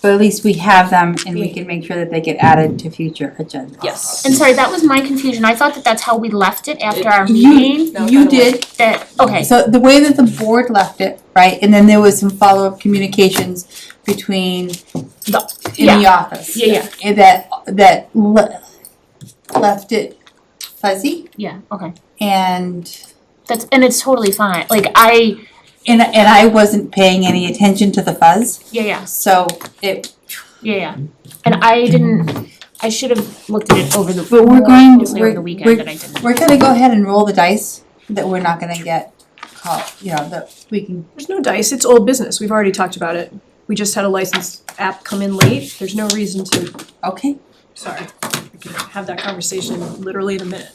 but at least we have them and we can make sure that they get added to future agendas. Yes. And sorry, that was my confusion. I thought that that's how we left it after our You, meeting. No, you kinda did, That, okay, so the way that the board left it, right, and then there was some follow-up communications between in the office. Yeah. And that left it fuzzy yeah, okay. and And it's totally fine. Like and I wasn't paying any attention to the fuzz, yeah. so it, And I should have looked at it over the, but we're going, mostly over the weekend, and I didn't. we're gonna go ahead and roll the dice that we're not gonna get caught, that we can, There's no dice, it's old business, we've already talked about it. We just had a licensed app come in late, there's no reason to, okay. sorry, we can have that conversation literally in a minute.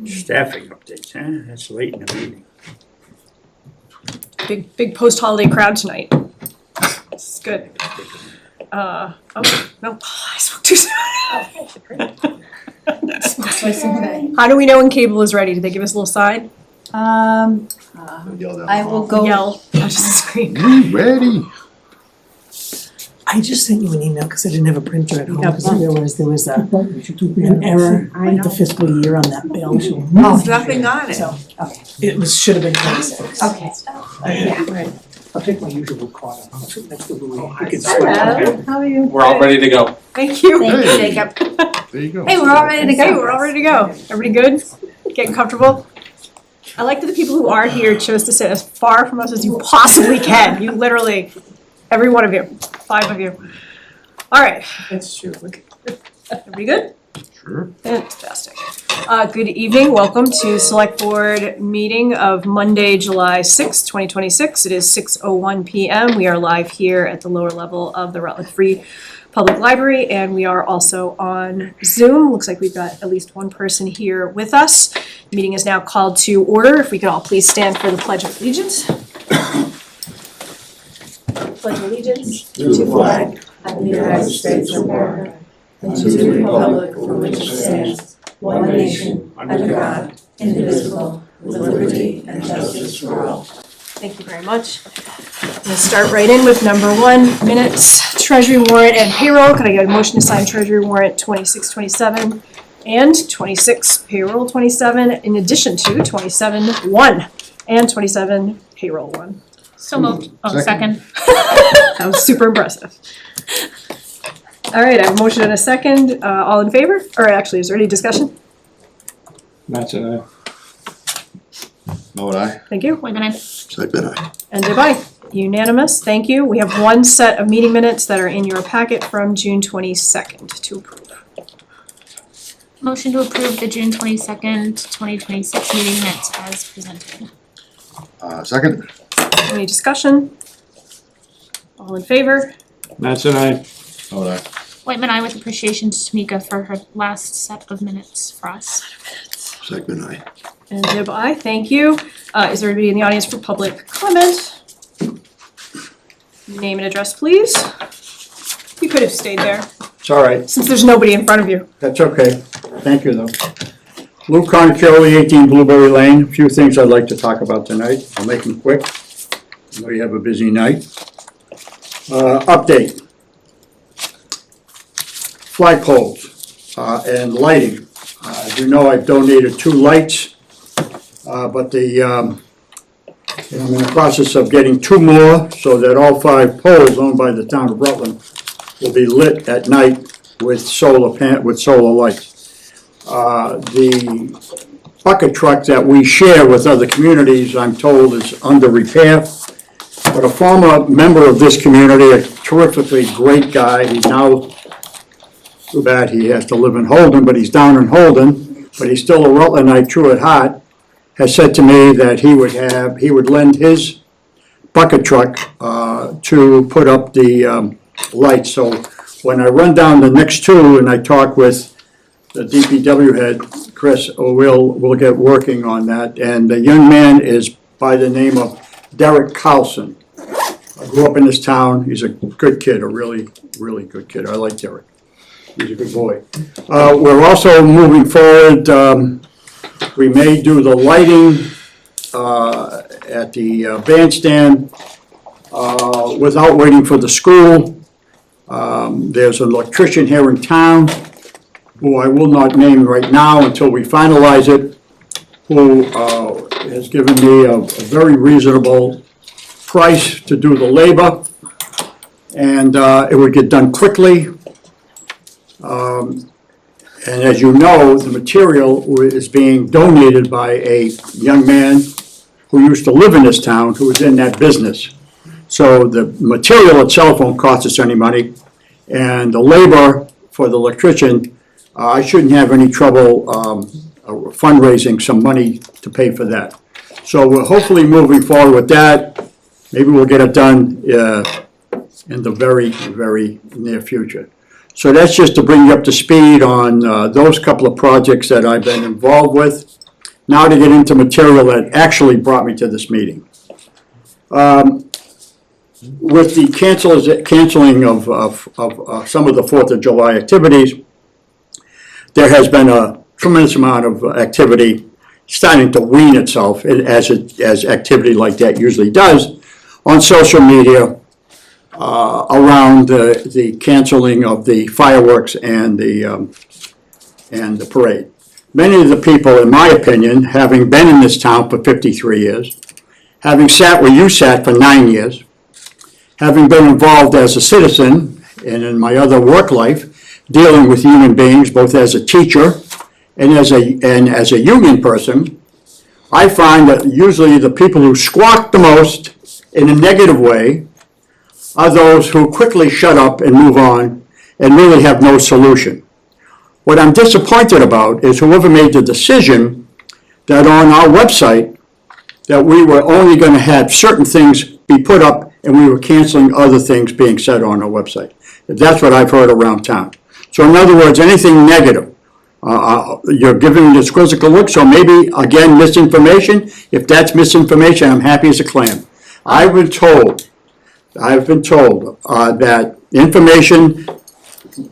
Staffing updates, huh? That's late in the meeting. Big post-holiday crowd tonight. This is good. Oh, no, I spoke too soon. How do we know when cable is ready? Did they give us a little sign? I will go. Yell, not just a scream. Ready? I just sent you an email because I didn't have a printer at home Yep. because I realized there was an error with the fiscal year on that bill. There's nothing on it. So, it should have been 26. Okay. Right. I'll take my usual card. I'll sit next to Louis. Hello, how are you? We're all ready to go. Thank you. Thank you, Hey. Jacob. There you go. Hey, we're all ready to go. Hey, we're all ready to go. Everybody good? Getting comfortable? I like that the people who are here chose to sit as far from us as you possibly can. You literally, every one of you, 5 of you. All right, That's true. everybody good? Sure. Fantastic. Good evening, welcome to Select Board meeting of Monday, July 6th, 2026. It is 6:01 PM. We are live here at the lower level of the Rutland Free Public Library, and we are also on Zoom. Looks like we've got at least one person here with us. The meeting is now called to order. If we could all please stand for the Pledge of Allegiance. Pledge of Allegiance To the flag of the United States of America, and to the republic for which it stands, one nation, under God, indivisible, with liberty and justice for all. Thank you very much. I'm gonna start right in with number 1, minutes, treasury warrant and payroll. Can I get a motion to sign treasury warrant 2627 and 26 payroll 27 in addition to 27-1 and 27 payroll 1? So moved. Oh, second. That was super impressive. All right, I have a motion and a second. All in favor? Or actually, is there any discussion? That's a Vote aye. Thank you. Wait a minute. Second aye. And goodbye. Unanimous, thank you. We have one set of meeting minutes that are in your packet from June 22nd to approve. Motion to approve the June 22nd, 2026 meeting minutes as presented. Second? Any discussion? All in favor? That's an aye. Vote aye. Whitman, I with appreciation to Tamika for her last set of minutes for us. Second aye. And Dib, aye, thank you. Is there anybody in the audience for public comment? Name and address, please. You could have stayed there, It's all right, since there's nobody in front of you. that's okay. Thank you, though. Lou Concholi, 18 Blueberry Lane. A few things I'd like to talk about tonight. I'll make them quick. I know you have a busy night. Update. Flagpoles and lighting. As you know, I've donated 2 lights, but I'm in the process of getting 2 more so that all 5 poles owned by the town of Rutland will be lit at night with solar lights. The bucket truck that we share with other communities, I'm told, is under repair. But a former member of this community, a terrifically great guy, he's now, too bad he has to live in Holden, but he's down in Holden, but he's still a Rutlandite true at heart, has said to me that he would lend his bucket truck to put up the lights. So when I run down the next 2 and I talk with the DPW head, Chris, we'll get working on that. And the young man is by the name of Derek Carlson. I grew up in this town. He's a good kid, a really, really good kid. I like Derek. He's a good boy. We're also moving forward. We may do the lighting at the bandstand without waiting for the school. There's an electrician here in town, who I will not name right now until we finalize it, who has given me a very reasonable price to do the labor, and it would get done quickly. And as you know, the material is being donated by a young man who used to live in this town, who was in that business. So the material itself won't cost us any money, and the labor for the electrician, I shouldn't have any trouble fundraising some money to pay for that. So we're hopefully moving forward with that. Maybe we'll get it done in the very, very near future. So that's just to bring you up to speed on those couple of projects that I've been involved with. Now to get into material that actually brought me to this meeting. With the canceling of some of the 4th of July activities, there has been a tremendous amount of activity starting to wean itself, as activity like that usually does, on social media around the canceling of the fireworks and the parade. Many of the people, in my opinion, having been in this town for 53 years, having sat where you sat for 9 years, having been involved as a citizen and in my other work life, dealing with human beings, both as a teacher and as a union person, I find that usually the people who squawk the most in a negative way are those who quickly shut up and move on and really have no solution. What I'm disappointed about is whoever made the decision that on our website that we were only going to have certain things be put up and we were canceling other things being said on our website. That's what I've heard around town. So in other words, anything negative, you're giving this quizzical look, so maybe, again, misinformation. If that's misinformation, I'm happy as a clam. I've been told that information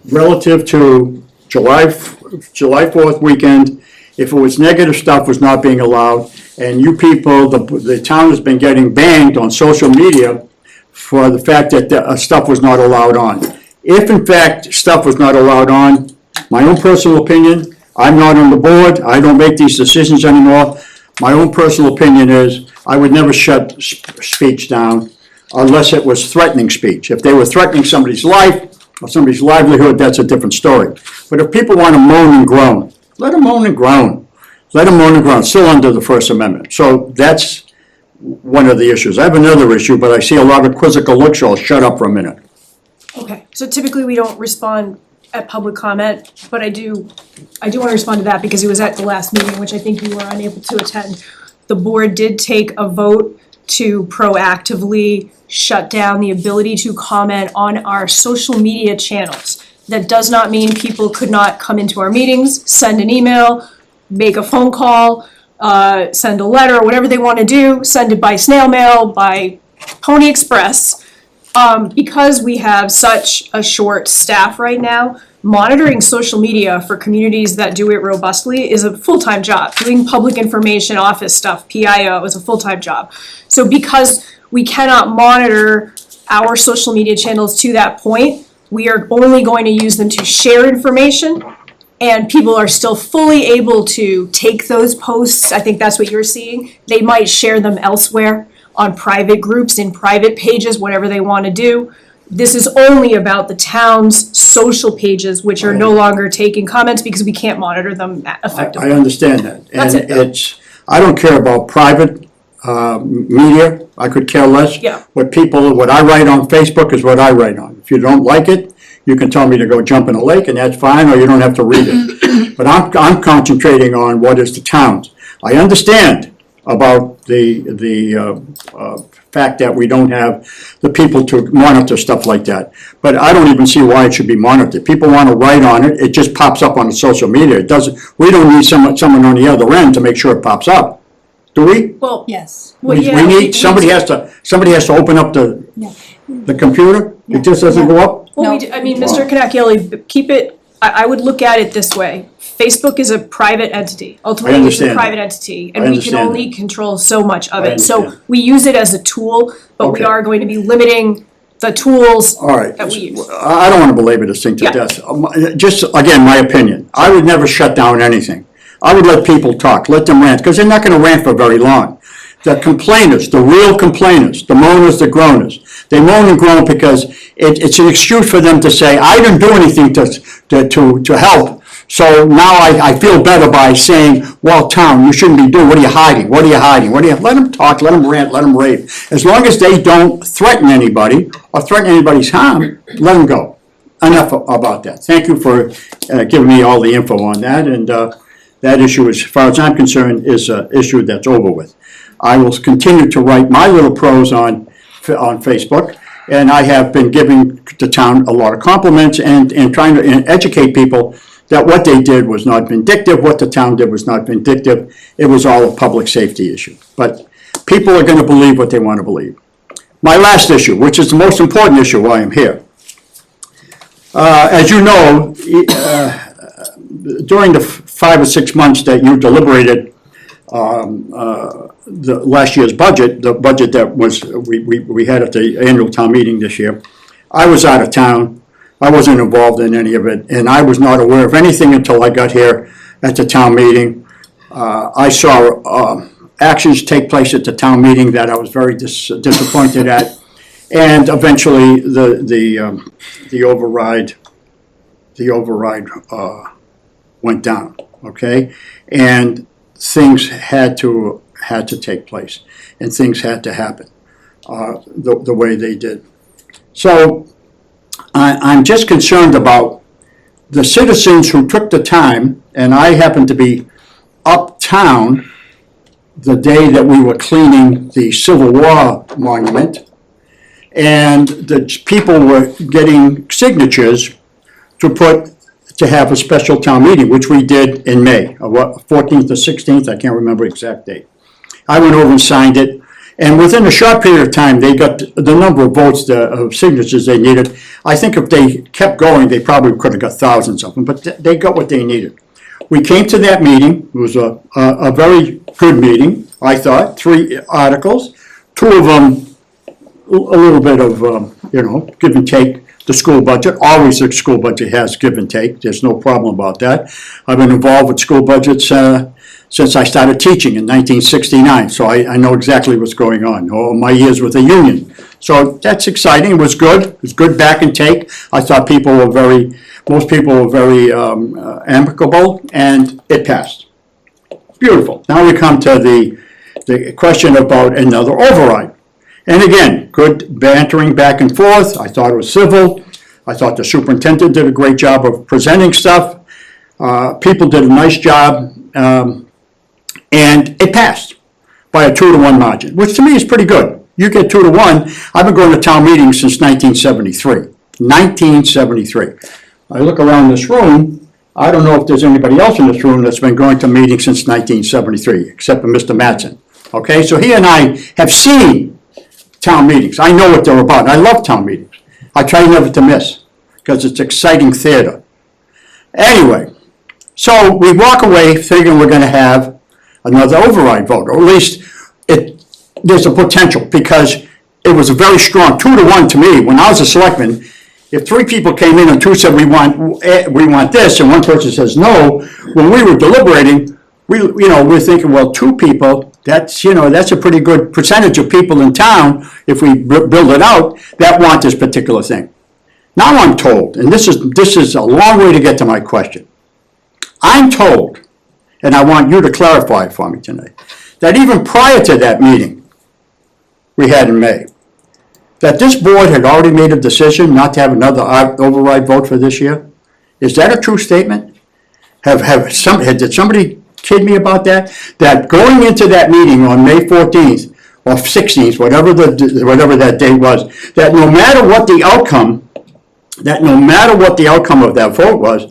relative to July 4th weekend, if it was negative stuff, was not being allowed, and you people, the town has been getting banged on social media for the fact that stuff was not allowed on. If in fact stuff was not allowed on, my own personal opinion, I'm not on the board, I don't make these decisions anymore. My own personal opinion is I would never shut speech down unless it was threatening speech. If they were threatening somebody's life or somebody's livelihood, that's a different story. But if people want to moan and groan, let them moan and groan. Let them moan and groan, still under the First Amendment. So that's one of the issues. I have another issue, but I see a lot of quizzical looks, so I'll shut up for a minute. Okay, so typically we don't respond at public comment, but I do want to respond to that because it was at the last meeting, which I think you were unable to attend. The board did take a vote to proactively shut down the ability to comment on our social media channels. That does not mean people could not come into our meetings, send an email, make a phone call, send a letter, whatever they want to do, send it by snail mail, by Pony Express. Because we have such a short staff right now, monitoring social media for communities that do it robustly is a full-time job. Doing public information office stuff, PIO, is a full-time job. So because we cannot monitor our social media channels to that point, we are only going to use them to share information, and people are still fully able to take those posts. I think that's what you're seeing. They might share them elsewhere on private groups, in private pages, whatever they want to do. This is only about the town's social pages, which are no longer taking comments because we can't monitor them effectively. I understand that. That's And it. I don't care about private media, I could care less. Yeah. What I write on Facebook is what I write on. If you don't like it, you can tell me to go jump in a lake, and that's fine, or you don't have to read it. But I'm concentrating on what is the town's. I understand about the fact that we don't have the people to monitor stuff like that. But I don't even see why it should be monitored. People want to write on it, it just pops up on the social media. It doesn't, we don't need someone on the other end to make sure it pops up. Do we? Well, Yes. well, We yeah, need, somebody has to open up the computer? It just doesn't go up? Well, I mean, Mr. Cannacchioli, keep it, I would look at it this way. Facebook is a private entity. Ultimately, it's a understand that. private entity, I and we can understand only control so much of I it. So understand. we use it as a tool, but we Okay. are going to be limiting the tools All right. that we use. I don't want to belabor this thing to Yeah. death. Just, again, my opinion. I would never shut down anything. I would let people talk, let them rant, because they're not going to rant for very long. The complainers, the real complainers, the moaners, the groaners, they moan and groan because it's an excuse for them to say, I didn't do anything to help. So now I feel better by saying, well, town, you shouldn't be doing, what are you hiding? What are you hiding? Let them talk, let them rant, let them rave. As long as they don't threaten anybody or threaten anybody's harm, let them go. Enough about that. Thank you for giving me all the info on that, and that issue, as far as I'm concerned, is an issue that's over with. I will continue to write my little prose on Facebook, and I have been giving the town a lot of compliments and trying to educate people that what they did was not vindictive, what the town did was not vindictive. It was all a public safety issue. But people are going to believe what they want to believe. My last issue, which is the most important issue while I'm here. As you know, during the 5 or 6 months that you deliberated the last year's budget, the budget that was we had at the annual town meeting this year, I was out of town. I wasn't involved in any of it, and I was not aware of anything until I got here at the town meeting. I saw actions take place at the town meeting that I was very disappointed at, and eventually the override went down. Okay, and things had to take place, and things had to happen the way they did. So I'm just concerned about the citizens who took the time, and I happened to be uptown the day that we were cleaning the Civil War monument, and the people were getting signatures to have a special town meeting, which we did in May, 14th or 16th, I can't remember exact date. I went over and signed it, and within a short period of time, they got the number of votes, of signatures they needed. I think if they kept going, they probably could have got thousands of them, but they got what they needed. We came to that meeting. It was a very good meeting, I thought. 3 articles, 2 of them a little bit of, give and take. The school budget, always the school budget has give and take. There's no problem about that. I've been involved with school budgets since I started teaching in 1969, so I know exactly what's going on, all my years with the union. So that's exciting. It was good. It was good back and take. I thought most people were very amicable, and it passed. Beautiful. Now we come to the question about another override. And again, good bantering back and forth. I thought it was civil. I thought the superintendent did a great job of presenting stuff. People did a nice job, and it passed by a 2-to-1 margin, which to me is pretty good. You get 2-to-1. I've been going to town meetings since 1973. 1973. I look around this room. I don't know if there's anybody else in this room that's been going to meetings since 1973, except for Mr. Mattson. Okay, so he and I have seen town meetings. I know what they're about. I love town meetings. I try never to miss because it's exciting theater. Anyway, so we walk away thinking we're going to have another override vote, or at least there's a potential, because it was a very strong 2-to-1 to me. When I was a selectman, if 3 people came in and 2 said we want this, and one person says no, when we were deliberating, we're thinking, well, 2 people, that's a pretty good percentage of people in town, if we build it out, that want this particular thing. Now I'm told, and this is a long way to get to my question. I'm told, and I want you to clarify it for me tonight, that even prior to that meeting we had in May, that this board had already made a decision not to have another override vote for this year. Is that a true statement? Did somebody kid me about that? That going into that meeting on May 14th or 16th, whatever that date was, that no matter what the outcome of that vote was,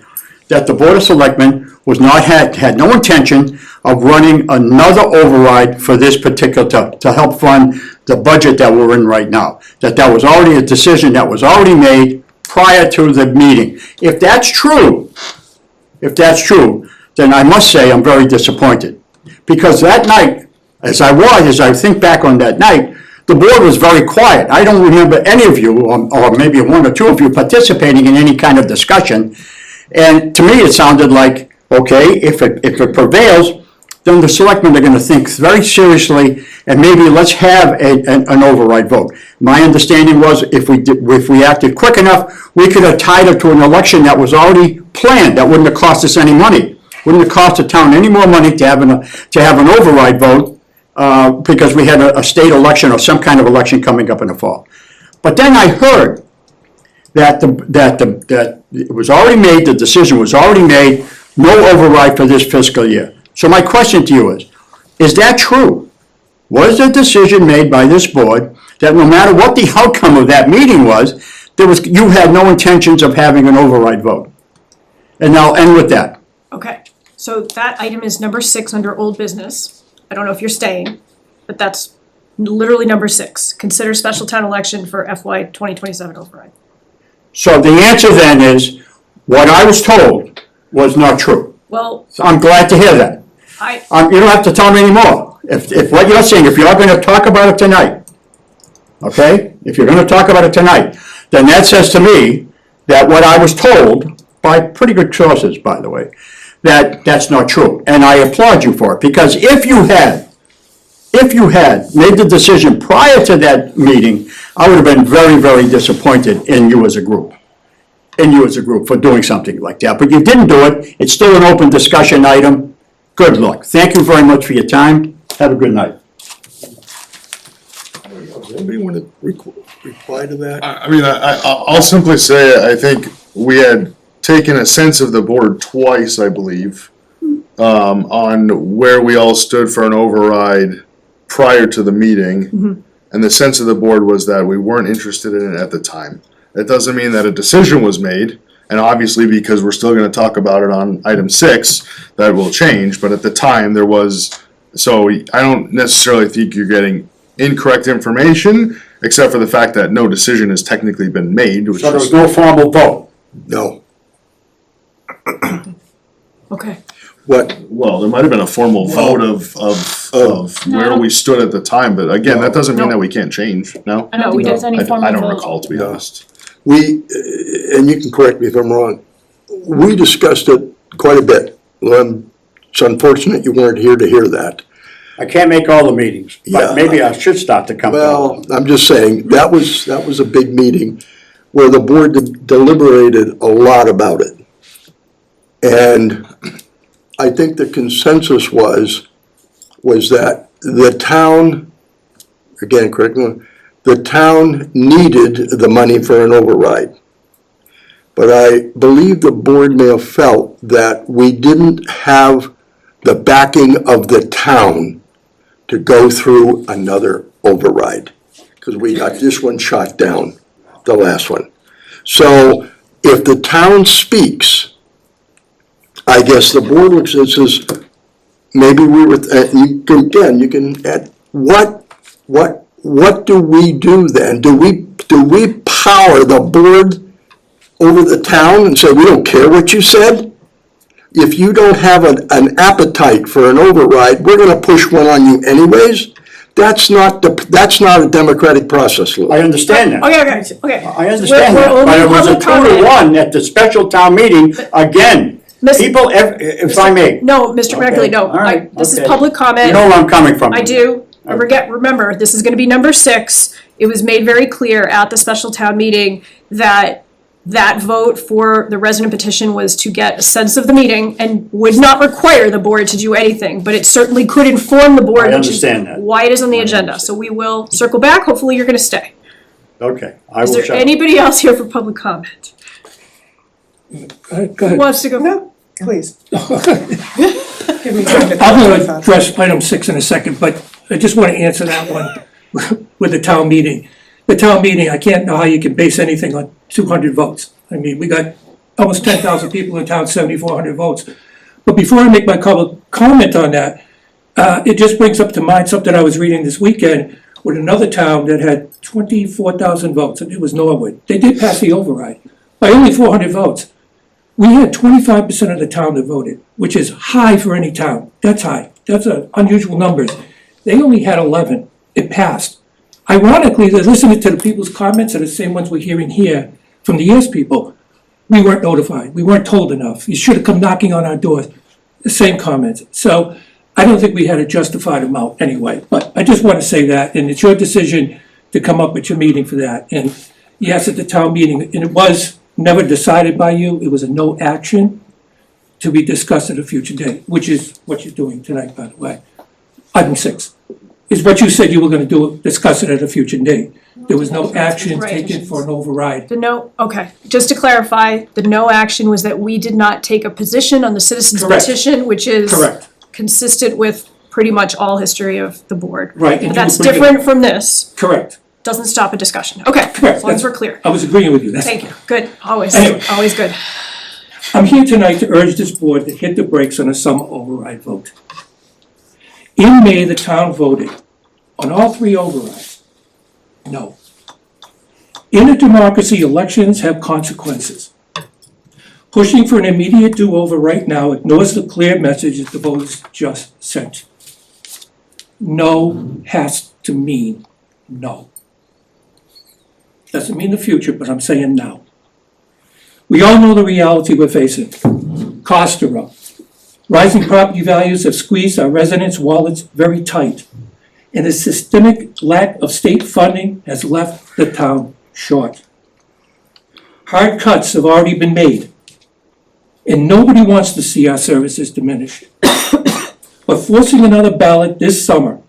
that the Board of Selectmen had no intention of running another override for this particular, to help fund the budget that we're in right now. That was already a decision that was already made prior to the meeting. If that's true, then I must say I'm very disappointed. Because that night, as I think back on that night, the board was very quiet. I don't remember any of you, or maybe one or two of you, participating in any kind of discussion. And to me, it sounded like, okay, if it prevails, then the selectmen are gonna think very seriously, and maybe let's have an override vote. My understanding was if we acted quick enough, we could have tied it to an election that was already planned, that wouldn't have cost us any money. Wouldn't have cost the town any more money to have an override vote, because we had a state election or some kind of election coming up in the fall. But then I heard that it was already made, the decision was already made, no override for this fiscal year. So my question to you is that true? Was the decision made by this board that no matter what the outcome of that meeting was, you had no intentions of having an override vote? And I'll end with that. Okay, so that item is number 6 under old business. I don't know if you're staying, but that's literally number 6. Consider special town election for FY 2027 override. So the answer then is, what I was told was not true. Well, So I'm glad to hear that. You don't have to tell me anymore. If what you're saying, if you're gonna talk about it tonight, okay? If you're gonna talk about it tonight, then that says to me that what I was told, by pretty good sources, by the way, that's not true. And I applaud you for it, because if you had made the decision prior to that meeting, I would have been very, very disappointed in you as a group. For doing something like that. But you didn't do it. It's still an open discussion item. Good luck. Thank you very much for your time. Have a good night. Does anybody want to reply to that? I mean, I'll simply say, I think we had taken a sense of the board twice, I believe, on where we all stood for an override prior to the meeting. And the sense of the board was that we weren't interested in it at the time. That doesn't mean that a decision was made, and obviously because we're still gonna talk about it on item 6, that will change, but at the time there was, so I don't necessarily think you're getting incorrect information, except for the fact that no decision has technically been made, which So there is. was no formal vote. No. okay. What, Well, there might have been a formal vote of where we stood at the time, but again, that doesn't mean that we can't change, no? I don't No, think we there's any I formal don't vote. recall, to be honest. and you can correct me if I'm wrong, we discussed it quite a bit. It's unfortunate you weren't here to hear that. I can't make all the meetings, Yeah. but maybe I should start to come. Well, I'm just saying, that was a big meeting where the board deliberated a lot about it. And I think the consensus was that the town, again, correct me, the town needed the money for an override. But I believe the board may have felt that we didn't have the backing of the town to go through another override, because we got this one shot down, the last one. So if the town speaks, I guess the board looks at it and says, maybe we were, you can add, what do we do then? Do we power the board over the town and say, we don't care what you said? If you don't have an appetite for an override, we're gonna push one on you anyways? That's not a democratic process, Lou. I understand that. Okay. I understand We're that, only but it was a public comment. 2-1 at the special town meeting, again. Miss- People, if I may. No, Mr. Okay, Merkley, no. all right, This is okay. public You comment. know where I'm coming from. I do. Remember, this is gonna be number 6. It was made very clear at the special town meeting that that vote for the resident petition was to get a sense of the meeting and would not require the board to do anything, but it certainly could inform the board, I which is understand that. why it is on the agenda. So we will circle back. Hopefully you're gonna stay. Okay, I Is will there shut up. anybody else here for public comment? Go Who ahead. wants to go? No, please. Give me time to I'm think. gonna address item 6 in a second, but I just wanna answer that one with the town meeting. The town meeting, I can't know how you can base anything on 200 votes. I mean, we got almost 10,000 people in town, 7,400 votes. But before I make my comment on that, it just brings up to mind something I was reading this weekend with another town that had 24,000 votes, and it was Norwood. They did pass the override by only 400 votes. We had 25% of the town that voted, which is high for any town. That's high. That's unusual numbers. They only had 11. It passed. Ironically, they're listening to the people's comments are the same ones we're hearing here from the yes people. We weren't notified. We weren't told enough. You should have come knocking on our doors. The same comments. So I don't think we had a justified amount anyway, but I just want to say that, and it's your decision to come up with your meeting for that. And yes, at the town meeting, and it was never decided by you, it was a no action to be discussed at a future date, which is what you're doing tonight, by the way. Item 6 is what you said you were gonna do, discuss it at a future date. There was no action Right. taken for an override. The no, okay, just to clarify, the no action was that we did not take a position on the citizens Correct. petition, which is Correct, consistent with pretty much all history of the board. right. and But you that's were bringing- different from this, Correct. doesn't stop a discussion. Okay, Correct. as long as we're clear. I was agreeing with you. That's- Thank you, good, always, Anyway. always good. I'm here tonight to urge this board to hit the brakes on a summer override vote. In May, the town voted on all 3 overrides. No. In a democracy, elections have consequences. Pushing for an immediate do-over right now ignores the clear message that the voters just sent. No has to mean no. Doesn't mean the future, but I'm saying now. We all know the reality we're facing. Costs are up. Rising property values have squeezed our residents' wallets very tight. And a systemic lack of state funding has left the town short. Hard cuts have already been made. And nobody wants to see our services diminished. But forcing another ballot this summer,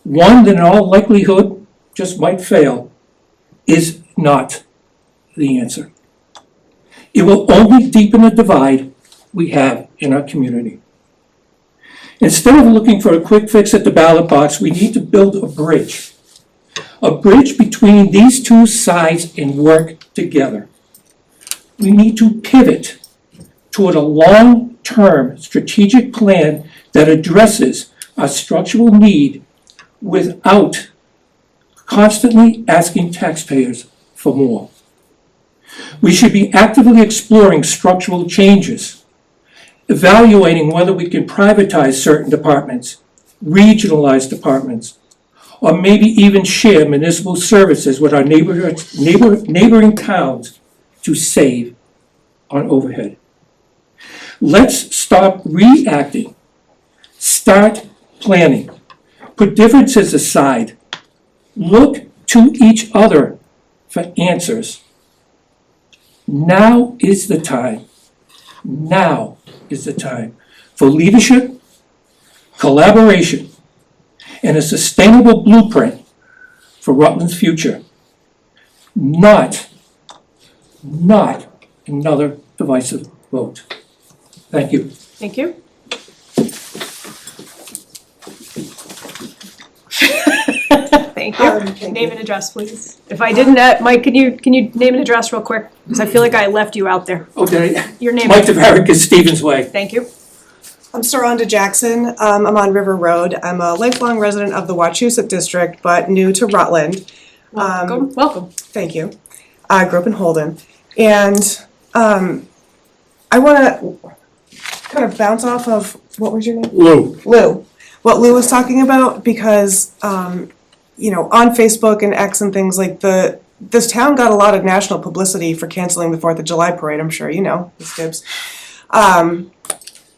one that in all likelihood just might fail, is not the answer. It will only deepen the divide we have in our community. Instead of looking for a quick fix at the ballot box, we need to build a bridge between these two sides and work together. We need to pivot toward a long-term strategic plan that addresses our structural need without constantly asking taxpayers for more. We should be actively exploring structural changes, evaluating whether we can privatize certain departments, regionalize departments, or maybe even share municipal services with our neighboring towns to save on overhead. Let's stop reacting, start planning, put differences aside, look to each other for answers. Now is the time. Now is the time for leadership, collaboration, and a sustainable blueprint for Rutland's future. Not another divisive vote. Thank you. Thank you. Thank you. Name and address, please. If I didn't, Mike, can you name and address real quick? Because I feel like I left you out there. Okay, Your name. Mike Tavares, Stevens Way. Thank you. I'm Saronda Jackson. I'm on River Road. I'm a lifelong resident of the Wachusett District, but new to Rutland. Welcome. Thank you. I grew up in Holden. And I want to kind of bounce off of, what was your name? Lou. What Lou was talking about, because, you know, on Facebook and X and things like this town got a lot of national publicity for canceling the 4th of July parade, I'm sure you know, Ms. Gibbs.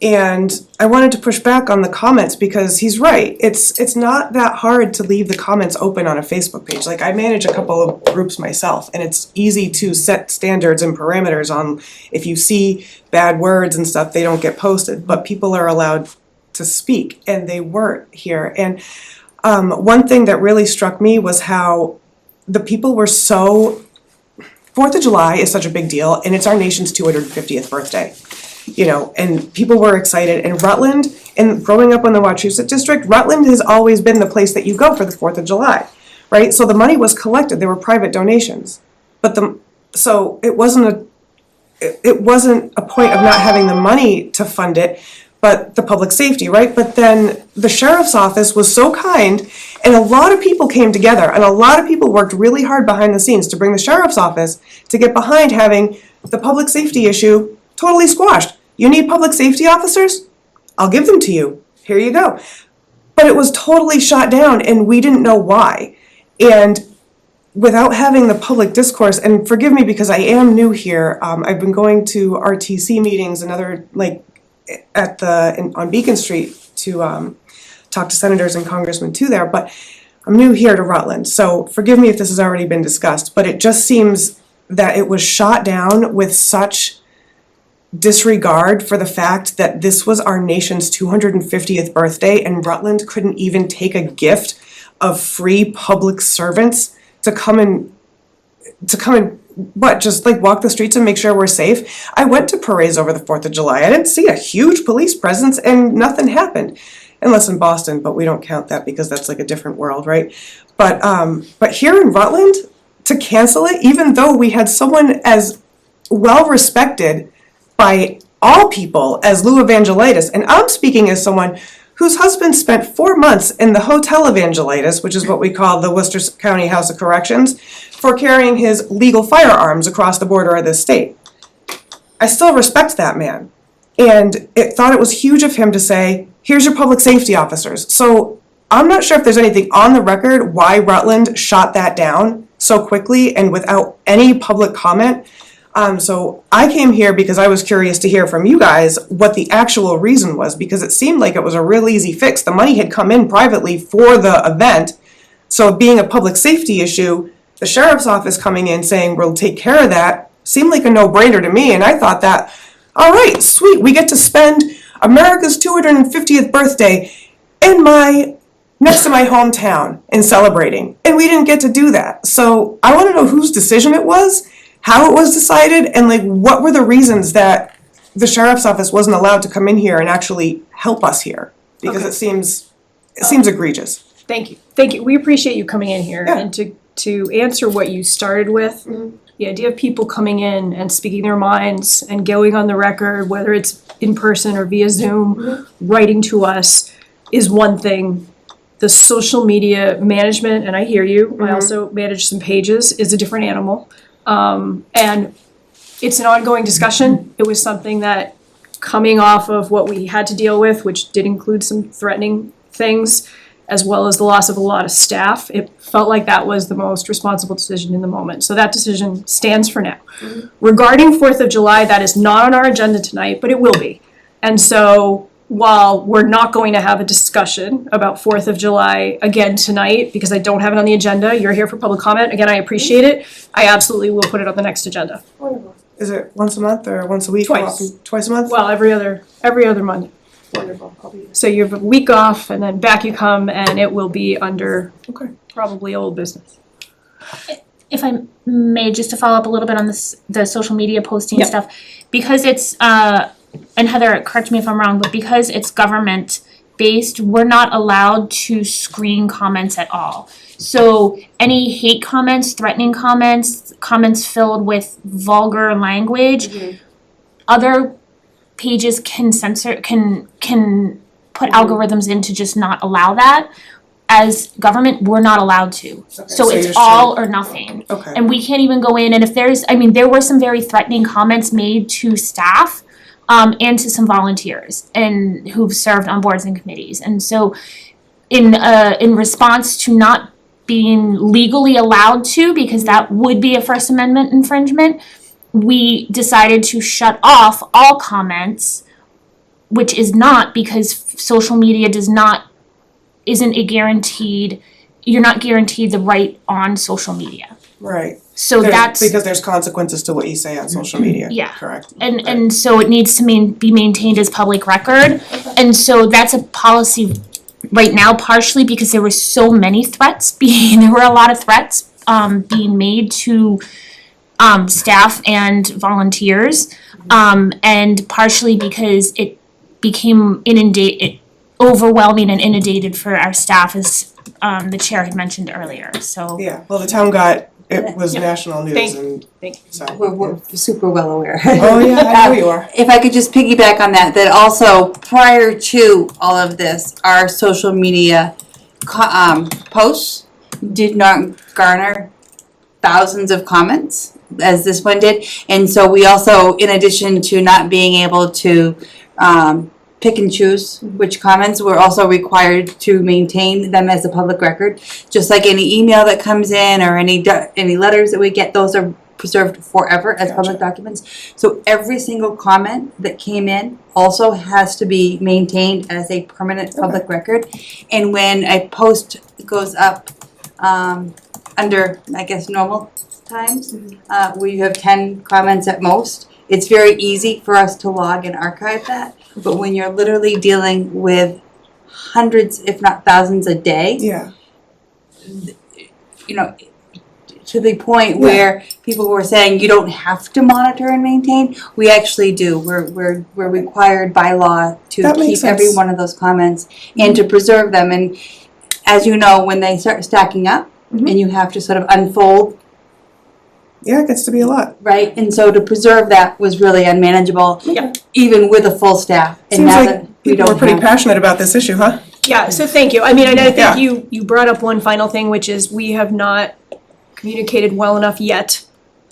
And I wanted to push back on the comments because he's right. It's not that hard to leave the comments open on a Facebook page. Like, I manage a couple of groups myself, and it's easy to set standards and parameters on if you see bad words and stuff, they don't get posted. But people are allowed to speak, and they weren't here. And one thing that really struck me was how the people were so. 4th of July is such a big deal, and it's our nation's 250th birthday. You know, and people were excited. And Rutland, and growing up in the Wachusett District, Rutland has always been the place that you go for the 4th of July, right? So the money was collected. There were private donations, but so it wasn't a point of not having the money to fund it, but the public safety, right? But then the sheriff's office was so kind, and a lot of people came together, and a lot of people worked really hard behind the scenes to bring the sheriff's office to get behind having the public safety issue totally squashed. You need public safety officers? I'll give them to you. Here you go. But it was totally shot down and we didn't know why. And without having the public discourse, and forgive me because I am new here, I've been going to RTC meetings and other, like, on Beacon Street to talk to senators and congressmen too there, but I'm new here to Rutland, so forgive me if this has already been discussed, but it just seems that it was shot down with such disregard for the fact that this was our nation's 250th birthday and Rutland couldn't even take a gift of free public servants to come and what, just like walk the streets and make sure we're safe? I went to parades over the 4th of July. I didn't see a huge police presence and nothing happened. Unless in Boston, but we don't count that because that's like a different world, right? But here in Rutland, to cancel it, even though we had someone as well respected by all people as Lou Evangelitis, and I'm speaking as someone whose husband spent 4 months in the Hotel Evangelitis, which is what we call the Worcester County House of Corrections, for carrying his legal firearms across the border of this state. I still respect that man. And thought it was huge of him to say, here's your public safety officers. So I'm not sure if there's anything on the record why Rutland shot that down so quickly and without any public comment. So I came here because I was curious to hear from you guys what the actual reason was, because it seemed like it was a real easy fix. The money had come in privately for the event. So being a public safety issue, the sheriff's office coming in saying we'll take care of that seemed like a no-brainer to me. And I thought that, all right, sweet, we get to spend America's 250th birthday next to my hometown and celebrating. And we didn't get to do that. So I want to know whose decision it was, how it was decided, and like what were the reasons that the sheriff's office wasn't allowed to come in here and actually help us here? Because Okay. it seems egregious. Thank you. Thank you. We appreciate you coming in here Yeah. and to answer what you started with. The idea of people coming in and speaking their minds and going on the record, whether it's in person or via Zoom, writing to us is one thing. The social media management, and I hear you, I also manage some pages, is a different animal. And it's an ongoing discussion. It was something that coming off of what we had to deal with, which did include some threatening things, as well as the loss of a lot of staff, it felt like that was the most responsible decision in the moment. So that decision stands for now. Regarding 4th of July, that is not on our agenda tonight, but it will be. And so while we're not going to have a discussion about 4th of July again tonight, because I don't have it on the agenda, you're here for public comment, again, I appreciate it, I absolutely will put it on the next agenda. Is it once a month or once a week? Twice. Twice a month? Well, every other Monday. Wonderful. So you have a week off and then back you come and it will be under Okay. probably old business. If I may, just to follow up a little bit on this, the social media posting Yep. stuff, because it's, and Heather, correct me if I'm wrong, but because it's government based, we're not allowed to screen comments at all. So any hate comments, threatening comments, comments filled with vulgar language, other pages can censor, can put algorithms in to just not allow that. As government, we're not allowed to. Okay, So you're it's all or nothing. Okay. And we can't even go in, and if there's, I mean, there were some very threatening comments made to staff, and to some volunteers and who've served on boards and committees. And so in response to not being legally allowed to, because that would be a First Amendment infringement, we decided to shut off all comments, which is not, because social media isn't a guaranteed, you're not guaranteed the right on social media. Right. So that's. Because there's consequences to what you say on social media. Yeah. Correct. And so it needs to be maintained as public record. And so that's a policy right now, partially because there were so many threats there were a lot of threats being made to staff and volunteers. And partially because it became overwhelming and inundated for our staff, as the chair had mentioned earlier, so. Yeah, well, the town it was national news and Thank you. so. We're super well aware. Oh, yeah, I know you are. If I could just piggyback on that, that also prior to all of this, our social media posts did not garner thousands of comments. as this one did. And so we also, in addition to not being able to pick and choose which comments, we're also required to maintain them as a public record. Just like any email that comes in or any letters that we get, those are preserved forever as public documents. So every single comment that came in also has to be maintained as a permanent public record. And when a post goes up under, I guess, normal times, where you have 10 comments at most, it's very easy for us to log and archive that. But when you're literally dealing with hundreds, if not thousands a day, Yeah, you know, to the point where people were saying you don't have to monitor and maintain, we actually do. We're required by law to That keep makes every sense. one of those comments and to preserve them. And as you know, when they start stacking up and you have to sort of unfold, yeah, it gets to be a lot. right? And so to preserve that was really unmanageable, Yeah. even with a full staff. And Seems now like that we people don't are pretty have- passionate about this issue, huh? Yeah, so thank you. I mean, and I Yeah. think you brought up one final thing, which is we have not communicated well enough yet.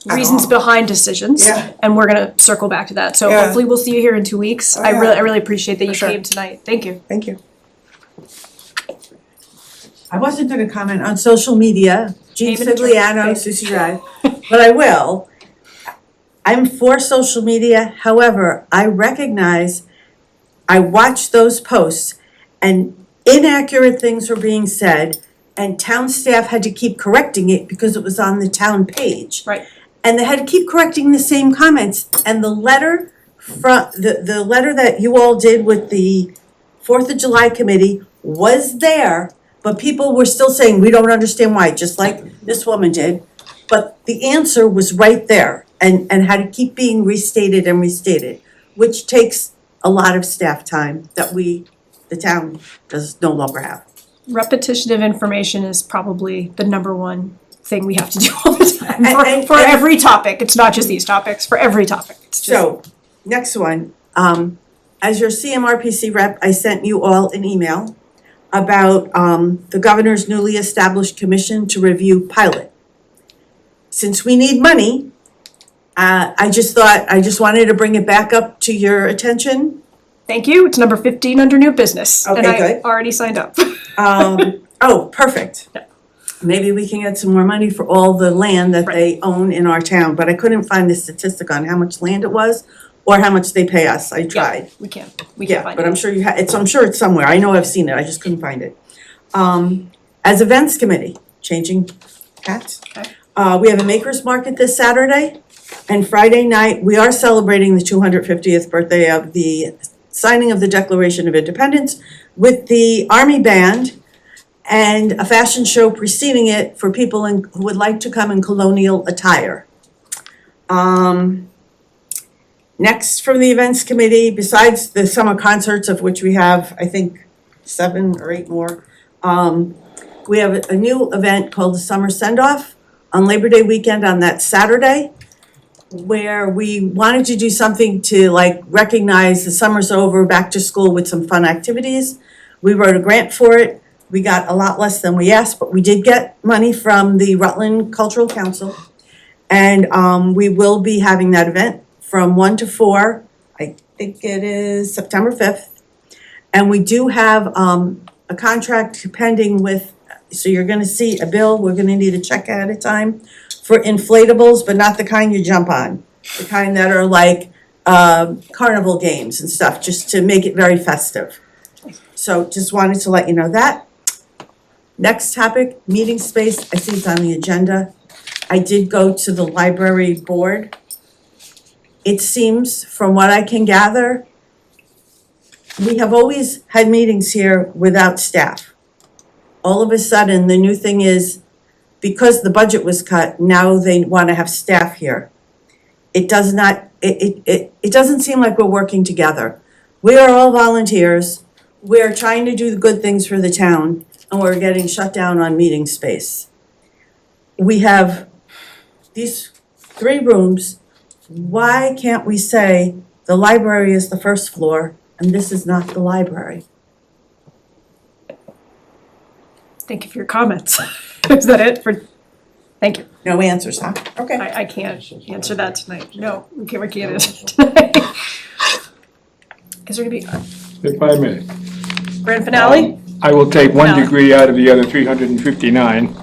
At Reasons all. behind decisions. Yeah. And we're gonna circle back to that. So Yeah. hopefully we'll see you here in 2 weeks. Oh, I yeah. really appreciate that you For sure. came tonight. Thank you. Thank you. I wasn't gonna comment on social media, Jean Name and address, Sigliano, thank Susie Drive, but I will. I'm for social media, however, I recognize, I watched those posts and inaccurate things were being said and town staff had to keep correcting it because it was on the town page. Right. And they had to keep correcting the same comments and the letter from, the letter that you all did with the 4th of July committee was there, but people were still saying, we don't understand why, just like this woman did. But the answer was right there and had to keep being restated and restated, which takes a lot of staff time that the town does no longer have. Repetition of information is probably the number one thing we have to do all the time And- for every topic. It's not just these topics, for every topic. It's just, So, next one, as your CMRPC rep, I sent you all an email about the governor's newly established commission to review pilot. Since we need money, I just wanted to bring it back up to your attention. thank you. It's number 15 under new business. And Okay, I good. already signed up. Oh, perfect. Maybe we can get some more money for all the land that they own in our town, but I couldn't find the statistic on how much land it was or how much they pay us. I tried. We can't Yeah, find but it. I'm sure I'm sure it's somewhere. I know I've seen it. I just couldn't find it. As events committee, changing hats. Okay. We have a makers market this Saturday and Friday night, we are celebrating the 250th birthday of the signing of the Declaration of Independence with the Army Band and a fashion show preceding it for people who would like to come in colonial attire. Next from the events committee, besides the summer concerts of which we have, I think, 7 or 8 more, we have a new event called the Summer Send-Off on Labor Day weekend on that Saturday, where we wanted to do something to like recognize the summer's over, back to school with some fun activities. We wrote a grant for it. We got a lot less than we asked, but we did get money from the Rutland Cultural Council. And we will be having that event from 1 to 4. I think it is September 5th. And we do have a contract pending with, so you're gonna see a bill, we're gonna need a check ahead of time for inflatables, but not the kind you jump on. The kind that are like carnival games and stuff, just to make it very festive. So just wanted to let you know that. Next topic, meeting space, I see it's on the agenda. I did go to the library board. It seems, from what I can gather, we have always had meetings here without staff. All of a sudden, the new thing is, because the budget was cut, now they wanna have staff here. It does not, it doesn't seem like we're working together. We are all volunteers, we're trying to do the good things for the town, and we're getting shut down on meeting space. We have these 3 rooms, why can't we say the library is the first floor and this is not the library? Thank you for your comments. Is that it for? Thank you. No answers, huh? Okay. I can't answer that tonight. No, we can't answer tonight. Is there gonna be a If I may. grand finale? I will take one No. degree out of the other 359.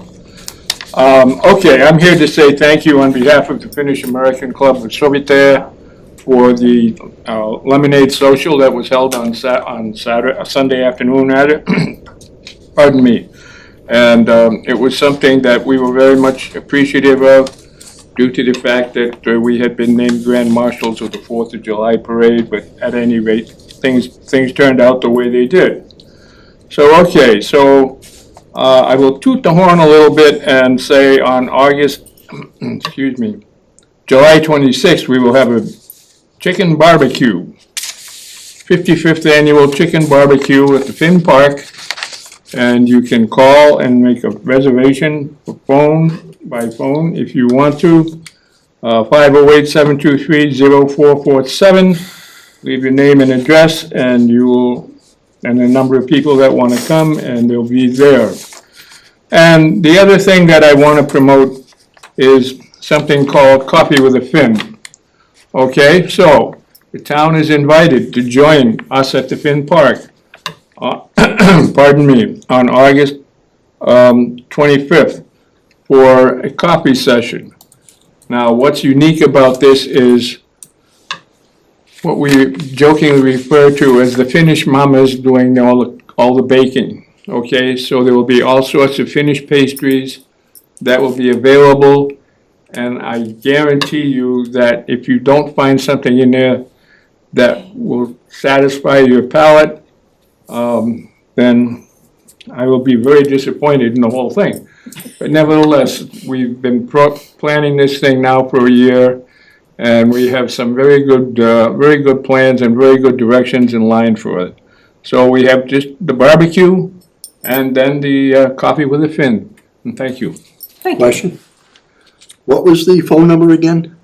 Okay, I'm here to say thank you on behalf of the Finnish American Club of Sovitaja for the lemonade social that was held on Sunday afternoon rather. Pardon me. And it was something that we were very much appreciative of due to the fact that we had been named Grand Marshals of the 4th of July parade, but at any rate, things turned out the way they did. So, okay, so I will toot the horn a little bit and say on August, excuse me, July 26th, we will have a chicken barbecue. 55th annual chicken barbecue at the Finn Park. And you can call and make a reservation by phone if you want to. 508-723-0447. Leave your name and address and a number of people that want to come, and they'll be there. And the other thing that I want to promote is something called Coffee with a Finn. Okay, so the town is invited to join us at the Finn Park, pardon me, on August 25th for a coffee session. Now, what's unique about this is what we jokingly refer to as the Finnish mamas doing all the baking. Okay, so there will be all sorts of Finnish pastries that will be available, and I guarantee you that if you don't find something in there that will satisfy your palate, then I will be very disappointed in the whole thing. But nevertheless, we've been planning this thing now for a year, and we have some very good plans and very good directions in line for it. So we have just the barbecue and then the coffee with a Finn. And thank you. Thank you. Question? What was the phone number again?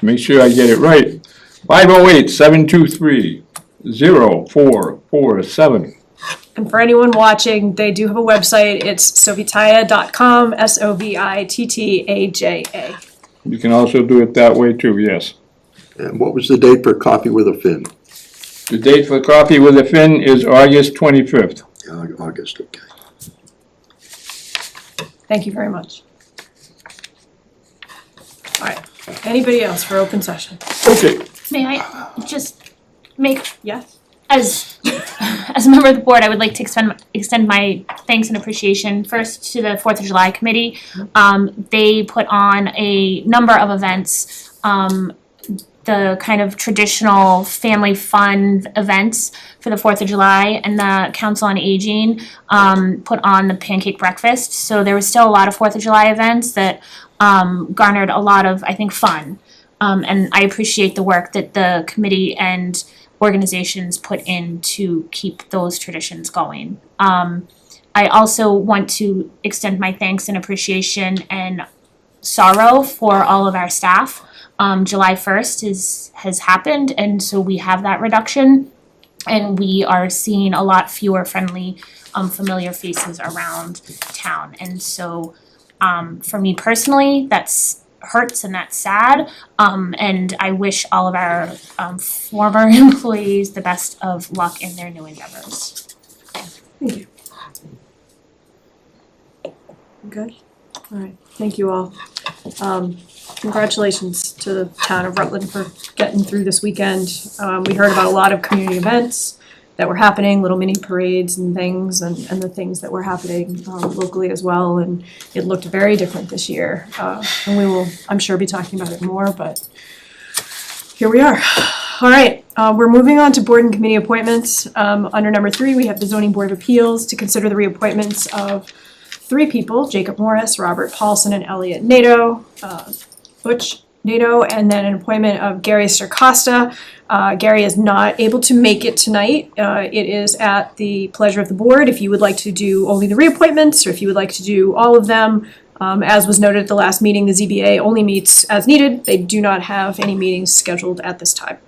Make sure I get it right. 508-723-0447. And for anyone watching, they do have a website. It's sovitaja.com, SOVITTAJA. You can also do it that way too, yes. And what was the date for Coffee with a Finn? The date for Coffee with a Finn is August 25th. August, okay. Thank you very much. All right, anybody else for open session? Okay. May I just make, Yes? as a member of the board, I would like to extend my thanks and appreciation first to the 4th of July committee. They put on a number of events, the kind of traditional family fun events for the 4th of July, and the Council on Aging put on the pancake breakfast. So there was still a lot of 4th of July events that garnered a lot of, I think, fun. And I appreciate the work that the committee and organizations put in to keep those traditions going. I also want to extend my thanks and appreciation and sorrow for all of our staff. July 1st has happened, and so we have that reduction, and we are seeing a lot fewer friendly, familiar faces around town. And so for me personally, that's hurts and that's sad, and I wish all of our former employees the best of luck in their new endeavors. Thank you. Good. All right, thank you all. Congratulations to the town of Rutland for getting through this weekend. We heard about a lot of community events that were happening, little mini parades and things, and the things that were happening locally as well, and it looked very different this year. And we will, I'm sure, be talking about it more, but here we are. All right, we're moving on to board and committee appointments. Under number 3, we have the Zoning Board of Appeals to consider the reappointments of 3 people, Jacob Morris, Robert Paulson, and Elliot Nato, Butch Nato, and then an appointment of Gary Sircosta. Gary is not able to make it tonight. It is at the pleasure of the board if you would like to do only the reappointments or if you would like to do all of them. As was noted at the last meeting, the ZBA only meets as needed. They do not have any meetings scheduled at this time.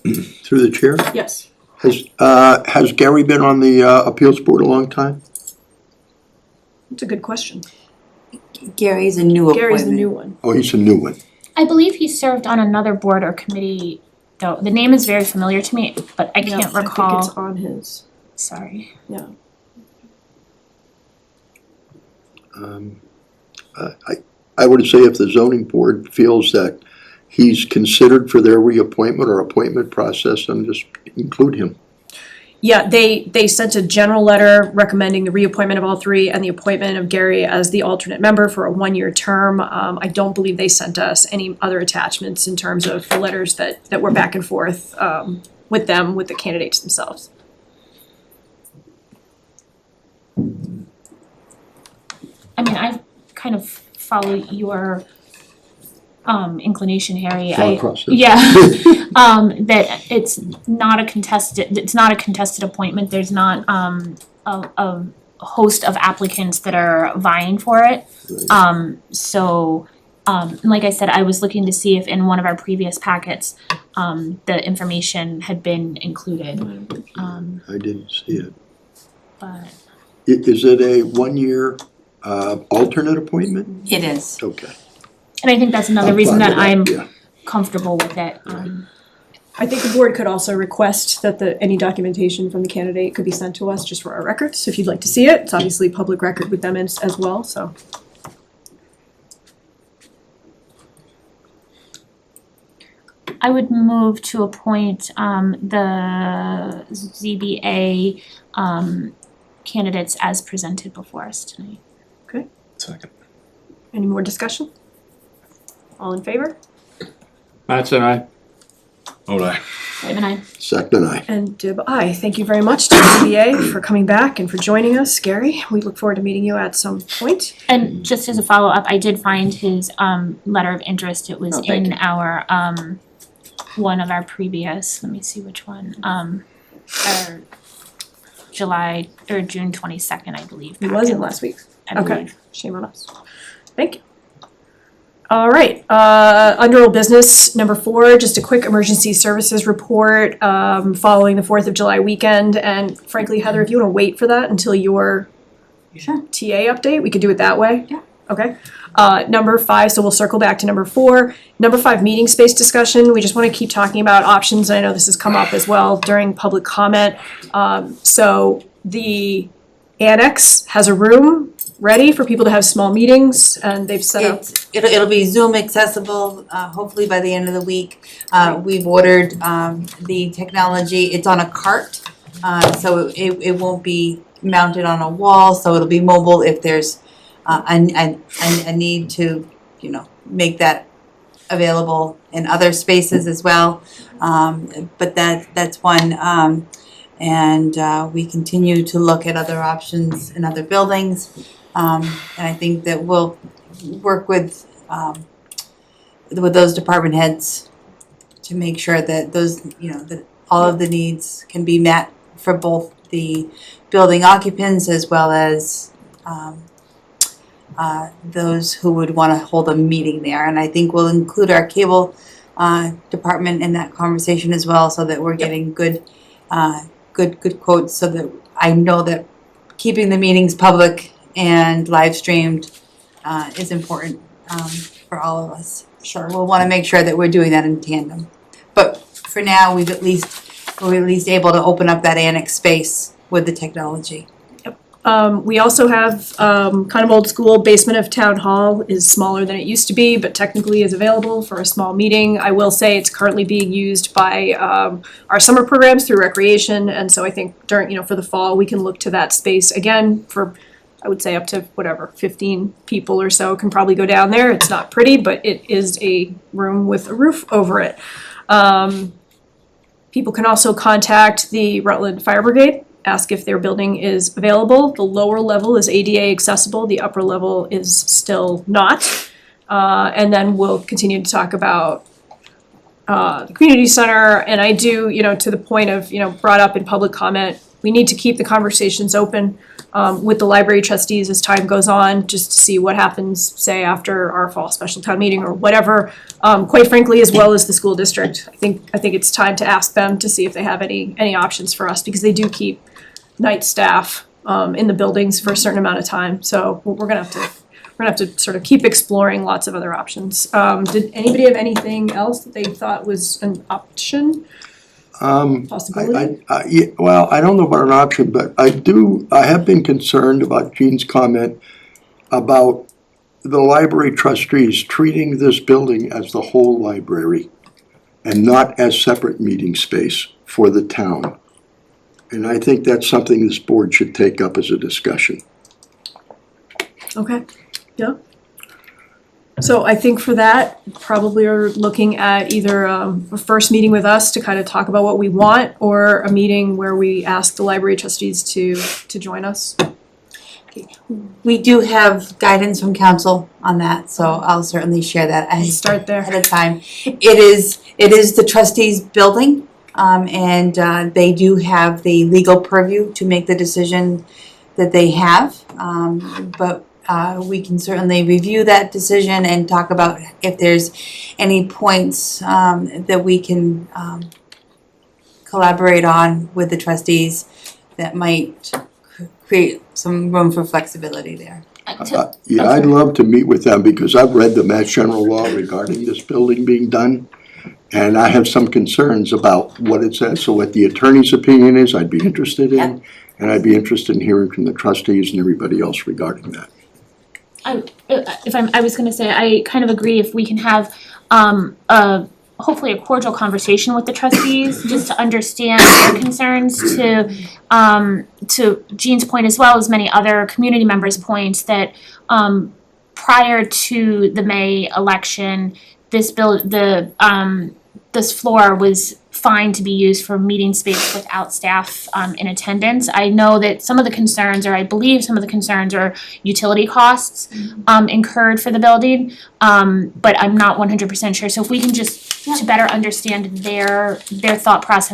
Through the chair, Yes. Has Gary been on the appeals board a long time? It's a good question. Gary's a new appointment. Gary's the new one. Oh, he's a new one. I believe he served on another board or committee, though. The name is very familiar to me, but I can't I recall. think it's on his, Sorry. yeah. I would say if the zoning board feels that he's considered for their reappointment or appointment process, then just include him. Yeah, they sent a general letter recommending the reappointment of all three and the appointment of Gary as the alternate member for a one-year term. I don't believe they sent us any other attachments in terms of the letters that were back and forth with them, with the candidates themselves. I mean, I kind of follow your inclination, Harry. Thought process. Yeah, that it's not a contested appointment. There's not a host of applicants that are vying for it. So like I said, I was looking to see if in one of our previous packets the information had been included. I didn't see it. But Is it a one-year alternate appointment? It is. Okay. and I think that's another I'm reason fine that with I'm yeah. comfortable with it. I think the board could also request that any documentation from the candidate could be sent to us just for our records, if you'd like to see it. It's obviously public record with them as well, so. I would move to appoint the ZBA candidates as presented before us tonight. Second. Any more discussion? All in favor? Mattson, aye. Oh, aye. Wait a minute, Second, aye. And Dib, aye. Thank you very much to the ZBA for coming back and for joining us, Gary. We look forward to meeting you at some point. and just as a follow-up, I did find his letter of interest. It was Oh, thank in you. our one of our previous, let me see which one, our July or June 22nd, I believe. It was in packet, last week. I Okay, believe. shame on us. Thank you. All right, under old business, number 4, just a quick emergency services report, following the 4th of July weekend. And frankly, Heather, if you wanna wait for that until your Sure. TA update, we could do it that way? Yeah. Okay. Number 5, so we'll circle back to number 4. Number 5, meeting space discussion. We just wanna keep talking about options, and I know this has come up as well during public comment. So the annex has a room ready for people to have small meetings, and they've set up. It'll be Zoom accessible, hopefully by the end of the week. We've ordered, the technology, it's on a cart, so it won't be mounted on a wall, so it'll be mobile if there's, a need to, make that available in other spaces as well. But that's one, and we continue to look at other options in other buildings. And I think that we'll work with those department heads to make sure that those, that all of the needs can be met for both the building occupants as well as those who would want to hold a meeting there. And I think we'll include our cable department in that conversation as well, so that we're getting good quotes, so that I know that keeping the meetings public and live streamed is important for all of us. So we'll want to make sure that we're doing that in tandem. But for now, we're at least able to open up that annex space with the technology. We also have kind of old school basement of town hall is smaller than it used to be, but technically is available for a small meeting. I will say it's currently being used by our summer programs through recreation, and so I think during, for the fall, we can look to that space again for, I would say, up to 15 people or so can probably go down there. It's not pretty, but it is a room with a roof over it. People can also contact the Rutland Fire Brigade, ask if their building is available. The lower level is ADA accessible, the upper level is still not. And then we'll continue to talk about the community center, and I do, to the point of, brought up in public comment, we need to keep the conversations open with the library trustees as time goes on, just to see what happens, say, after our fall special town meeting or whatever. Quite frankly, as well as the school district. I think it's time to ask them to see if they have any options for us, because they do keep night staff in the buildings for a certain amount of time. So we're gonna have to sort of keep exploring lots of other options. Did anybody have anything else that they thought was an option? Possibility? Yeah, well, I don't know about an option, but I have been concerned about Jean's comment about the library trustees treating this building as the whole library and not as separate meeting space for the town. And I think that's something this board should take up as a discussion. Okay, yeah. So I think for that, probably are looking at either a first meeting with us to kind of talk about what we want, or a meeting where we ask the library trustees to join us. We do have guidance from council on that, so I'll certainly share that Start there. ahead of time. It is the trustees' building, and they do have the legal purview to make the decision that they have. But we can certainly review that decision and talk about if there's any points that we can collaborate on with the trustees that might create some room for flexibility there. Yeah, I'd love to meet with them because I've read the Mass General Law regarding this building being done. And I have some concerns about what it says. So what the attorney's opinion is, I'd be interested in. And I'd be interested in hearing from the trustees and everybody else regarding that. I was gonna say, I kind of agree if we can have hopefully a cordial conversation with the trustees, just to understand their concerns, to Jean's point as well as many other community members' points, that prior to the May election, this floor was fine to be used for meeting space without staff in attendance. I know that some of the concerns, or I believe some of the concerns, are utility costs incurred for the building, but I'm not 100% sure. So if we can just to better understand their thought process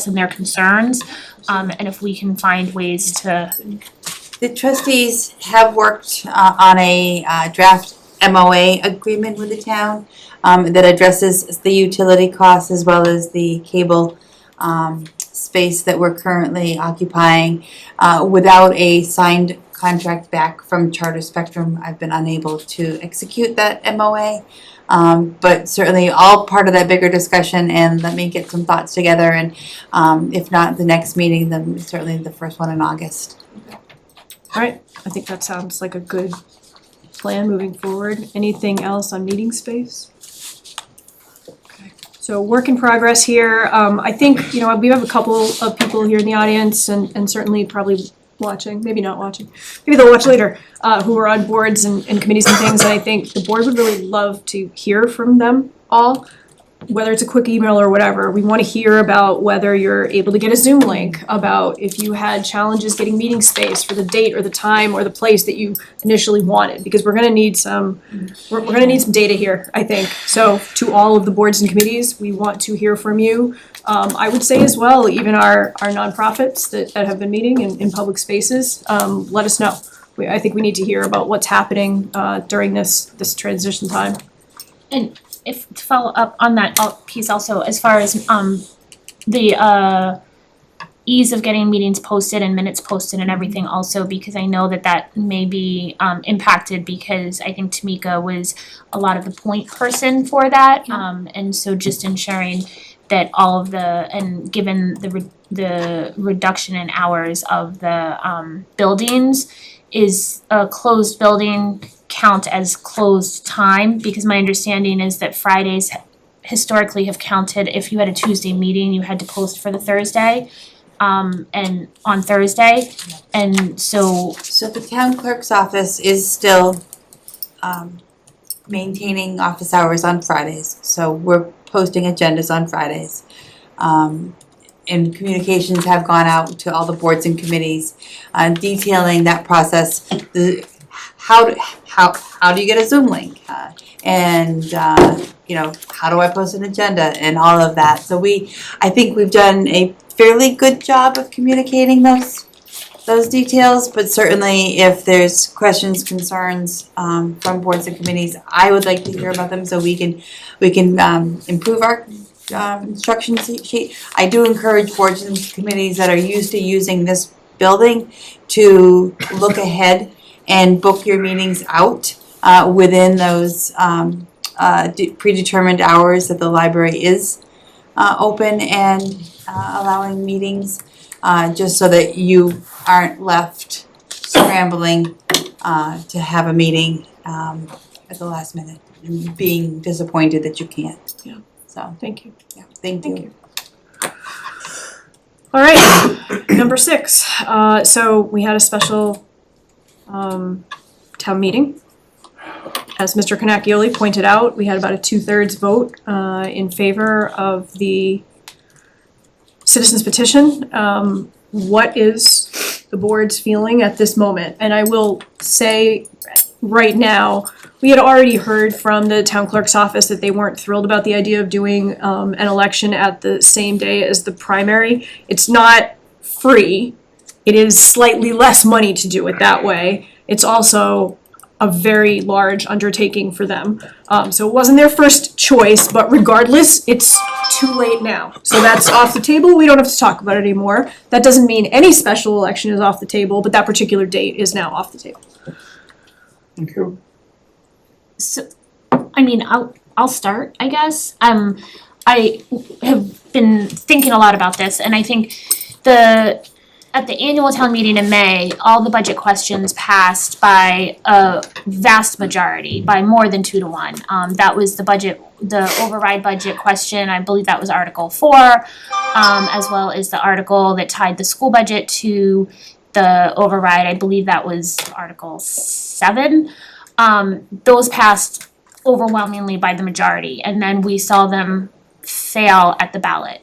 and their concerns, and if we can find ways to. The trustees have worked on a draft MOA agreement with the town that addresses the utility costs as well as the cable space that we're currently occupying. Without a signed contract back from Charter Spectrum, I've been unable to execute that MOA. But certainly all part of that bigger discussion, and let me get some thoughts together, and if not the next meeting, then certainly the first one in August. All right, I think that sounds like a good plan moving forward. Anything else on meeting space? Okay. So work in progress here. I think, we have a couple of people here in the audience and certainly probably watching, maybe not watching, maybe they'll watch later, who are on boards and committees and things. And I think the board would really love to hear from them all, whether it's a quick email or whatever. We want to hear about whether you're able to get a Zoom link, about if you had challenges getting meeting space for the date or the time or the place that you initially wanted, because we're gonna need some data here, I think. So to all of the boards and committees, we want to hear from you. I would say as well, even our nonprofits that have been meeting in public spaces, let us know. I think we need to hear about what's happening during this transition time. And if to follow up on that piece also, as far as the ease of getting meetings posted and minutes posted and everything also, because I know that may be impacted, because I think Tamika was a lot of the point person for that. And so just ensuring that all of and given the reduction in hours of the buildings, is a closed building count as closed time? Because my understanding is that Fridays historically have counted, if you had a Tuesday meeting, you had to post for the Thursday, and on Thursday, and so. So the town clerk's office is still maintaining office hours on Fridays, so we're posting agendas on Fridays. And communications have gone out to all the boards and committees, detailing that process. how do you get a Zoom link? And you know, how do I post an agenda and all of that? So I think we've done a fairly good job of communicating those details, but certainly if there's questions, concerns from boards and committees, I would like to hear about them so we can improve our instruction sheet. I do encourage boards and committees that are used to using this building to look ahead and book your meetings out within those predetermined hours that the library is open and allowing meetings, just so that you aren't left scrambling to have a meeting at the last minute and being disappointed that you can't. Yeah. So, Thank you. yeah, thank you. Thank you. All right, number 6, so we had a special town meeting. As Mr. Cannacchioli pointed out, we had about a 2/3 vote in favor of the citizens petition. What is the board's feeling at this moment? And I will say right now, we had already heard from the town clerk's office that they weren't thrilled about the idea of doing an election at the same day as the primary. It's not free. It is slightly less money to do it that way. It's also a very large undertaking for them. So it wasn't their first choice, but regardless, it's too late now. So that's off the table. We don't have to talk about it anymore. That doesn't mean any special election is off the table, but that particular date is now off the table. Thank you. So, I mean, I'll start, I guess. I have been thinking a lot about this, and I think at the annual town meeting in May, all the budget questions passed by a vast majority, by more than 2 to 1. That was the override budget question, I believe that was Article 4, as well as the article that tied the school budget to the override, I believe that was Article 7. Those passed overwhelmingly by the majority, and then we saw them fail at the ballot.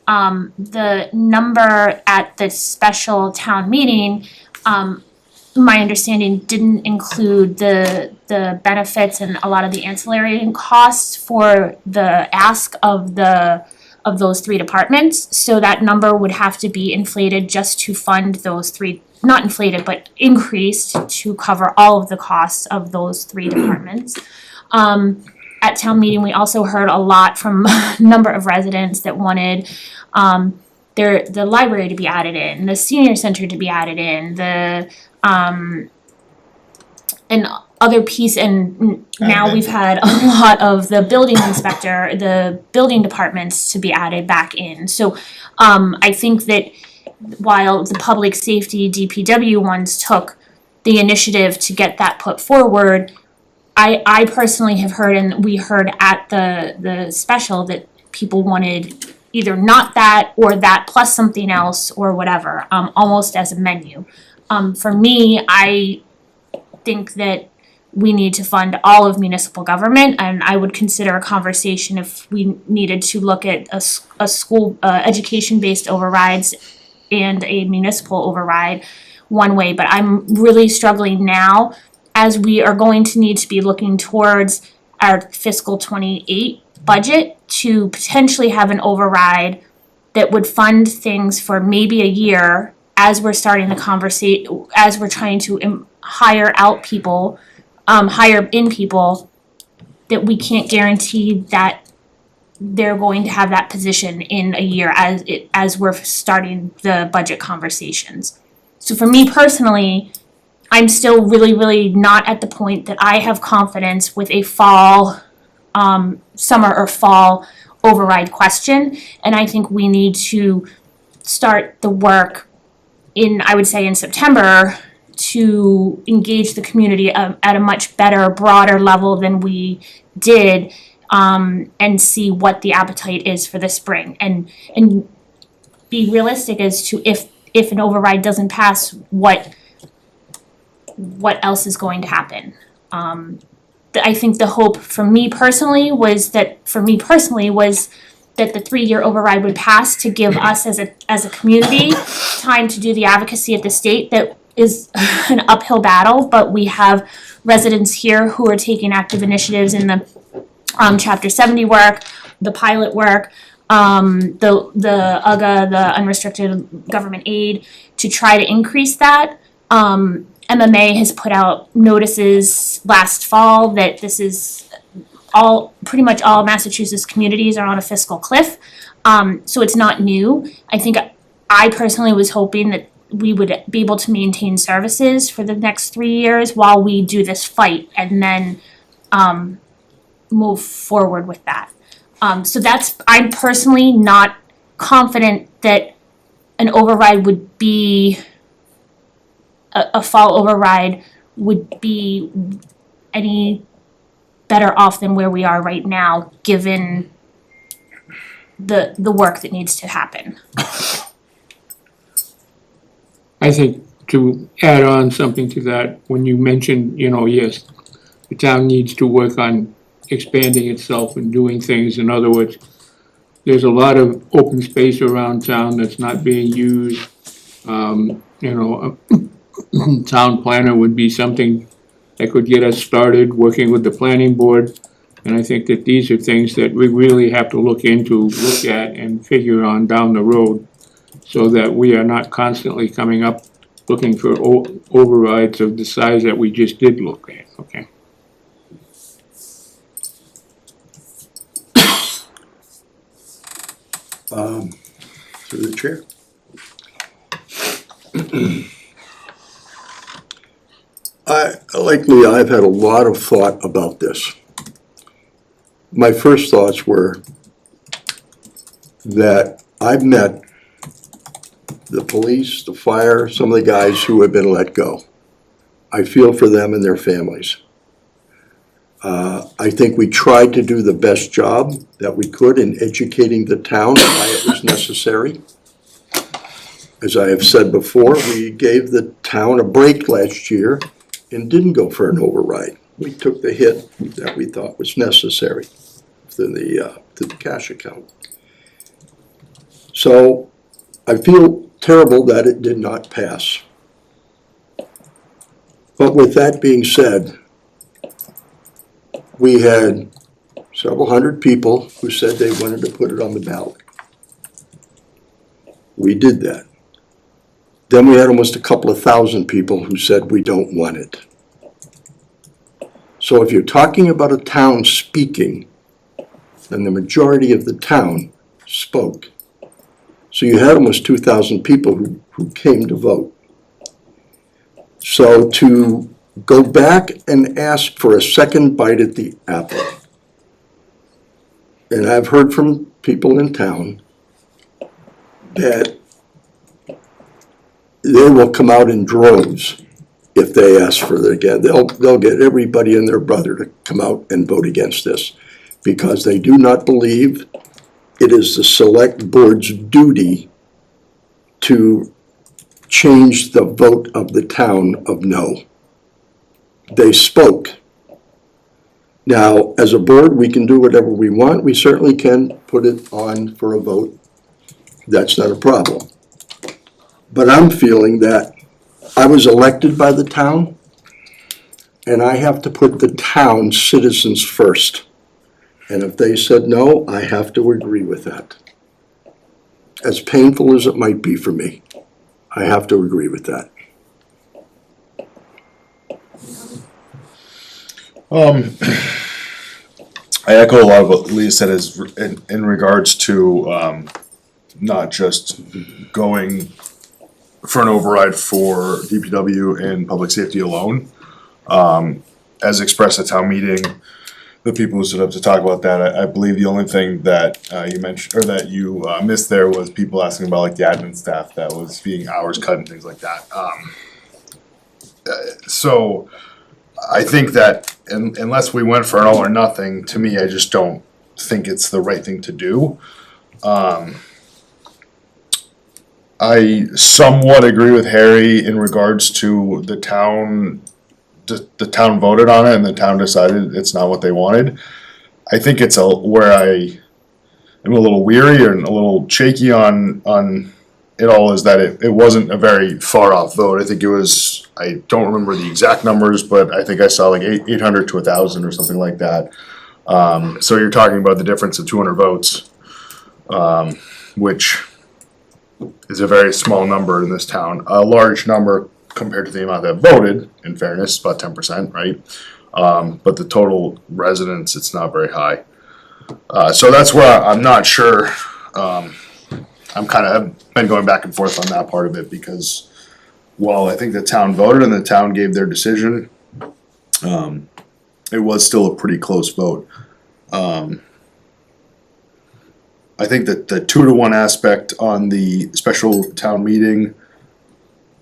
The number at the special town meeting, my understanding didn't include the benefits and a lot of the ancillary costs for the ask of those 3 departments. So that number would have to be inflated just to fund those 3, not inflated, but increased to cover all of the costs of those 3 departments. At town meeting, we also heard a lot from a number of residents that wanted the library to be added in, the senior center to be added in, and other piece, and now we've had a lot of the building inspector, the building departments to be added back in. So I think that while the public safety DPW ones took the initiative to get that put forward, I personally have heard, and we heard at the special, that people wanted either not that or that plus something else or whatever, almost as a menu. For me, I think that we need to fund all of municipal government, and I would consider a conversation if we needed to look at a school, education-based overrides and a municipal override one way, but I'm really struggling now, as we are going to need to be looking towards our fiscal 28 budget to potentially have an override that would fund things for maybe a year as we're starting the conversation, as we're trying to hire out people, hire in people, that we can't guarantee that they're going to have that position in a year as we're starting the budget conversations. So for me personally, I'm still really, really not at the point that I have confidence with a fall, summer or fall override question. And I think we need to start the work I would say in September, to engage the community at a much better, broader level than we did, and see what the appetite is for the spring. And be realistic as to if an override doesn't pass, what else is going to happen. I think the hope for me personally was that the 3-year override would pass to give us as a community time to do the advocacy at the state that is an uphill battle, but we have residents here who are taking active initiatives in the Chapter 70 work, the pilot work, the UGA, the unrestricted government aid, to try to increase that. MMA has put out notices last fall that this is pretty much all Massachusetts communities are on a fiscal cliff. So it's not new. I think I personally was hoping that we would be able to maintain services for the next 3 years while we do this fight, and then move forward with that. So I'm personally not confident that an override would be, a fall override would be any better off than where we are right now, given the work that needs to happen. I think to add on something to that, when you mentioned, yes, the town needs to work on expanding itself and doing things. In other words, there's a lot of open space around town that's not being used. Town planner would be something that could get us started working with the planning board. And I think that these are things that we really have to look at and figure on down the road, so that we are not constantly coming up looking for overrides of the size that we just did look at, okay? Through the chair. Like me, I've had a lot of thought about this. My first thoughts were that I've met the police, the fire, some of the guys who have been let go. I feel for them and their families. I think we tried to do the best job that we could in educating the town why it was necessary. As I have said before, we gave the town a break last year and didn't go for an override. We took the hit that we thought was necessary to the cash account. So I feel terrible that it did not pass. But with that being said, we had several hundred people who said they wanted to put it on the ballot. We did that. Then we had almost a couple of thousand people who said we don't want it. So if you're talking about a town speaking, then the majority of the town spoke. So you had almost 2,000 people who came to vote. So to go back and ask for a second bite at the apple, and I've heard from people in town that they will come out in droves if they ask for it again. They'll get everybody and their brother to come out and vote against this, because they do not believe it is the select board's duty to change the vote of the town of no. They spoke. Now, as a board, we can do whatever we want. We certainly can put it on for a vote. That's not a problem. But I'm feeling that I was elected by the town, and I have to put the town citizens first. And if they said no, I have to agree with that. As painful as it might be for me, I have to agree with that. I echo a lot of what Leah said in regards to not just going for an override for DPW and public safety alone. As expressed at town meeting, the people who stood up to talk about that, I believe the only thing that you mentioned, or that you missed there, was people asking about like the admin staff that was being hours cut and things like that. So I think that unless we went for an all or nothing, to me, I just don't think it's the right thing to do. I somewhat agree with Harry in regards to the town voted on it and the town decided it's not what they wanted. I think it's where I am a little weary and a little shaky on it all is that it wasn't a very far off vote. I think it was, I don't remember the exact numbers, but I think I saw like 800 to 1,000 or something like that. So you're talking about the difference of 200 votes, which is a very small number in this town. A large number compared to the amount that voted, in fairness, about 10%, right? But the total residents, it's not very high. So that's where I'm not sure. I've been going back and forth on that part of it because while I think the town voted and the town gave their decision, it was still a pretty close vote. I think that the 2-to-1 aspect on the special town meeting,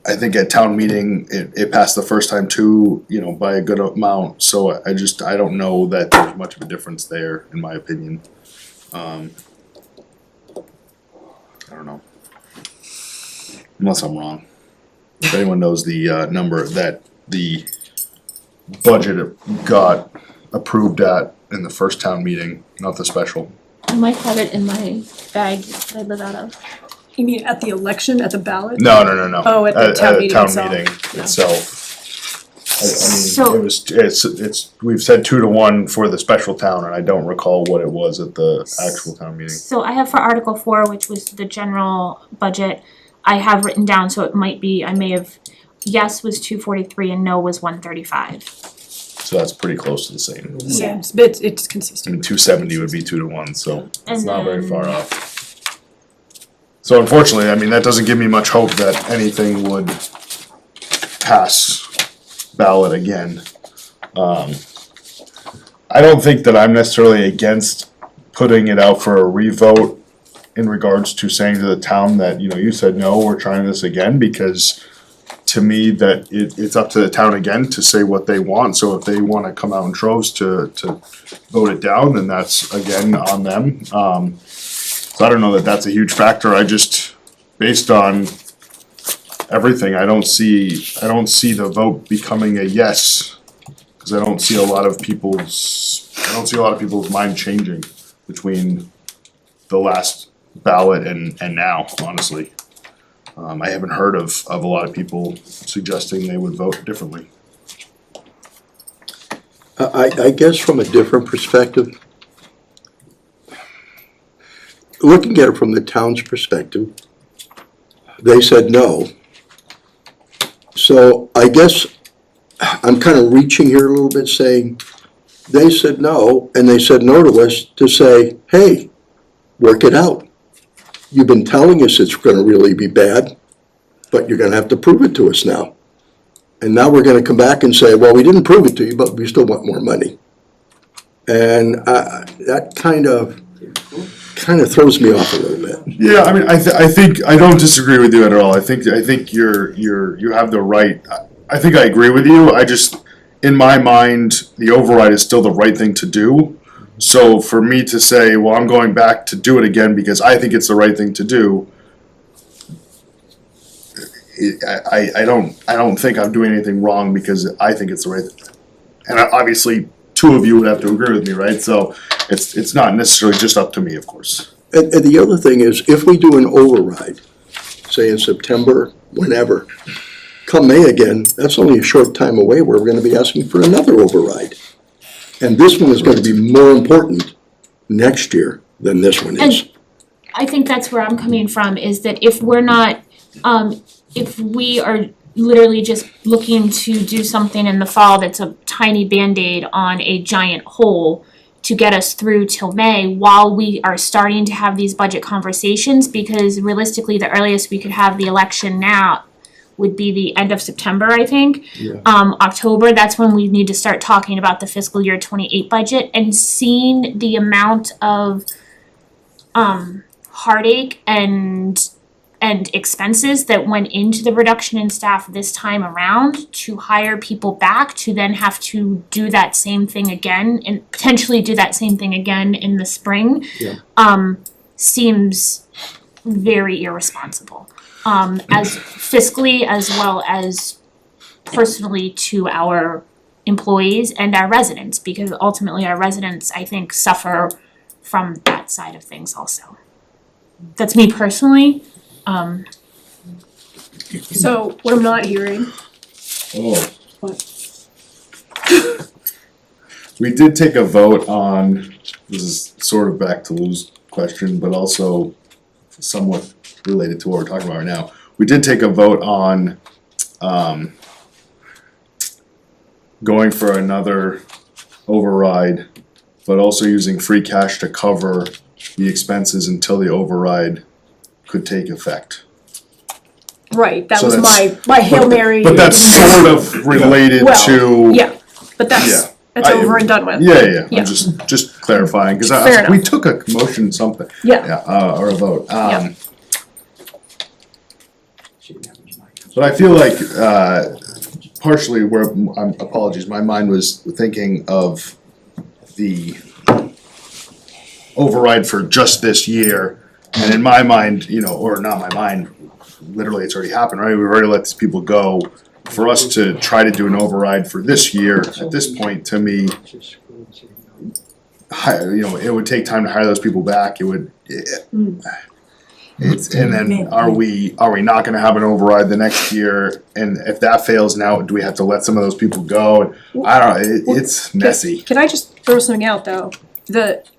I think at town meeting, it passed the first time too, by a good amount. So I don't know that there's much of a difference there, in my opinion. I don't know. Unless I'm wrong. If anyone knows the number that the budget got approved at in the first town meeting, not the special. I might have it in my bag that I live out of. You mean at the election, at the ballot? No. Oh, at the town meeting itself. Meeting Yeah. itself. So- It's we've said 2-to-1 for the special town, and I don't recall what it was at the actual town meeting. So I have for Article 4, which was the general budget, I have written down, so it might be, I may have, yes was 243 and no was 135. So that's pretty close to the same. Same, but it's I consistent. mean, 270 would be 2-to-1, so it's And not very then- far off. So unfortunately, I mean, that doesn't give me much hope that anything would pass ballot again. I don't think that I'm necessarily against putting it out for a revote in regards to saying to the town that, you said, no, we're trying this again, because to me, that it's up to the town again to say what they want. So if they wanna come out in droves to vote it down, then that's again on them. So I don't know that that's a huge factor. I just, based on everything, I don't see the vote becoming a yes. Cause I don't see a lot of people's mind changing between the last ballot and now, honestly. I haven't heard of a lot of people suggesting they would vote differently. I guess from a different perspective, looking at it from the town's perspective, they said no. So I guess I'm kind of reaching here a little bit, saying, they said no, and they said no to us to say, hey, work it out. You've been telling us it's gonna really be bad, but you're gonna have to prove it to us now. And now we're gonna come back and say, well, we didn't prove it to you, but we still want more money. And that kind of throws me off a little bit. Yeah, I mean, I think I don't disagree with you at all. I think you have the right. I think I agree with you. I just, in my mind, the override is still the right thing to do. So for me to say, well, I'm going back to do it again because I think it's the right thing to do, I don't think I'm doing anything wrong because I think it's the right thing. And obviously, two of you would have to agree with me, right? So it's not necessarily just up to me, of course. And the other thing is, if we do an override, say in September, whenever, come May again, that's only a short time away where we're gonna be asking for another override. And this one is gonna be more important next year than this one is. And I think that's where I'm coming from, is that if we're not, if we are literally just looking to do something in the fall that's a tiny Band-Aid on a giant hole to get us through till May, while we are starting to have these budget conversations, because realistically, the earliest we could have the election now would be the end of September, I think. Yeah. October, that's when we need to start talking about the fiscal year 28 budget, and seeing the amount of heartache and expenses that went into the reduction in staff this time around to hire people back to then have to do that same thing again and potentially do that same thing again in the spring, Yeah. Seems very irresponsible. As fiscally as well as personally to our employees and our residents, because ultimately our residents, I think, suffer from that side of things also. That's me personally. So what I'm not hearing, Oh. What? We did take a vote on, this is sort of back to Lou's question, but also somewhat related to what we're talking about right now. We did take a vote on, going for another override, but also using free cash to cover the expenses until the override could take effect. right, that So was that's- my Hail Mary. But that's sort of related Well, to. Yeah, but that's Yeah. over and done with. Yeah, Yeah. I'm just clarifying, cause Fair we enough. took a motion, something, Yeah, or a vote, Yeah. But I feel like, partially where, apologies, my mind was thinking of the override for just this year. And in my mind, you know, or not my mind, literally it's already happened, right? We've already let these people go. For us to try to do an override for this year, at this point, to me, you know, it would take time to hire those people back, it would, it's, and then are we not gonna have an override the next year? And if that fails now, do we have to let some of those people go? And I don't know, it's messy. Can I just throw something out though?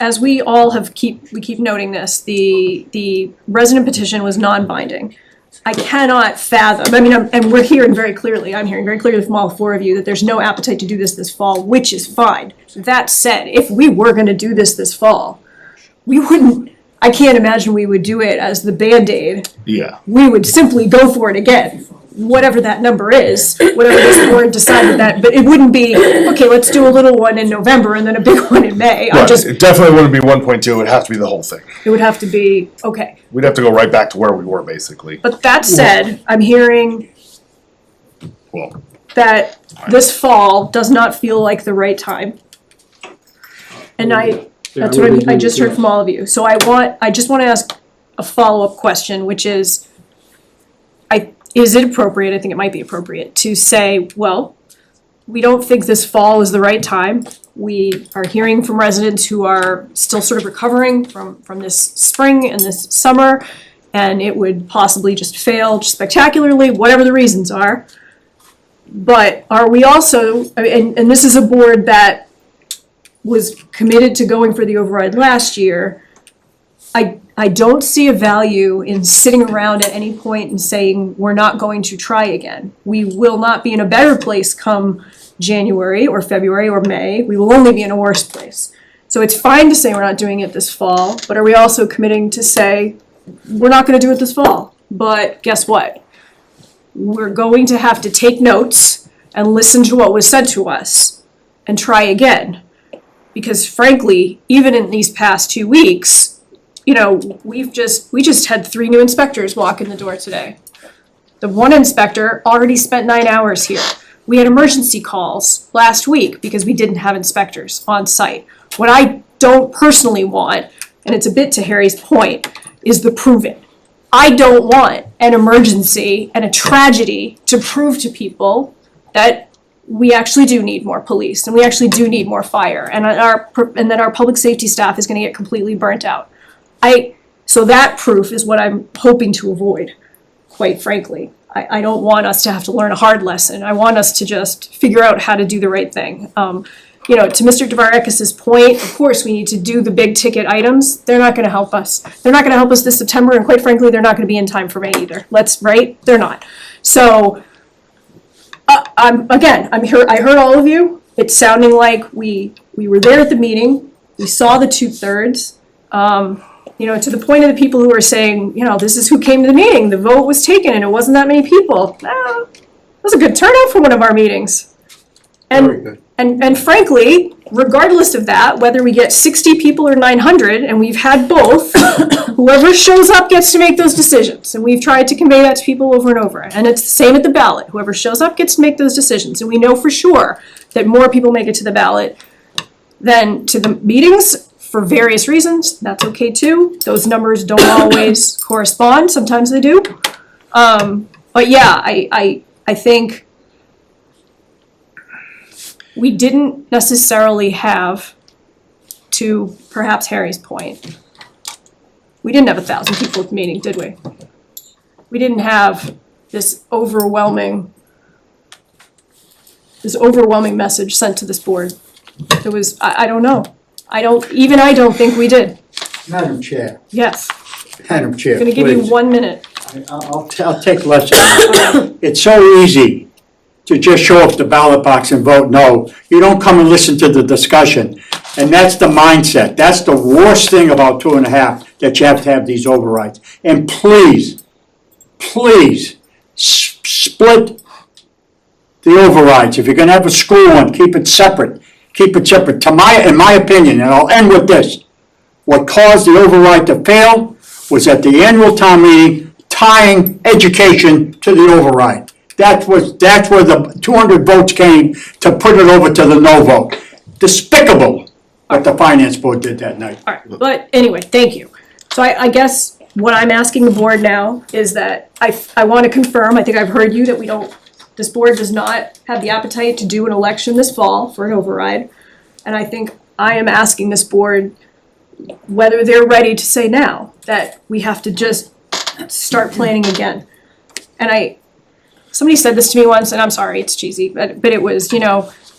As we all we keep noting this, the resident petition was non-binding. I cannot fathom, I mean, and we're hearing very clearly, I'm hearing very clearly from all four of you that there's no appetite to do this fall, which is fine. That said, if we were gonna do this fall, I can't imagine we would do it as the Band-Aid. Yeah, We would simply go for it again, whatever that number is, whatever this board decided that, but it wouldn't be, okay, let's do a little one in November and then a big one in May. it definitely wouldn't be 1.2, it would have to be the whole thing. It would have to be, okay. We'd have to go right back to where we were, basically. But that said, I'm hearing Well, that this fall does not feel like the right time. And that's what I just heard from all of you. So I just wanna ask a follow-up question, which is, is it appropriate, I think it might be appropriate, to say, well, we don't think this fall is the right time. We are hearing from residents who are still sort of recovering from this spring and this summer, and it would possibly just fail spectacularly, whatever the reasons are. But are we also, and this is a board that was committed to going for the override last year, I don't see a value in sitting around at any point and saying, we're not going to try again. We will not be in a better place come January or February or May. We will only be in a worse place. So it's fine to say we're not doing it this fall, but are we also committing to say, we're not gonna do it this fall? But guess what? We're going to have to take notes and listen to what was said to us and try again. Because frankly, even in these past 2 weeks, you know, we just had 3 new inspectors walk in the door today. The one inspector already spent 9 hours here. We had emergency calls last week because we didn't have inspectors on site. What I don't personally want, and it's a bit to Harry's point, is the prove it. I don't want an emergency and a tragedy to prove to people that we actually do need more police and we actually do need more fire and that our public safety staff is gonna get completely burnt out. So that proof is what I'm hoping to avoid, quite frankly. I don't want us to have to learn a hard lesson. I want us to just figure out how to do the right thing. You know, to Mr. Dvarakis's point, of course, we need to do the big ticket items. They're not gonna help us. They're not gonna help us this September, and quite frankly, they're not gonna be in time for May either. Right? They're not. So, I heard all of you. It's sounding like we were there at the meeting. We saw the 2/3. You know, to the point of the people who are saying, you know, this is who came to the meeting, the vote was taken and it wasn't that many people. It was a good turnout for one of our meetings. And frankly, regardless of that, whether we get 60 people or 900, and we've had both, whoever shows up gets to make those decisions. And we've tried to convey that to people over and over. And it's the same at the ballot. Whoever shows up gets to make those decisions. And we know for sure that more people make it to the ballot than to the meetings. For various reasons, that's okay too. Those numbers don't always correspond, sometimes they do. But yeah, I think we didn't necessarily have, to perhaps Harry's point, we didn't have 1,000 people at the meeting, did we? We didn't have this overwhelming message sent to this board. It was, I don't know. I don't think we did. Madam Chair, Yes, Madam Chair, I'm gonna give you please. 1 minute. I'll take less than that. It's so easy to just show up the ballot box and vote no. You don't come and listen to the discussion. And that's the mindset. That's the worst thing about 2.5, that you have to have these overrides. And please, split the overrides. If you're gonna have a school one, keep it separate. Keep it separate. In my opinion, and I'll end with this, what caused the override to fail was at the annual town meeting, tying education to the override. That's where the 200 votes came to put it over to the no vote. Despicable what the finance board did that night. All right, but anyway, thank you. So I guess what I'm asking the board now is that I want to confirm, I think I've heard you, that this board does not have the appetite to do an election this fall for an override. And I think I am asking this board whether they're ready to say now that we have to just start planning again. And somebody said this to me once, and I'm sorry, it's cheesy, but it was,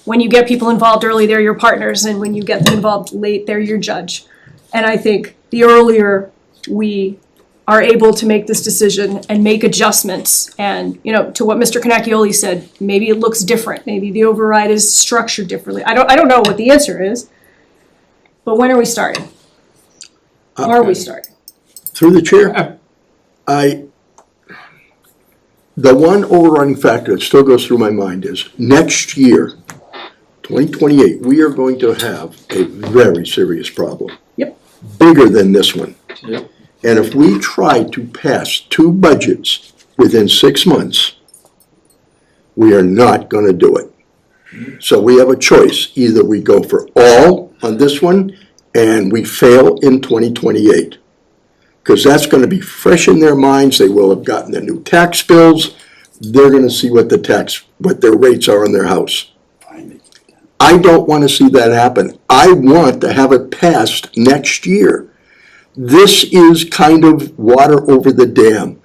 when you get people involved early, they're your partners, and when you get them involved late, they're your judge. And I think the earlier we are able to make this decision and make adjustments, and, to what Mr. Cannacchioli said, maybe it looks different, maybe the override is structured differently. I don't know what the answer is, but when are we starting? Are we starting? Through the chair, the one overriding factor that still goes through my mind is next year, 2028, we are going to have a very serious problem. Yep. Bigger than this one. Yep. And if we try to pass 2 budgets within 6 months, we are not gonna do it. So we have a choice. Either we go for all on this one and we fail in 2028. Because that's gonna be fresh in their minds. They will have gotten their new tax bills. They're gonna see what their rates are on their house. I don't wanna see that happen. I want to have it passed next year. This is kind of water over the dam.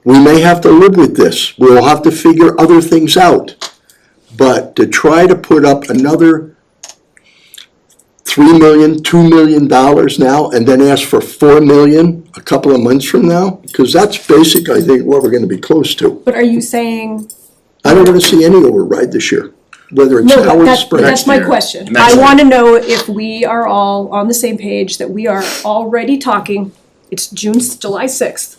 We may have to live with this. We'll have to figure other things out. But to try to put up another $3 million, $2 million now, and then ask for $4 million a couple of months from now, because that's basically, I think, what we're gonna be close to. But are you saying? I don't wanna see any override this year, whether it's No, now or but spring. that's my year. question. Next I year. want to know if we are all on the same page, that we are already talking, it's July 6th,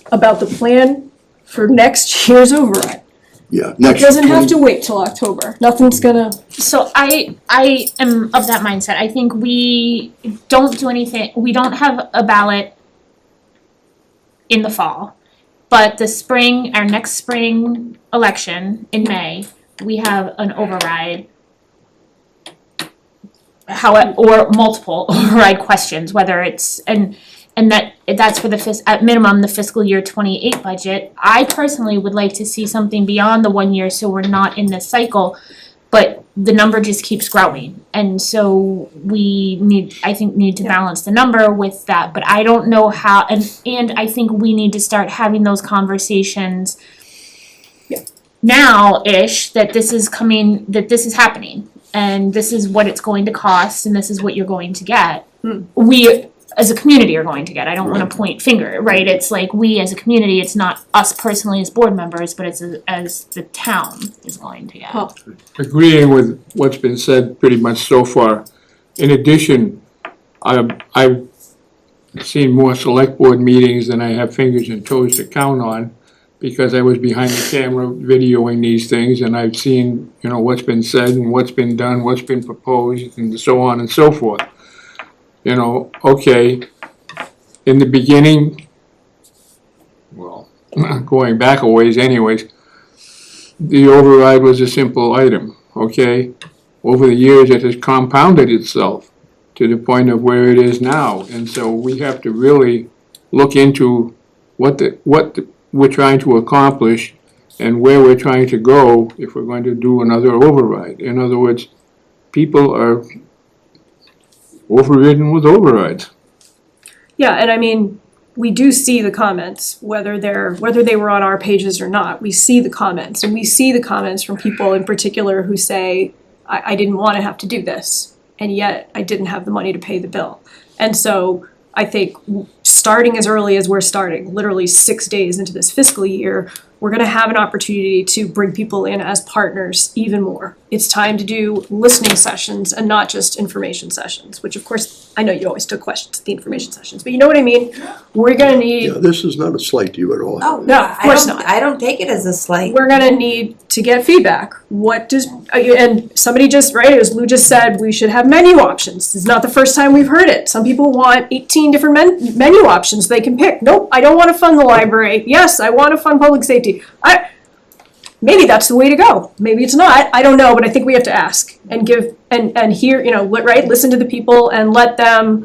about the plan for next year's override. Yeah, It next. doesn't have 20 to wait till October. Nothing's gonna, So I am of that mindset. I think we don't do anything, we don't have a ballot in the fall. But our next spring election in May, we have an override. Or multiple override questions, whether it's, and that's for at minimum, the fiscal year 28 budget. I personally would like to see something beyond the 1 year, so we're not in this cycle. But the number just keeps growing, and so we need to balance the number with that, but I don't know how, and I think we need to start having those conversations now-ish, that this is happening, and this is what it's going to cost, and this is what you're going to get. We, as a community, are going to get. I don't wanna point finger, right? It's like, we as a community, it's not us personally as board members, but it's as the town is going to get. Huh. Agreeing with what's been said pretty much so far. In addition, I've seen more select board meetings than I have fingers and toes to count on, because I was behind the camera videoing these things, and I've seen, what's been said and what's been done, what's been proposed, and so on and so forth. Okay, in the beginning, well, going back a ways anyways, the override was a simple item, okay? Over the years, it has compounded itself to the point of where it is now, and so we have to really look into what we're trying to accomplish and where we're trying to go if we're going to do another override. In other words, people are overridden with overrides. yeah, and I mean, we do see the comments, whether they were on our pages or not, we see the comments. And we see the comments from people in particular who say, I didn't wanna have to do this, and yet I didn't have the money to pay the bill. And so I think starting as early as we're starting, literally 6 days into this fiscal year, we're gonna have an opportunity to bring people in as partners even more. It's time to do listening sessions and not just information sessions, which of course, I know you always took questions at the information sessions, but you know what I mean? We're gonna need, Yeah, this is not a slight to you at all. Oh, No, of course not. I don't take it as a slight. we're gonna need to get feedback. What does, and somebody just, right, as Lou just said, we should have menu options. It's not the first time we've heard it. Some people want 18 different menu options they can pick. Nope, I don't wanna fund the library. Yes, I wanna fund public safety. Maybe that's the way to go. Maybe it's not. I don't know, but I think we have to ask and give, and hear, right, listen to the people and let them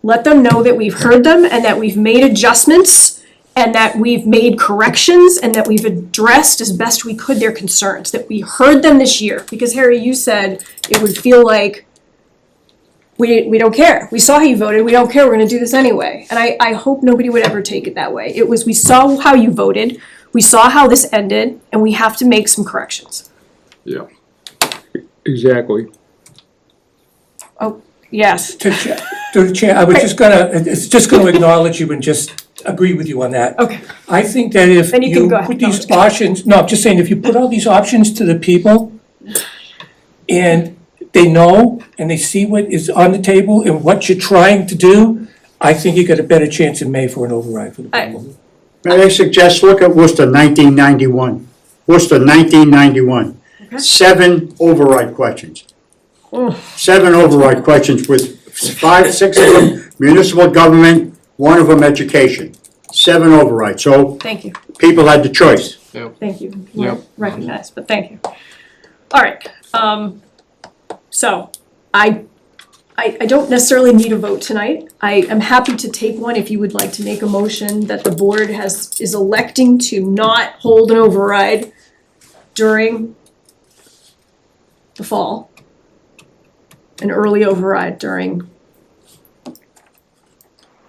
know that we've heard them and that we've made adjustments and that we've made corrections and that we've addressed as best we could their concerns, that we heard them this year. Because Harry, you said it would feel like we don't care. We saw how you voted, we don't care, we're gonna do this anyway. And I hope nobody would ever take it that way. It was, we saw how you voted, we saw how this ended, and we have to make some corrections. Yeah. Exactly. Yes. To the chair, I was just gonna acknowledge you and just agree with you on that. Okay. I think that if Then you can you go ahead. put No, I'm these just kidding. options, no, I'm just saying, if you put all these options to the people and they know and they see what is on the table and what you're trying to do, I think you got a better chance in May for an override for the people. May I suggest, look at Worcester 1991. Worcester 1991. 7 override questions. 7 override questions with 5, 6 of them municipal government, 1 of them education. 7 overrides, so Thank you. people had the choice. Thank you. Yep. Recognized, but thank you. All right, so I don't necessarily need a vote tonight. I am happy to take one if you would like to make a motion that the board is electing to not hold an override during the fall. An early override during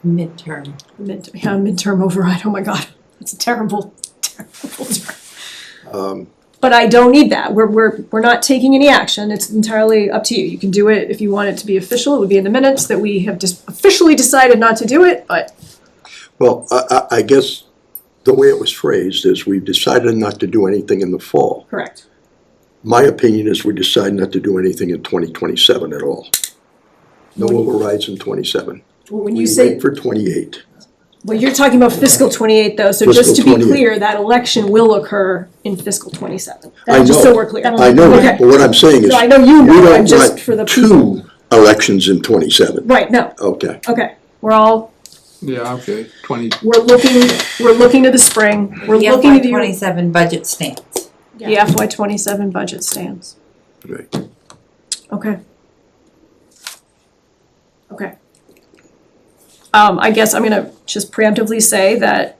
Midterm. midterm override. Oh my God, that's a terrible term. Um, But I don't need that. We're not taking any action. It's entirely up to you. You can do it if you want it to be official. It would be in the minutes that we have just officially decided not to do it, but Well, I guess the way it was phrased is we've decided not to do anything in the fall. correct. My opinion is we decide not to do anything in 2027 at all. No overrides in 27. Well, when We you say, wait for 28. well, you're talking about fiscal 28 though, so just Fiscal to be 28. clear, that election will occur in fiscal 27. I Just so know. we're clear. I know, Okay. that, but what I'm saying is, No, I know you we know, I'm don't just want for the people. 2 elections in 27. Right, no, Okay. okay. Yeah, okay, 20. We're looking to the spring. We're The looking FY to the, 27 budget stands. the FY 27 budget stands. Right. Okay. Okay. I guess I'm gonna just preemptively say that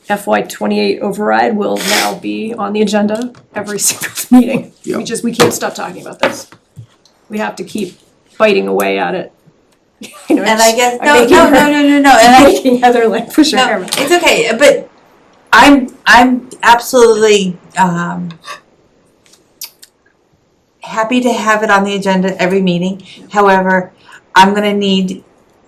FY 28 override will now be on the agenda every single meeting. Yeah. We can't stop talking about this. We have to keep biting away at it. You know, And I guess, I'm no, making no, her- no, no, no, no, and I, Making Heather like push her no, camera. it's okay, but I'm absolutely, happy to have it on the agenda every meeting. However, I'm gonna need,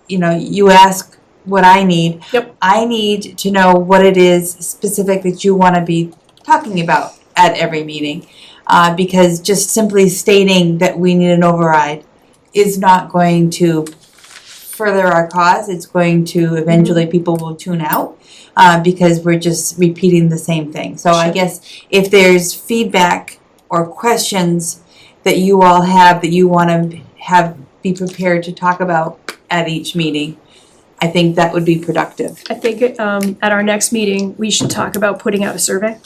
you ask what I need. Yep. I need to know what it is specific that you wanna be talking about at every meeting. Because just simply stating that we need an override is not going to further our cause. It's going to, eventually people will tune out, because we're just repeating the same thing. So I Sure. guess if there's feedback or questions that you all have that you wanna be prepared to talk about at each meeting, I think that would be productive. I think at our next meeting, we should talk about putting out a survey.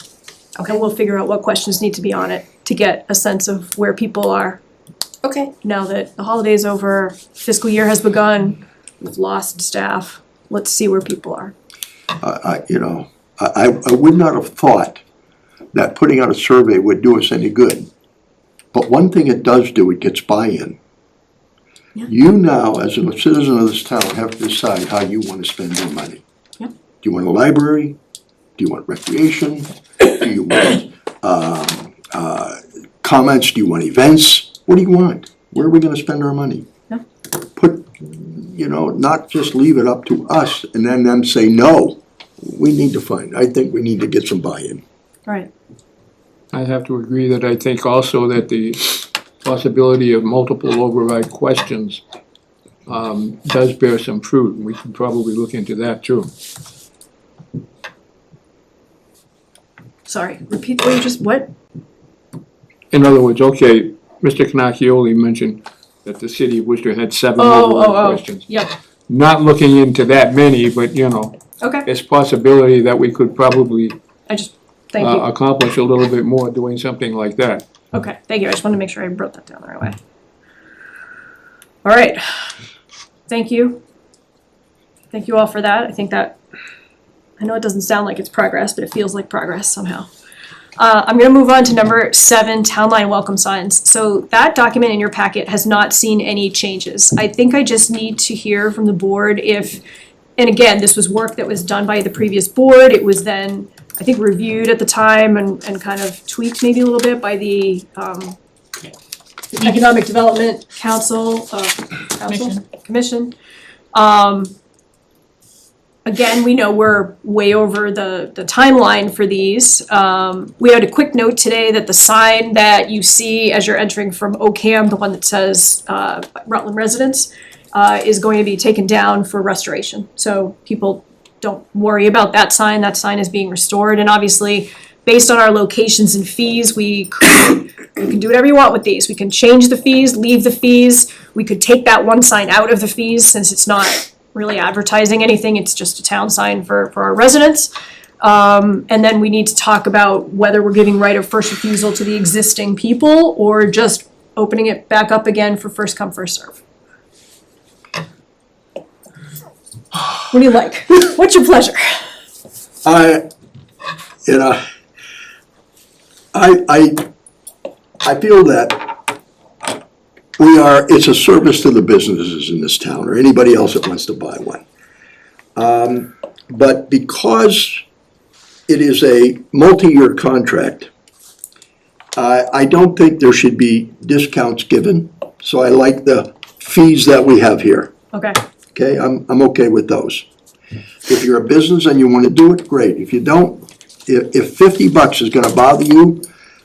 Okay, we'll figure out what questions need to be on it to get a sense of where people are Okay. now that the holiday's over, fiscal year has begun, we've lost staff. Let's see where people are. I would not have thought that putting out a survey would do us any good. But one thing it does do, it gets buy-in. You now, as a citizen of this town, have to decide how you wanna spend your money. Yep. Do you want a library? Do you want recreation? Do you want, comments? Do you want events? What do you want? Where are we gonna spend our money? Yeah. Put, not just leave it up to us and then them say no. I think we need to get some buy-in. Right. I have to agree that I think also that the possibility of multiple override questions does bear some fruit, and we can probably look into that too. Sorry, repeat what you just, what? In other words, okay, Mr. Cannacchioli mentioned that the city of Worcester had 7 override questions. Yep, Not looking into that many, but okay, it's possibility that we could probably thank you. accomplish a little bit more doing something like that. Okay, thank you. I just wanted to make sure I wrote that down the right way. All right. Thank you. Thank you all for that. I know it doesn't sound like it's progress, but it feels like progress somehow. I'm gonna move on to number 7, town line welcome signs. So that document in your packet has not seen any changes. I think I just need to hear from the board if, and again, this was work that was done by the previous board. It was then, I think, reviewed at the time and kind of tweaked maybe a little bit by the Economic Development Commission. Again, we know we're way over the timeline for these. We had a quick note today that the sign that you see as you're entering from Ocam, the one that says Rutland Residents, is going to be taken down for restoration. So people don't worry about that sign. That sign is being restored, and obviously, based on our locations and fees, we can do whatever you want with these. We can change the fees, leave the fees. We could take that one sign out of the fees since it's not really advertising anything. It's just a town sign for our residents. And then we need to talk about whether we're giving right of first refusal to the existing people or just opening it back up again for first come, first serve. What do you like? What's your pleasure? I feel that it's a service to the businesses in this town or anybody else that wants to buy one. But because it is a multi-year contract, I don't think there should be discounts given. So I like the fees that we have here. Okay, Okay, I'm okay with those. If you're a business and you wanna do it, great. If you don't, if $50 is gonna bother you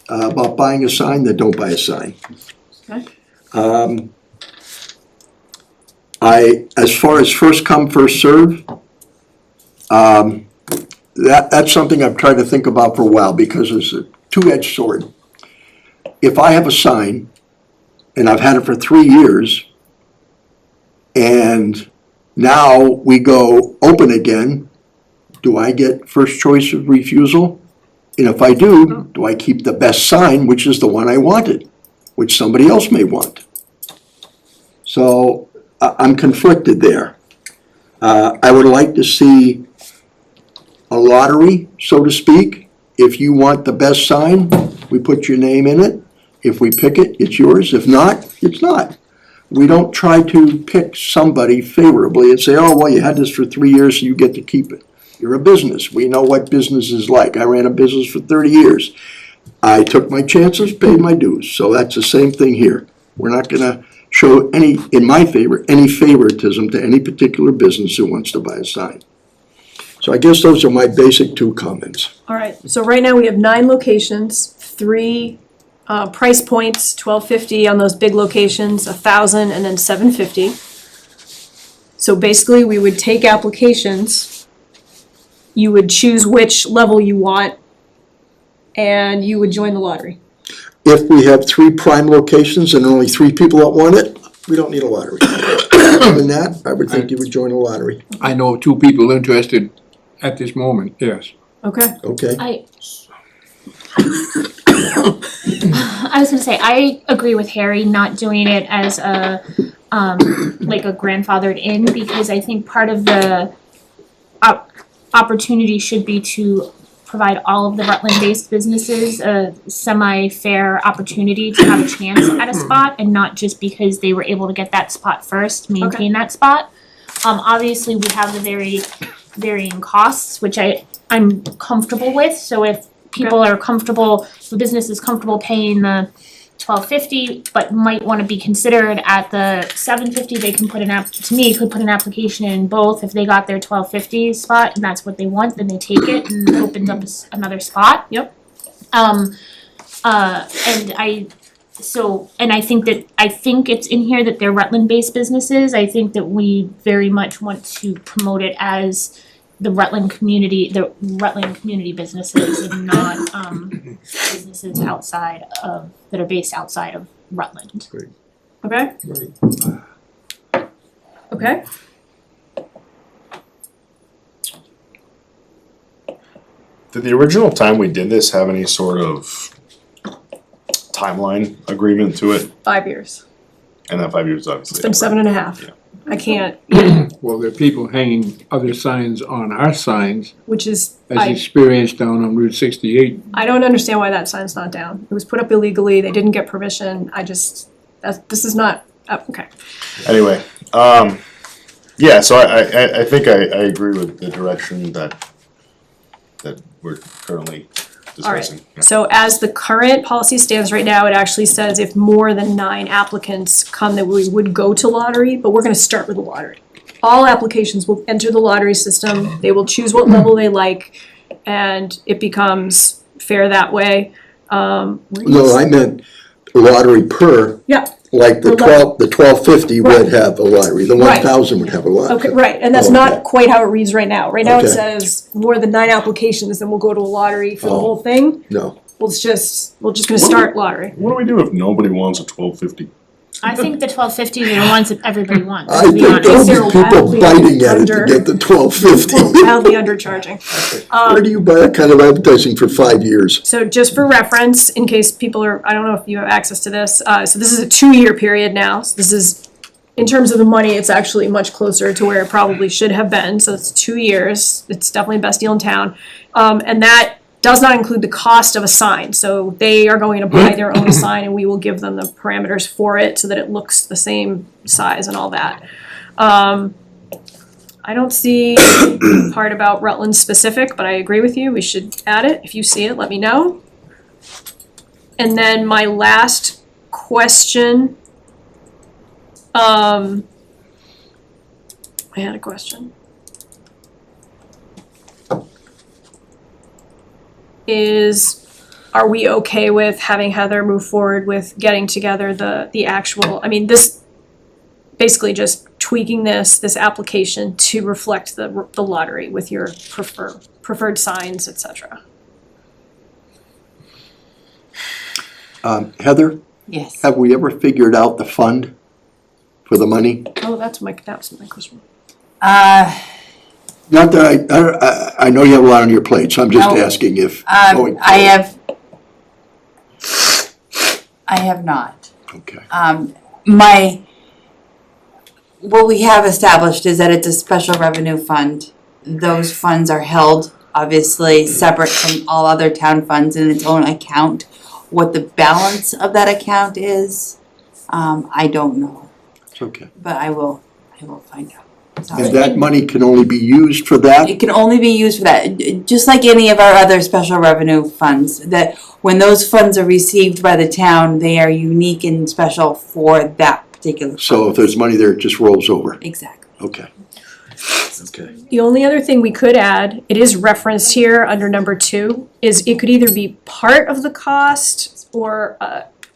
about buying a sign, then don't buy a sign. okay, As far as first come, first serve, that's something I've tried to think about for a while because it's a two-edged sword. If I have a sign and I've had it for 3 years and now we go open again, do I get first choice of refusal? And if I do I keep the best sign, which is the one I wanted, which somebody else may want? So I'm conflicted there. I would like to see a lottery, so to speak. If you want the best sign, we put your name in it. If we pick it, it's yours. If not, it's not. We don't try to pick somebody favorably and say, oh, well, you had this for 3 years, so you get to keep it. You're a business. We know what business is like. I ran a business for 30 years. I took my chances, paid my dues. So that's the same thing here. We're not gonna show any favoritism to any particular business who wants to buy a sign. So I guess those are my basic 2 comments. all right. So right now we have 9 locations, 3 price points, $12.50 on those big locations, $1,000 and then $750. So basically we would take applications, you would choose which level you want, and you would join the lottery. If we have 3 prime locations and only 3 people that want it, we don't need a lottery. Other than that, I would think you would join a lottery. I know 2 people interested at this moment, yes. Okay, Okay? I was gonna say, I agree with Harry not doing it as a, like a grandfathered in, because I think part of the opportunity should be to provide all of the Rutland-based businesses a semi-fair opportunity to have a chance at a spot, and not just because they were able to get that spot first, maintain that spot. Obviously, we have the very varying costs, which I'm comfortable with, so if people are comfortable, the business is comfortable paying the $12.50, but might wanna be considered at the $7.50, they can put could put an application in both. If they got their $12.50 spot and that's what they want, then they take it and it opens up another spot. Yep. And I think it's in here that they're Rutland-based businesses. I think that we very much want to promote it as the Rutland community businesses and not businesses outside of, that are based outside of Rutland. Okay? Okay, Did the original time we did this have any sort of timeline agreement to it? 5 years. And that 5 years obviously. It's been 7.5. Yeah. I can't, Well, there are people hanging other signs on our signs, which is, as experienced down on Route 68. I don't understand why that sign's not down. It was put up illegally, they didn't get permission, this is not, okay. Anyway, yeah, so I think I agree with the direction that we're currently discussing. Yeah. So as the current policy stands right now, it actually says if more than 9 applicants come, that we would go to lottery, but we're gonna start with the lottery. All applications will enter the lottery system, they will choose what level they like, and it becomes fair that way. No, I meant lottery per, Yeah, like the Well, the $12.50 would Right. have a lottery, the Right. 1,000 would have a lottery. okay, right, and that's Oh, not okay. quite how it reads right now. Right now it Okay. says more than 9 applications, then we'll go to a lottery for the Oh. whole thing. No, We're just gonna start lottery. What do we do if nobody wants a 12.50? I think the $12.50 are the ones that everybody wants, I to be think honest. there'll They're be people wildly biting at it to under- get the $12.50. Wildly undercharging. Where do you buy that kind of advertising for 5 years? So just for reference, in case people are, I don't know if you have access to this, so this is a 2-year period now, so this is, in terms of the money, it's actually much closer to where it probably should have been, so it's 2 years, it's definitely the best deal in town. And that does not include the cost of a sign, so they are going to buy their own sign and we will give them the parameters for it so that it looks the same size and all that. I don't see the part about Rutland specific, but I agree with you, we should add it. If you see it, let me know. And then my last question, I had a question. Are we okay with having Heather move forward with getting together the actual, I mean, this, basically just tweaking this application to reflect the lottery with your preferred signs, et cetera. Heather, Yes. have we ever figured out the fund for the money? Oh, that was my question. Not that I know you have a lot on your plate, so I'm just No. asking if going I forward. have not. Okay. What we have established is that it's a special revenue fund. Those funds are held, obviously, separate from all other town funds in its own account. What the balance of that account is, I don't know, It's okay. but I will find out. Sorry. And that money can only be used for that? It can only be used for that, just like any of our other special revenue funds, that when those funds are received by the town, they are unique and special for that particular fund. So if there's money there, it just rolls over? Exactly. Okay. Okay. The only other thing we could add, it is referenced here under number 2, is it could either be part of the cost or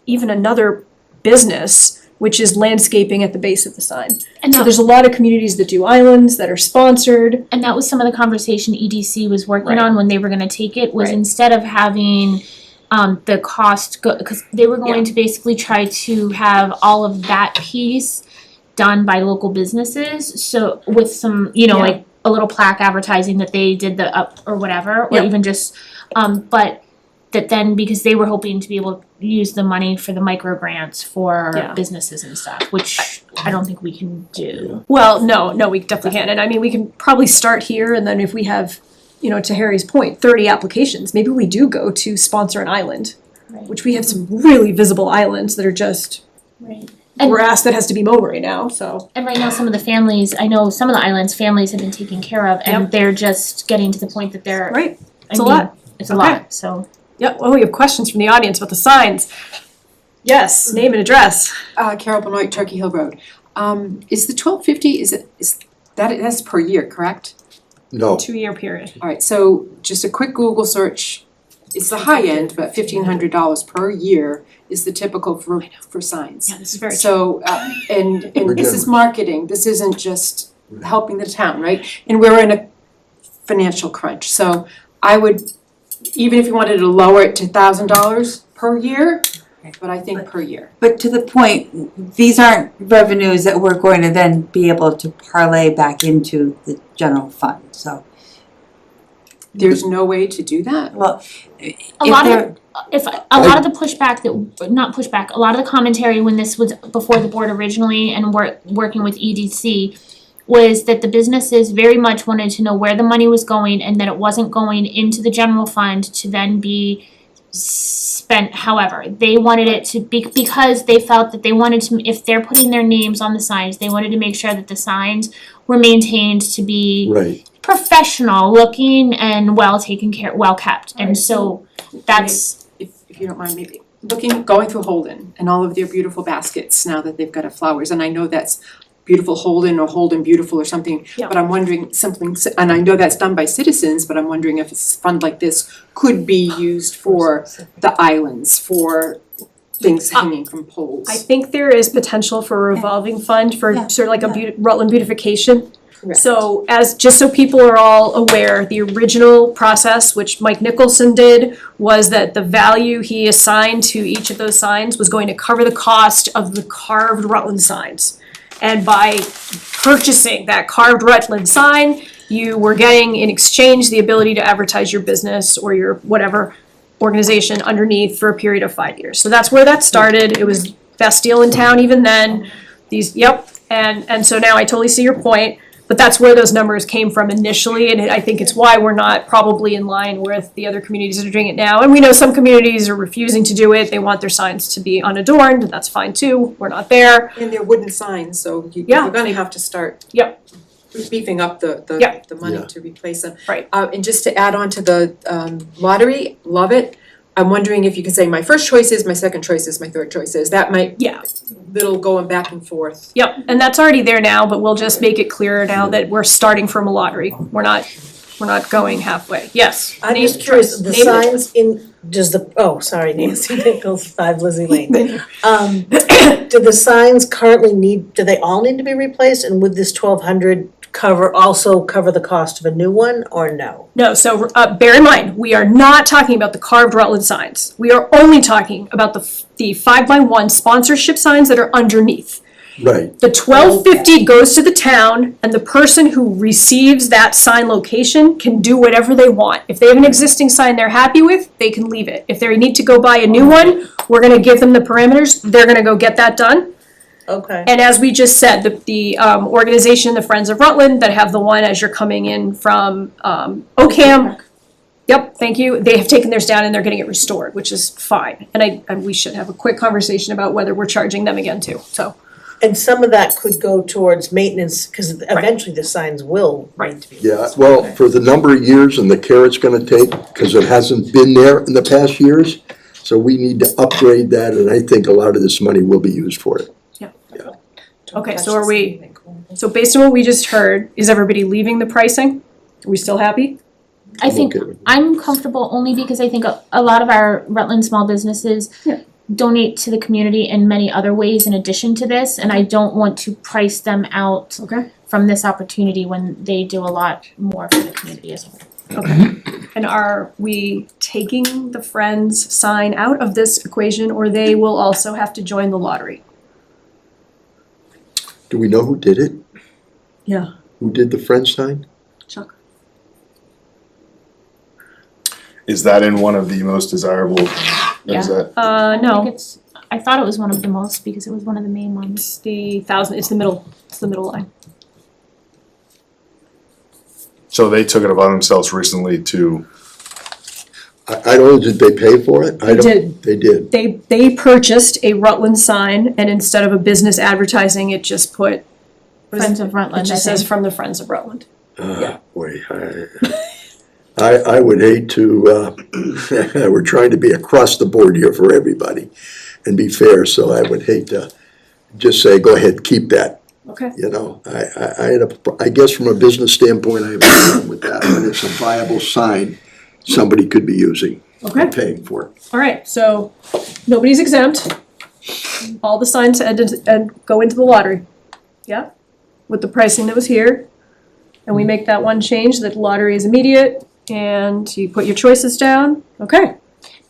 even another business, which is landscaping at the base of the sign. And So that, there's a lot of communities that do islands that are sponsored. and that was some of the conversation EDC was working Right. on when they were gonna take it, was Right. instead of having the cost go, cause they were going Yeah. to basically try to have all of that piece done by local businesses, so with some, you know, Yeah. like a little plaque advertising that they did the up or whatever, or Yeah. even just, but that then, because they were hoping to be able to use the money for the micro grants for Yeah. businesses and stuff, which I don't think we can do. Well, no, we definitely can. And I mean, we can probably start here and then if we have you know, to Harry's point, 30 applications, maybe we do go to sponsor an island, Right. which we have some really visible islands that are just Right. And- grass that has to be mowed right now, so. And right now, some of the families, I know some of the islands, families have been taken care of, and Yep. they're just getting to the point that they're. Right, I it's a mean, lot. It's a Okay. lot, so. Yep, oh, we have questions from the audience about the signs. Yes, name and address. Carol Benoit, Turkey Hill Road. Is the 1250, that's per year, correct? No, 2-year period. All right, so just a quick Google search, it's the high end, but $1,500 per year is the typical for signs. Yeah, this is very true. So, and We're this is generous. marketing, this isn't just helping the town, right? And we're in a financial crunch, so I would, even if you wanted to lower it to $1,000 per year, but I think per year. But to the point, these aren't revenues that we're going to then be able to parlay back into the general fund, so. There's no way to do that? Well, A if lot there, of, if, a lot of the pushback that, not pushback, a lot of the commentary when this was before the board originally and working with EDC was that the businesses very much wanted to know where the money was going and that it wasn't going into the general fund to then be spent however. They wanted it to be, because they felt that they wanted to, if they're putting their names on the signs, they wanted to make sure that the signs were maintained to be right. professional looking and well taken care, well kept. And so that's, If you don't mind, maybe going through Holden and all of their beautiful baskets now that they've got flowers, and I know that's beautiful Holden or Holden Beautiful or something, Yeah. but I'm wondering something, and I know that's done by citizens, but I'm wondering if a fund like this could be used for the islands, for things hanging from poles. I think there is potential for a revolving fund for Yeah. sort of like a Rutland beautification. Correct. So just so people are all aware, the original process, which Mike Nicholson did, was that the value he assigned to each of those signs was going to cover the cost of the carved Rutland signs. And by purchasing that carved Rutland sign, you were getting in exchange the ability to advertise your business or your whatever organization underneath for a period of 5 years. So that's where that started. It was best deal in town even then. And so now I totally see your point, but that's where those numbers came from initially, and I think it's why we're not probably in line with the other communities that are doing it now. And we know some communities are refusing to do it. They want their signs to be unadorned, and that's fine too. We're not there. And they're wooden signs, so Yeah. you're gonna have to start Yep. beefing up the Yep. money Yeah. to replace them. Right. And just to add on to the lottery, love it. I'm wondering if you could say my first choice is, my second choice is, my third choice is. That might, Yeah. little going back and forth. Yep, and that's already there now, but we'll just make it clearer now that we're starting from a lottery. We're not going halfway. Yes. I'm Name- just curious, the name and signs in, does the, oh, sorry, Nancy Nichols, 5 Lizzie Lane. Do the signs currently do they all need to be replaced, and would this 1,200 also cover the cost of a new one, or no? No, so bear in mind, we are not talking about the carved Rutland signs. We are only talking about the 5x1 sponsorship signs that are underneath. Right, The $12.50 goes to the town, and the person who receives that sign location can do whatever they want. If they have an existing sign they're happy with, they can leave it. If they need to go buy a new one, we're gonna give them the parameters, they're gonna go get that done. Okay. And as we just said, the organization, the Friends of Rutland, that have the one as you're coming in from Ocam. Yep, thank you. They have taken theirs down and they're getting it restored, which is fine. And we should have a quick conversation about whether we're charging them again too, so. And some of that could go towards maintenance, because eventually the signs will need to be yeah, replaced. well, for the number of years and the care it's gonna take, cause it hasn't been there in the past years, so we need to upgrade that, and I think a lot of this money will be used for it. Okay, so so based on what we just heard, is everybody leaving the pricing? Are we still happy? I think, okay with it. I'm comfortable only because I think a lot of our Rutland small businesses Yeah. donate to the community in many other ways in addition to this, and I don't want to price them out Okay. from this opportunity when they do a lot more for the community as well. Okay. And are we taking the Friends sign out of this equation, or they will also have to join the lottery? Do we know who did it? Yeah. Who did the Friends sign? Chuck. Is that in one of the most desirable? Is that? I No, think I thought it was one of the most because it was one of the main ones. it's the 1,000, it's the middle line. So they took it upon themselves recently to, I don't know, did they pay for it? I They don't- did. They did. They purchased a Rutland sign, and instead of a business advertising, it just put. what is Friends it? of Rutland, It I just says think. from the Friends of Rutland. Yeah. Boy, I would hate to, we're trying to be across the board here for everybody and be fair, so I would hate to just say, go ahead, keep that. Okay. You know, I guess from a business standpoint, I have a problem with that, but it's a viable sign somebody could be using, Okay. and paying for it. All right, so nobody's exempt. All the signs go into the lottery. Yeah, with the pricing that was here. And we make that one change, that lottery is immediate, and you put your choices down. Okay.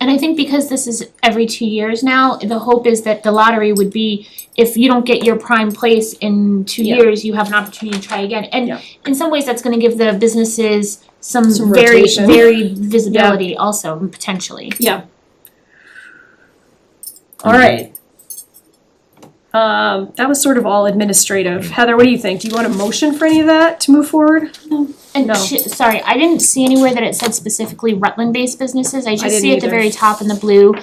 And I think because this is every 2 years now, the hope is that the lottery would be, if you don't get your prime place in 2 Yeah. years, you have an opportunity to try again. And Yeah. in some ways, that's gonna give the businesses some Some very, rotation. very visibility also, potentially. Yeah. All right. That was sort of all administrative. Heather, what do you think? Do you want a motion for any of that to move forward? And No. sorry, I didn't see anywhere that it said specifically Rutland-based businesses. I just didn't see at the either. very top in the blue,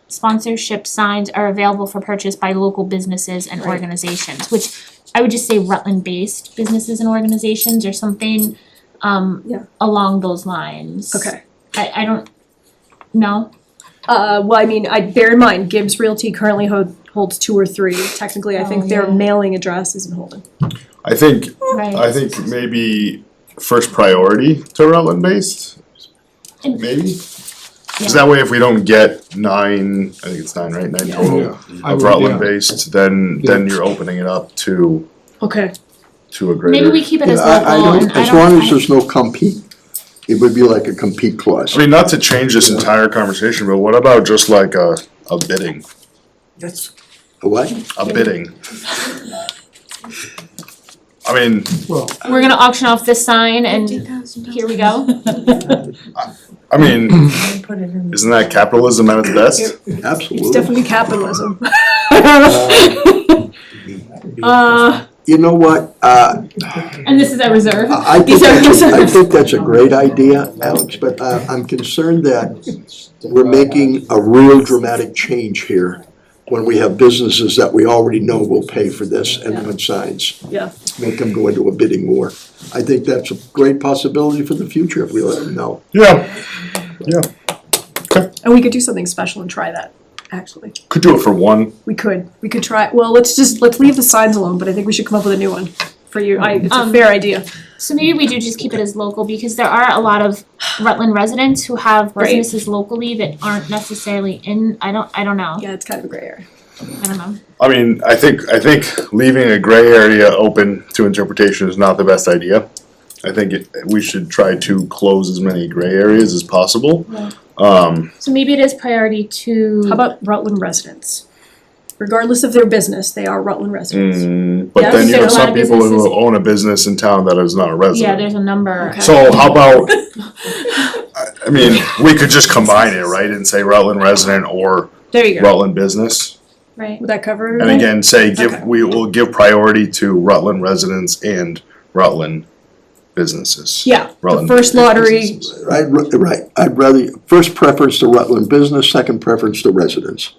sponsorship signs are available for purchase by local businesses and Right. organizations, which I would just say Rutland-based businesses and organizations or something Yeah. along those lines. Okay. I don't, no? Well, I mean, bear in mind, Gibbs Realty currently holds 2 or 3. Technically, I think Oh, their yeah. mailing address isn't Holden. I think Right. maybe first priority to Rutland based, And- maybe? Yeah. Cause that way if we don't get 9, I think it's 9, right, 9 total of Rutland based, then you're opening it up to Okay. a greater. Maybe we keep it as I local don't, and I as don't. long as there's no compete, it would be like a compete clause. I mean, not to change this entire conversation, but what about just like a bidding, That's, A what? a bidding? I mean, We're gonna auction off this sign and here we go. I mean, put it in. isn't that capitalism at its best? Absolutely. It's definitely capitalism. You know what, And this is a reserve. I think These are that's, I reserves. think that's a great idea, Alex, but I'm concerned that we're making a real dramatic change here when we have businesses that we already know will pay for this and want signs, Yeah. make them go into a bidding war. I think that's a great possibility for the future if we let them know. Yeah, And we could do something special and try that, actually. could do it for one. We could try, well, let's leave the signs alone, but I think we should come up with a new one for you. It's a fair idea. So maybe we do just keep it as local because there are a lot of Rutland residents who have Right. businesses locally that aren't necessarily in, I don't know, Yeah, it's kind of a gray area. I don't know. I mean, I think leaving a gray area open to interpretation is not the best idea. I think we should try to close as many gray areas as possible. So maybe it is priority to. How about Rutland residents? Regardless of their business, they are Rutland residents. But Yeah, then you there are have a lot some of people who businesses- own a business in town that is not a Yeah, resident. there's a number. Okay. So how about, I mean, we could just combine it, right, and say Rutland resident or There you go. Rutland business. Right. Would that cover And everything? again, say Okay. we will give priority to Rutland residents and Rutland businesses. Yeah, the Rutland first lottery, businesses. Right, I'd rather, first preference to Rutland business, second preference to residents.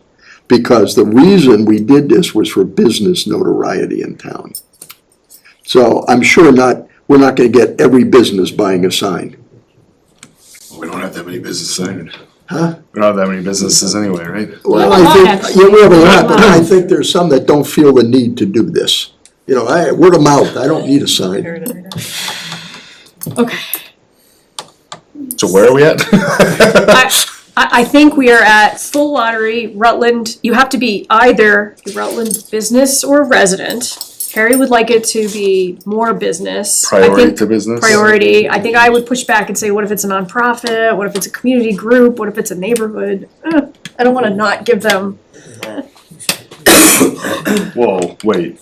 Because the reason we did this was for business notoriety in town. So I'm sure we're not gonna get every business buying a sign. We don't have that many businesses anyway. Huh? We don't have that many businesses anyway, right? Well, have a lot, I think, actually. yeah, we have a We have lot, a but lot. I think there's some that don't feel the need to do this. You know, word of mouth, I don't need a sign. okay. So where are we at? I think we are at full lottery, Rutland, you have to be either a Rutland business or resident. Harry would like it to be more business. I Priority think to business? Priority, I think I would push back and say, what if it's a nonprofit, what if it's a community group, what if it's a neighborhood? I don't wanna not give them, Whoa, wait.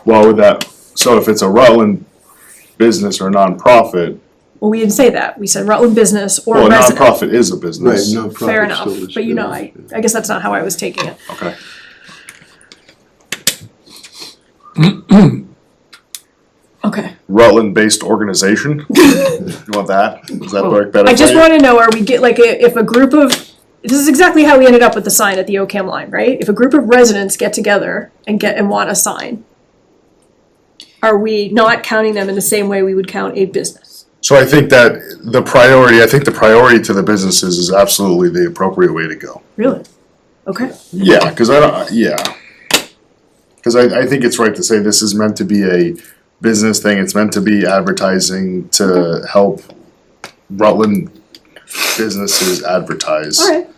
Well, with that, so if it's a Rutland business or nonprofit, well, we didn't say that, we said Rutland business or well, a resident. nonprofit is a Right, business. no profit Fair enough, still is but you know, business. I guess that's not how I was taking it. Okay. Okay. Rutland-based organization. You want that? Does that work better for you? I just wanna know, are we if a group of, this is exactly how we ended up with the sign at the OCAM line, right? If a group of residents get together and want a sign, are we not counting them in the same way we would count a business? So I think that the priority to the businesses is absolutely the appropriate way to go. Really? Okay. Yeah, cause Cause I think it's right to say this is meant to be a business thing, it's meant to be advertising to help Rutland businesses advertise. Alright.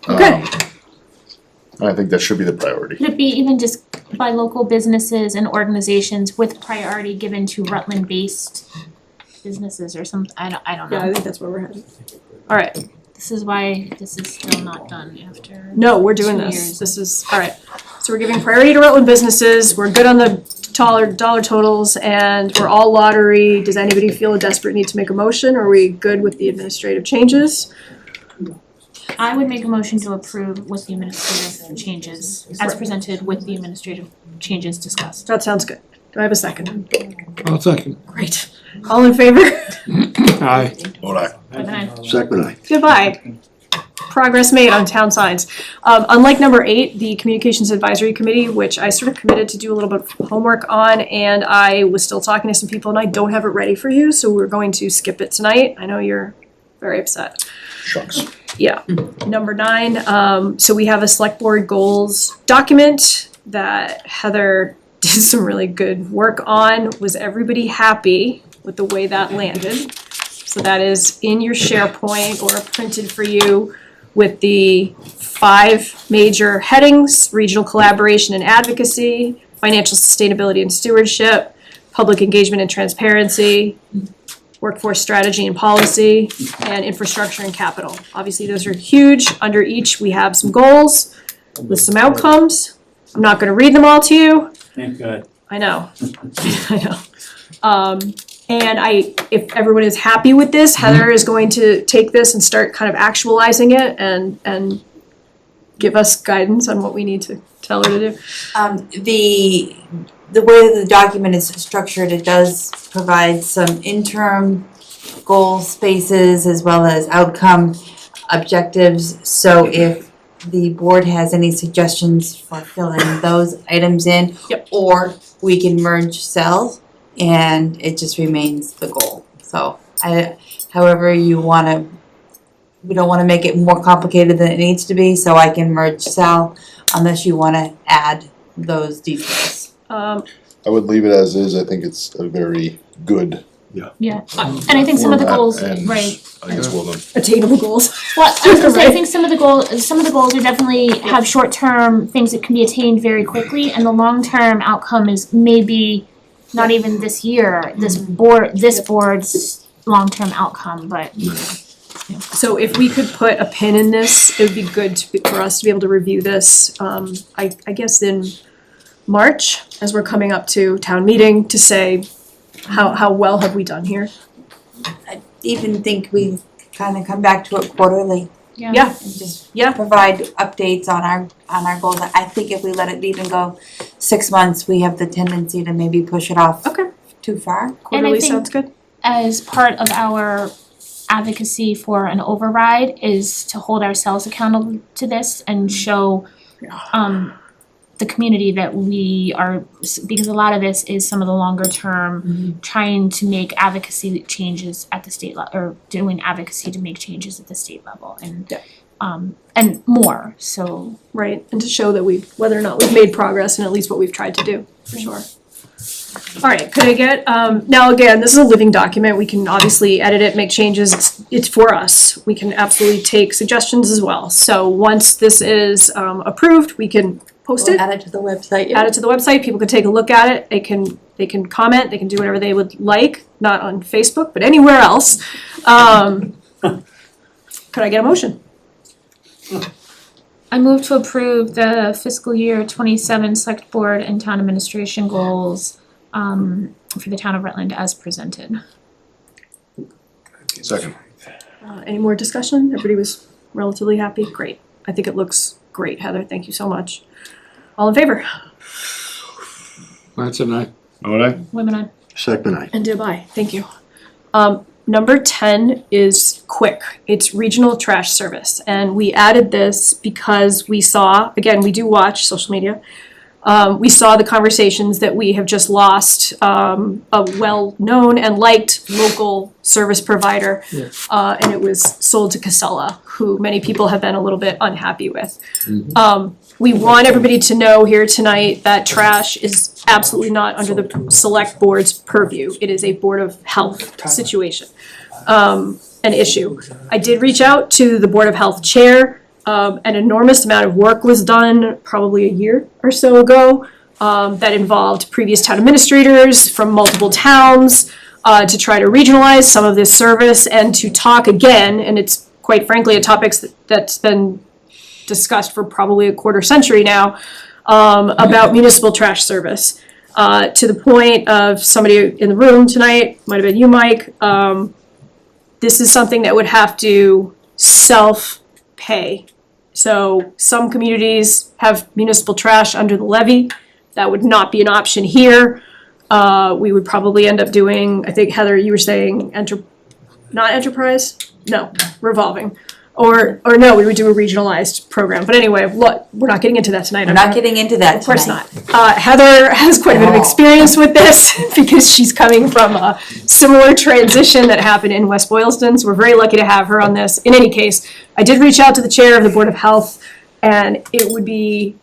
Okay. And I think that should be the priority. Could it be even just by local businesses and organizations with priority given to Rutland-based businesses or some, I don't Yeah, I know. think that's where we're headed. Alright, This is why this is still not done after. no, we're doing 2 this. years. This is, alright. So we're giving priority to Rutland businesses, we're good on the dollar totals, and we're all lottery. Does anybody feel a desperate need to make a motion, or are we good with the administrative changes? I would make a motion to approve with the administrative changes, as presented with the administrative changes discussed. That sounds good. Do I have a second? I'll second. Great. All in favor? Aye. Vote aye. With an eye. Second aye. Goodbye. Progress made on town signs. Unlike number 8, the Communications Advisory Committee, which I sort of committed to do a little bit of homework on, and I was still talking to some people, and I don't have it ready for you, so we're going to skip it tonight. I know you're very upset. Shucks. Yeah. Number 9, so we have a select board goals document that Heather did some really good work on. Was everybody happy with the way that landed? So that is in your SharePoint or printed for you with the 5 major headings: regional collaboration and advocacy, financial sustainability and stewardship, public engagement and transparency, workforce strategy and policy, and infrastructure and capital. Obviously, those are huge. Under each, we have some goals with some outcomes. I'm not gonna read them all to you. Thank God. I know. I know. And if everyone is happy with this, Heather is going to take this and start kind of actualizing it and give us guidance on what we need to tell her to do. The way that the document is structured, it does provide some interim goal spaces as well as outcome objectives. So if the board has any suggestions for filling those items in, Yep. or we can merge cells and it just remains the goal. So however you wanna, we don't wanna make it more complicated than it needs to be, so I can merge cell unless you wanna add those details. I would leave it as is, I think it's a very good Yeah, and I think some of the format, goals, and right. I guess well done. Attainable goals. Well, I was gonna say, I think some of the goals are definitely have short-term things that can be attained very quickly, and the long-term outcome is maybe not even this year, this board's long-term outcome, but. So if we could put a pin in this, it would be good for us to be able to review this, I guess in March, as we're coming up to town meeting, to say how well have we done here? I even think we kinda come back to it quarterly Yeah, and just yeah, provide updates on our goals. I think if we let it even go 6 months, we have the tendency to maybe push it off okay, too far. quarterly think- sounds good. As part of our advocacy for an override is to hold ourselves accountable to this and show the community that we are, because a lot of this is some of the longer term trying to make advocacy changes at the state level, or doing advocacy to make changes at the state level and more, so. Right, and to show that whether or not we've made progress and at least what we've tried to do, for sure. All right, could I get, now again, this is a living document, we can obviously edit it, make changes, it's for us. We can absolutely take suggestions as well. So once this is approved, we can post it, Add it to the website. add it to the website, people can take a look at it, they can comment, they can do whatever they would like, not on Facebook, but anywhere else. Could I get a motion? I move to approve the fiscal year 27 select board and town administration goals for the town of Rutland as presented. Second. Any more discussion? Everybody was relatively happy? Great. I think it looks great, Heather. Thank you so much. All in favor? That's a nice. Would I? Women on. Second I. And did I, thank you. Number 10 is quick. It's regional trash service. And we added this because we saw, again, we do watch social media. We saw the conversations that we have just lost a well-known and liked local service provider. And it was sold to Casella, who many people have been a little bit unhappy with. We want everybody to know here tonight that trash is absolutely not under the select board's purview. It is a Board of Health situation, an issue. I did reach out to the Board of Health chair. An enormous amount of work was done probably a year or so ago that involved previous town administrators from multiple towns to try to regionalize some of this service and to talk again, and it's quite frankly a topic that's been discussed for probably a quarter century now, about municipal trash service. To the point of somebody in the room tonight, might have been you, Mike, this is something that would have to self-pay. So some communities have municipal trash under the levy. That would not be an option here. We would probably end up doing, I think Heather, you were saying not enterprise? No, revolving. Or no, we would do a regionalized program. But anyway, look, we're not getting into that tonight. We're not getting into that Of course tonight. not. Heather has quite a bit of experience with this because she's coming from a similar transition that happened in West Boylston. So we're very lucky to have her on this. In any case, I did reach out to the chair of the Board of Health, and it would be,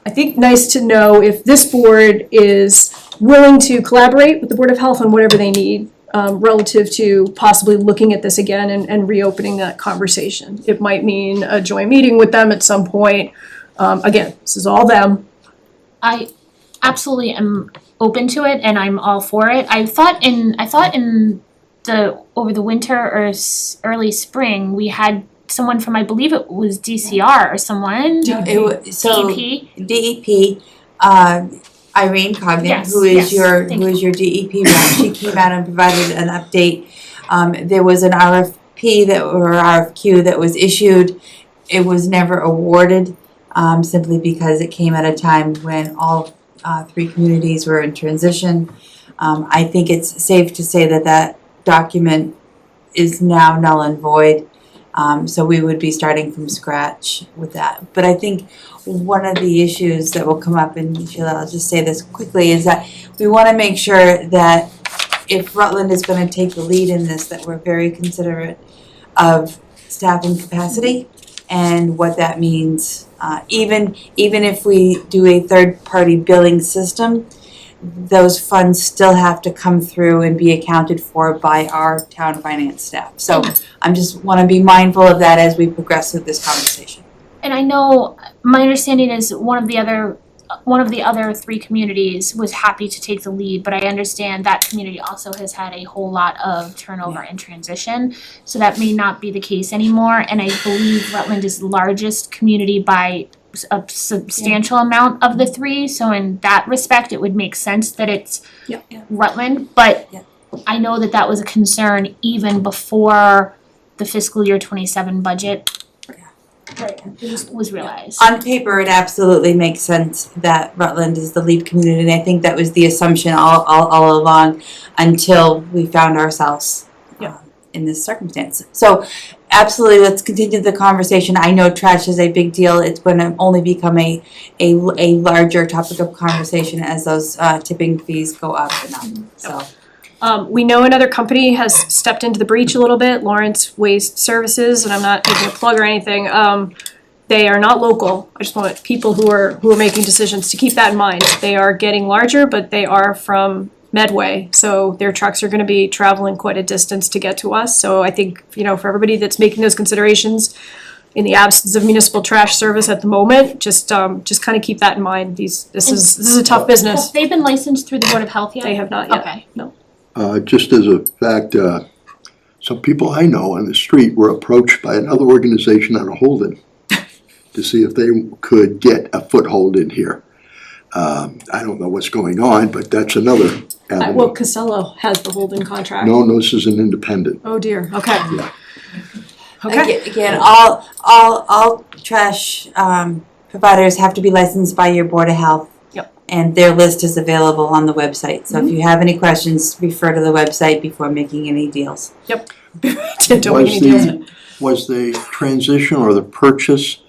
I think, nice to know if this board is willing to collaborate with the Board of Health on whatever they need. Relative to possibly looking at this again and reopening that conversation. It might mean a joint meeting with them at some point. Again, this is all them. I absolutely am open to it and I'm all for it. I thought in the over the winter or early spring we had someone from, I believe it was DCR or someone. DEP, Irene Cognan, Yes, who is yes, thank your DEP rep, she came out and provided an update. There was an RFP or RFQ that was issued. It was never awarded, simply because it came at a time when all three communities were in transition. I think it's safe to say that that document is now null and void. So we would be starting from scratch with that. But I think one of the issues that will come up, and Sheila, I'll just say this quickly, is that we want to make sure that if Rutland is going to take the lead in this, that we're very considerate of staffing capacity and what that means. Even if we do a third-party billing system, those funds still have to come through and be accounted for by our town finance staff. So I just want to be mindful of that as we progress through this conversation. And I know, my understanding is one of the other three communities was happy to take the lead, but I understand that community also has had a whole lot of turnover and transition. So that may not be the case anymore, and I believe Rutland is the largest community by a substantial amount of the three, so in that respect, it would make sense that it's Rutland, but I know that was a concern even before the fiscal year 27 budget was realized. On paper, it absolutely makes sense that Rutland is the lead community, and I think that was the assumption all along until we found ourselves in this circumstance. So absolutely, let's continue the conversation. I know trash is a big deal. It's going to only become a larger topic of conversation as those tipping fees go up and up. So. We know another company has stepped into the breach a little bit, Lawrence Waste Services, and I'm not making a plug or anything. They are not local. I just want people who are making decisions to keep that in mind. They are getting larger, but they are from Medway, so their trucks are going to be traveling quite a distance to get to us. So I think, for everybody that's making those considerations, in the absence of municipal trash service at the moment, just kind of keep that in mind. This is a tough business. Have they been licensed through the Board of Health yet? They have not yet. Okay. No. Just as a fact, some people I know on the street were approached by another organization out of Holden to see if they could get a foothold in here. I don't know what's going on, but that's another avenue. Well, Casella has the Holden contract. No, this is an independent. Oh dear. Okay. Yeah. Okay. Again, all trash providers have to be licensed by your Board of Health. Yep. and their list is available on the website. So if you have any questions, refer to the website before making any deals. Don't make any deals. Was the transition or the purchase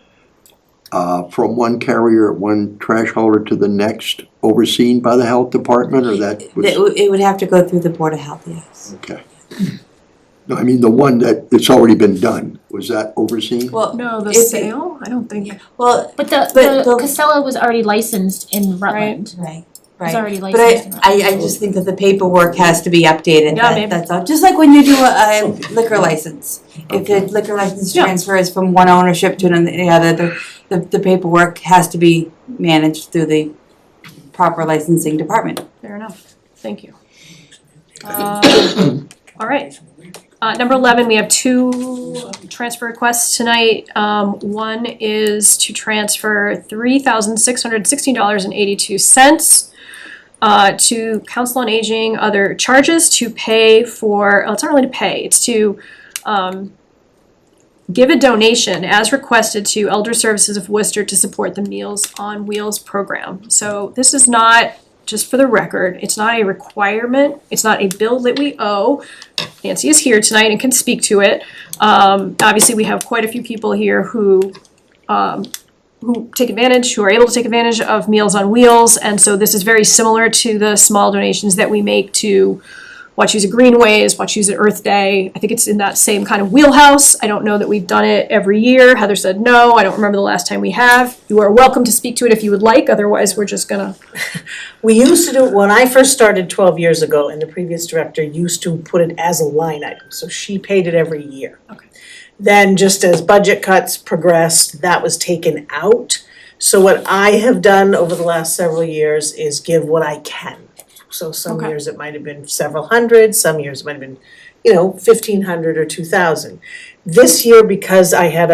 from one carrier, one trash hauler to the next overseen by the health department, or that was? It would have to go through the Board of Health, yes. Okay. No, I mean, the one that it's already been done, was that overseen? Well, No, the if it- sale, I don't think. Well, But the But the- Casella was already licensed in Rutland. right, It's right. already But licensed in Rutland. I just think that the paperwork has to be updated, Yeah, maybe. that's all. Just like when you do a liquor license. If the liquor license Yeah. transfers from one ownership to the other, the paperwork has to be managed through the proper licensing department. Fair enough, thank you. All right. Number 11, we have two transfer requests tonight. One is to transfer $3,616.82 to Council on Aging, other charges to pay for, it's not really to pay, it's to give a donation as requested to Elder Services of Worcester to support the Meals on Wheels program. So this is not, just for the record, it's not a requirement, it's not a bill that we owe. Nancy is here tonight and can speak to it. Obviously, we have quite a few people here who take advantage, who are able to take advantage of Meals on Wheels, and so this is very similar to the small donations that we make to Wachusett Greenways, Wachusett Earth Day. I think it's in that same kind of wheelhouse. I don't know that we've done it every year. Heather said no. I don't remember the last time we have. You are welcome to speak to it if you would like. Otherwise, we're just gonna. We used to do, when I first started 12 years ago, and the previous director used to put it as a line item, so she paid it every year. Okay. Then just as budget cuts progressed, that was taken out. So what I have done over the last several years is give what I can. So some Okay. years it might have been several hundred, some years it might have been, 1,500 or 2,000. This year, because I had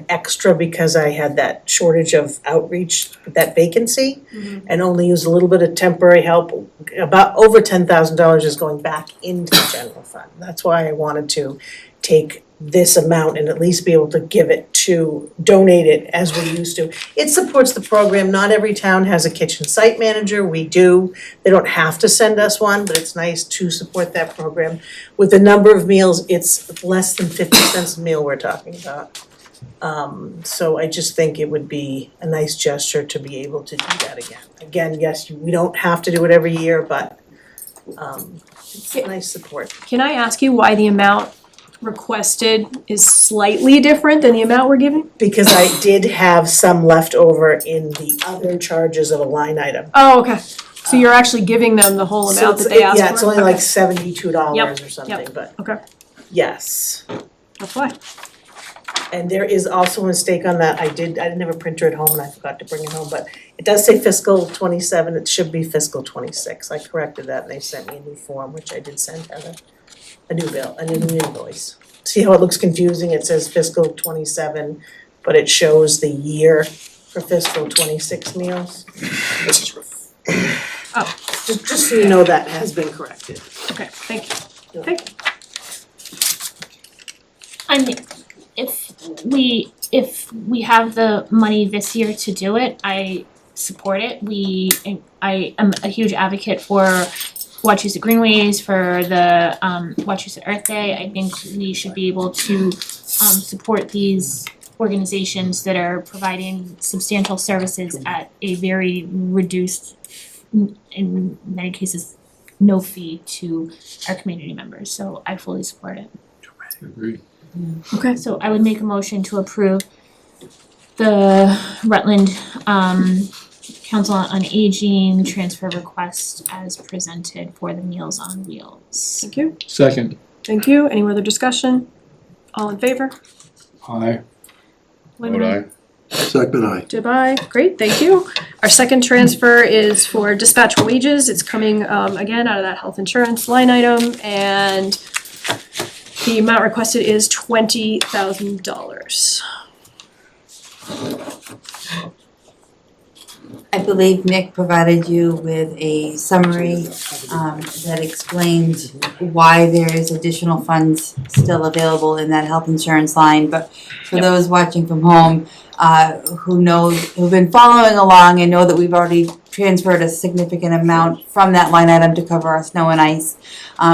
extra because I had that shortage of outreach, that vacancy, and only used a little bit of temporary help, about over $10,000 is going back into the general fund. That's why I wanted to take this amount and at least be able to give it to, donate it as we used to. It supports the program. Not every town has a kitchen site manager. We do. They don't have to send us one, but it's nice to support that program. With the number of meals, it's less than 50 cents a meal we're talking about. So I just think it would be a nice gesture to be able to do that again. Again, yes, we don't have to do it every year, but it's a nice support. Can I ask you why the amount requested is slightly different than the amount we're giving? Because I did have some left over in the other charges of a line item. Oh, okay. So you're actually giving them the whole So amount that it's- they asked for? Yeah, it's only like Okay. $72 or something, but Okay, yes. that's why. And there is also a mistake on that. I didn't have a printer at home and I forgot to bring it home, but it does say fiscal 27, it should be fiscal 26. I corrected that and they sent me a new form, which I did send Heather. A new bill, a new invoice. See how it looks confusing? It says fiscal 27, but it shows the year for fiscal 26 meals. Oh. Just so you know that has been corrected. Okay, thank you. Thank you. I mean, if we have the money this year to do it, I support it. I am a huge advocate for Wachusett Greenways, for the Wachusett Earth Day. I think we should be able to support these organizations that are providing substantial services at a very reduced, in many cases, no fee to our community members. So I fully support it. Agreed. Okay. So I would make a motion to approve the Rutland Council on Aging transfer request as presented for the Meals on Wheels. Thank you. Second. Thank you. Any other discussion? All in favor? Aye. Vote aye. Second, aye. Did I? Great, thank you. Our second transfer is for dispatch wages. It's coming again out of that health insurance line item, and the amount requested is $20,000. I believe Nick provided you with a summary that explained why there is additional funds still available in that health insurance line. But for Yep. those watching from home who've been following along and know that we've already transferred a significant amount from that line item to cover our snow and ice.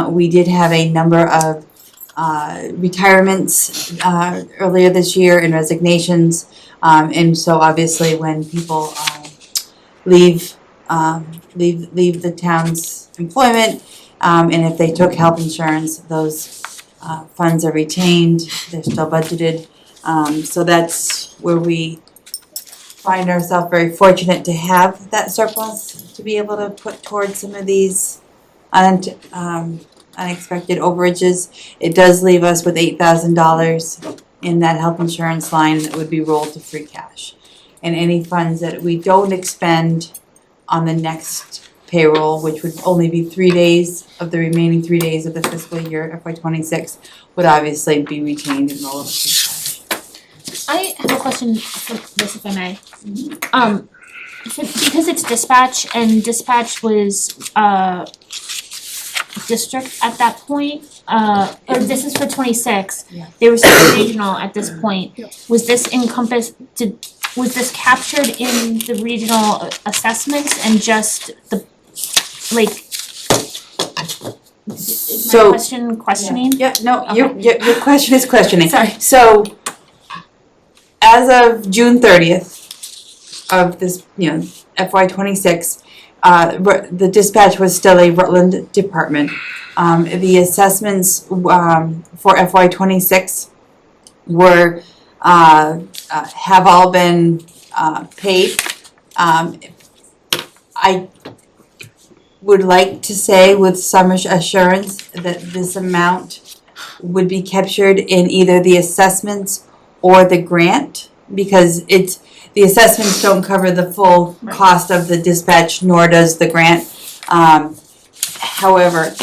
We did have a number of retirements earlier this year and resignations. And so obviously when people leave the town's employment, and if they took health insurance, those funds are retained, they're still budgeted. So that's where we find ourselves very fortunate to have that surplus to be able to put towards some of these unexpected overages. It does leave us with $8,000 in that health insurance line that would be rolled to free cash. And any funds that we don't expend on the next payroll, which would only be 3 days of the remaining 3 days of the fiscal year FY26, would obviously be retained and rolled to free cash. I have a question for this, if I may. Because it's dispatch and dispatch was district at that point, or this is for 26. Yeah. They were still regional at this point. Was this was this captured in the regional assessments and just the, like, is my So- questioning? Yeah, no, your question is questioning. Sorry. So, as of June 30th of this, FY26, the dispatch was still a Rutland department. The assessments for FY26 were have all been paid. I would like to say with some assurance that this amount would be captured in either the assessments or the grant, because the assessments don't cover the full cost of the dispatch, nor does the grant. However,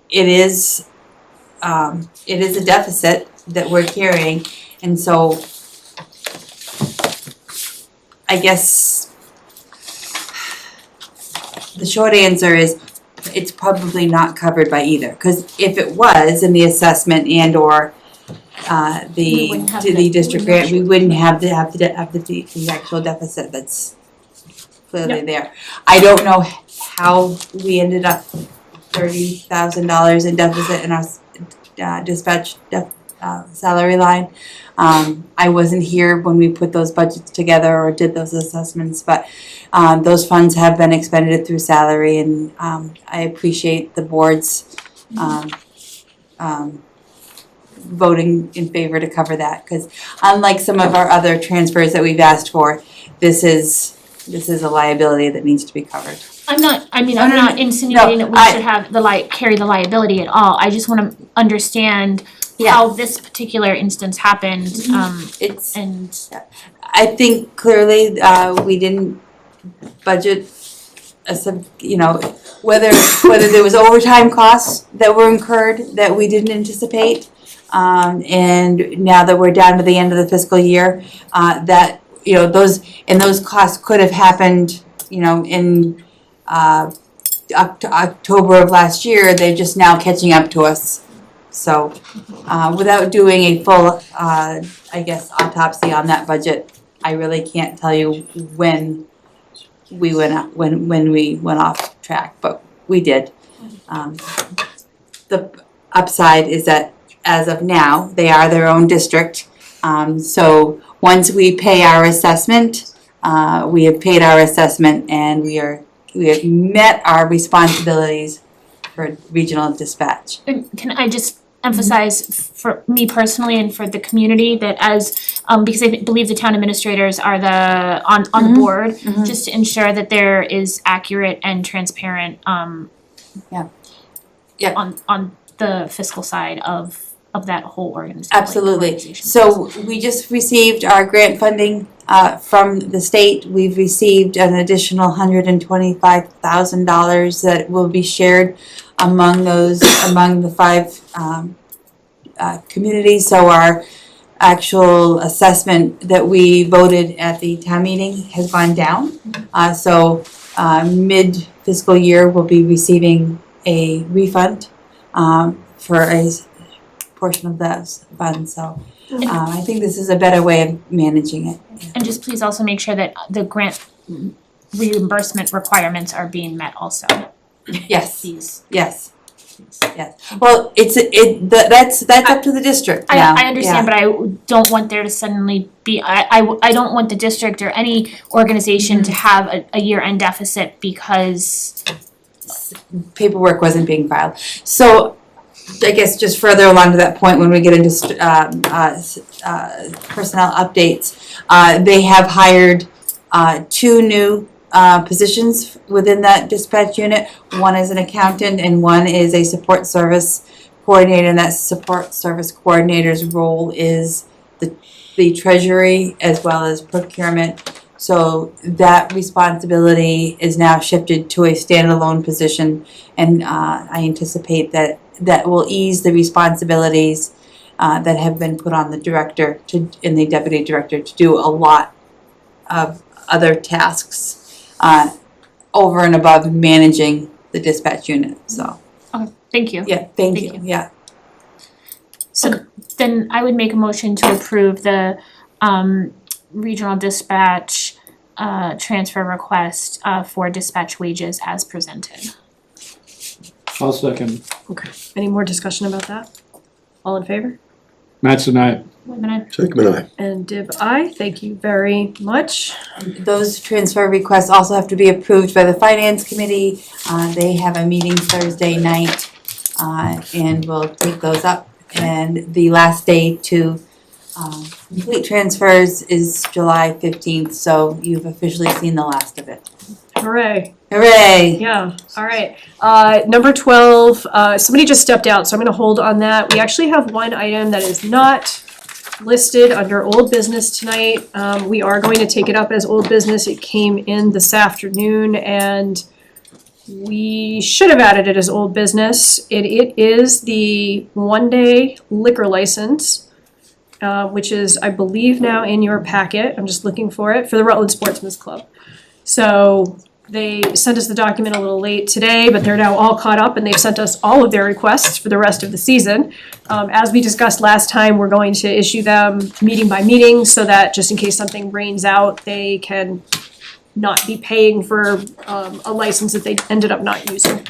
it is a deficit that we're carrying, and so I guess the short answer is it's probably not covered by either, because if it was in the assessment and or We wouldn't have the the- district grant, we wouldn't have the actual deficit that's clearly there. I don't know how we ended up $30,000 in deficit in our dispatch salary line. I wasn't here when we put those budgets together or did those assessments, but those funds have been expended through salary, and I appreciate the board's voting in favor to cover that, because unlike some of our other transfers that we've asked for, this is a liability that needs to be covered. I'm not No, insinuating that we I- should have carry the liability at all. I just wanna understand Yeah. how this particular instance happened, It's, and I think clearly, we didn't budget whether there was overtime costs that were incurred that we didn't anticipate. And now that we're down to the end of the fiscal year, those costs could have happened, in October of last year. They're just now catching up to us. So, without doing a full, autopsy on that budget, I really can't tell you when we went off track, but we did. The upside is that as of now, they are their own district. So once we pay our assessment, we have paid our assessment, and we have met our responsibilities for regional dispatch. And can I just emphasize for me personally and for the community that because I believe the town administrators are on the board, just to ensure that there is accurate and transparent Yeah, on the fiscal side of that whole organization. absolutely. So we just received our grant funding from the state. We've received an additional $125,000 that will be shared among the 5 communities. So our actual assessment that we voted at the town meeting has gone down. So mid fiscal year, we'll be receiving a refund for a portion of those funds. So I think this is a better way of managing it. And just please also make sure that the grant reimbursement requirements are being met also, Yes, these. yes, yes. Well, that's up to the district now. I understand, but I don't want there to suddenly be, I don't want the district or any organization to have a year-end deficit because, Paperwork wasn't being filed. So I guess just further along to that point, when we get into personnel updates, they have hired 2 new positions within that dispatch unit. One is an accountant and one is a support service coordinator, and that support service coordinator's role is the treasury as well as procurement. So that responsibility is now shifted to a standalone position, and I anticipate that will ease the responsibilities that have been put on the director and the deputy director to do a lot of other tasks over and above managing the dispatch unit, so, thank you. yeah, thank Thank you, you. yeah. So then I would make a motion to approve the regional dispatch transfer request for dispatch wages as presented. I'll second. Okay, any more discussion about that? All in favor? Mattson, aye. Wait a minute. Second, aye. And Dib, aye, thank you very much. Those transfer requests also have to be approved by the finance committee. They have a meeting Thursday night, and we'll take those up. And the last day to complete transfers is July 15th, so you've officially seen the last of it. Hooray. Hooray! Yeah, all right. Number 12, somebody just stepped out, so I'm gonna hold on that. We actually have one item that is not listed under old business tonight. We are going to take it up as old business. It came in this afternoon and we should have added it as old business. It is the one-day liquor license, which is, I believe, now in your packet. I'm just looking for it, for the Rutland Sportsman's Club. So they sent us the document a little late today, but they're now all caught up and they've sent us all of their requests for the rest of the season. As we discussed last time, we're going to issue them meeting by meeting so that just in case something rains out, they can not be paying for a license that they ended up not using.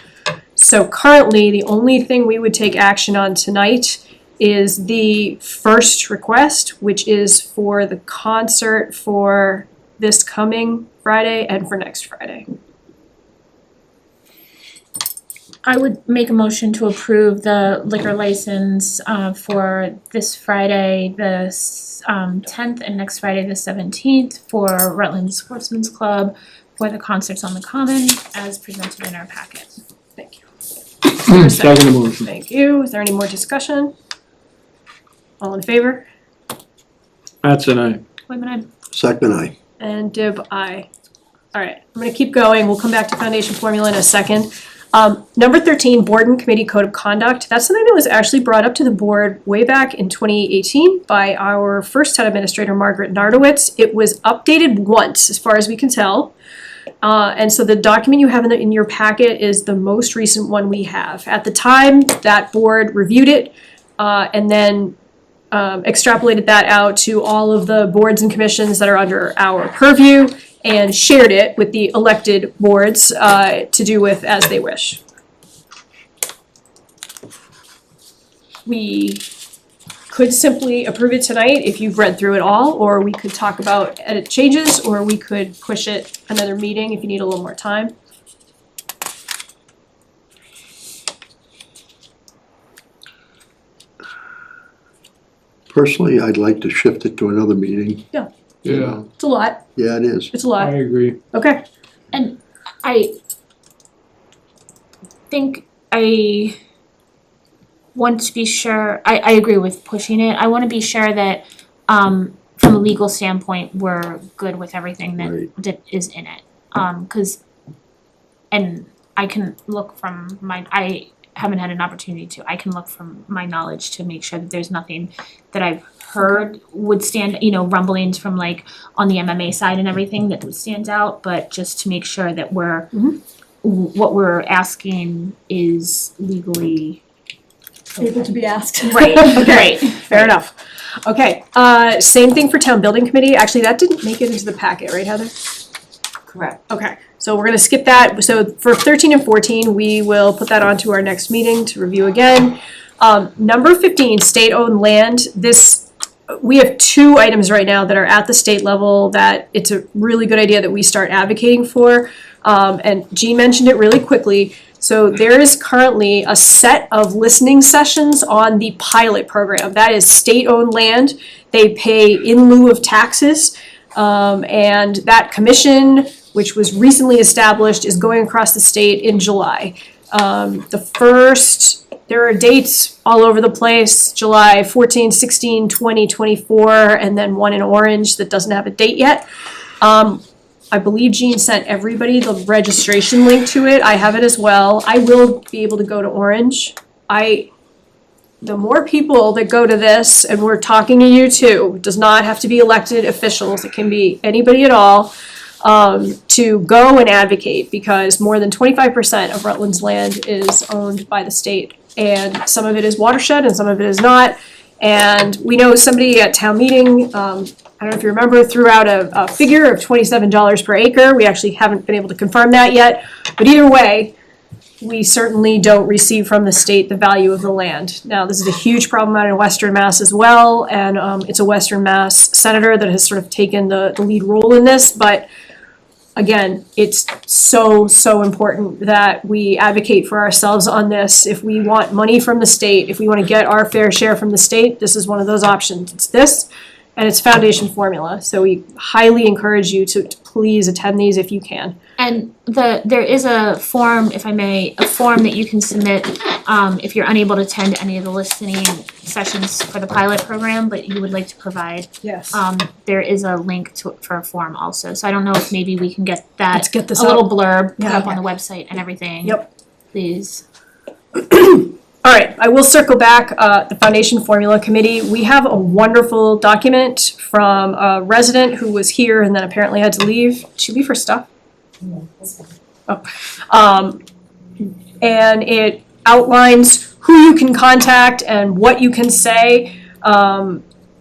So currently, the only thing we would take action on tonight is the first request, which is for the concert for this coming Friday and for next Friday. I would make a motion to approve the liquor license for this Friday, the 10th, and next Friday, the 17th, for Rutland Sportsman's Club for the concerts on the Common as presented in our packet. Thank you. Second motion. Thank you. Is there any more discussion? All in favor? Mattson, aye. Wait a minute. Second, aye. And Dib, aye. All right, I'm gonna keep going. We'll come back to foundation formula in a second. Number 13, board and committee code of conduct. That's something that was actually brought up to the board way back in 2018 by our first town administrator, Margaret Nardowitz. It was updated once, as far as we can tell. And so the document you have in your packet is the most recent one we have. At the time, that board reviewed it, and then extrapolated that out to all of the boards and commissions that are under our purview and shared it with the elected boards to do with as they wish. We could simply approve it tonight if you've read through it all, or we could talk about edit changes, or we could push it another meeting if you need a little more time. Personally, I'd like to shift it to another meeting. Yeah. Yeah, It's a lot, Yeah, it is. it's a lot. agree. Okay, I think I want to be sure, I agree with pushing it. I want to be sure that from a legal standpoint, we're good with everything Right. that is in it. 'Cause and I can look from I haven't had an opportunity to, I can look from my knowledge to make sure that there's nothing that I've heard would stand, rumblings from like on the MMA side and everything that would stand out, but just to make sure that we're what we're asking is legally able to be asked. right. Okay, fair enough. Okay, same thing for town building committee. Actually, that didn't make it into the packet, right, Heather? Correct. Okay, so we're gonna skip that. So for 13 and 14, we will put that onto our next meeting to review again. Number 15, state-owned land. We have 2 items right now that are at the state level that it's a really good idea that we start advocating for. And Jean mentioned it really quickly. So there is currently a set of listening sessions on the pilot program. That is state-owned land. They pay in lieu of taxes. And that commission, which was recently established, is going across the state in July. There are dates all over the place, July 14, 16, 20, 24, and then one in Orange that doesn't have a date yet. I believe Jean sent everybody the registration link to it. I have it as well. I will be able to go to Orange. The more people that go to this, and we're talking to you too, it does not have to be elected officials, it can be anybody at all, to go and advocate, because more than 25% of Rutland's land is owned by the state. And some of it is watershed and some of it is not. And we know somebody at town meeting, I don't know if you remember, threw out a figure of $27 per acre. We actually haven't been able to confirm that yet. But either way, we certainly don't receive from the state the value of the land. Now, this is a huge problem out in Western Mass as well, and it's a Western Mass senator that has sort of taken the lead role in this, but again, it's so important that we advocate for ourselves on this. If we want money from the state, if we want to get our fair share from the state, this is one of those options. It's this, and it's foundation formula. So we highly encourage you to please attend these if you can. And there is a form, if I may, a form that you can submit if you're unable to attend any of the listening sessions for the pilot program, but you would like to provide. Yes. There is a link for a form also. So I don't know if maybe we can get that, Let's get this a little up. blurb put Yeah. up on the website and everything. Yep. Please. All right, I will circle back, the Foundation Formula Committee. We have a wonderful document from a resident who was here and then apparently had to leave. Did she leave her stuff? Oh. And it outlines who you can contact and what you can say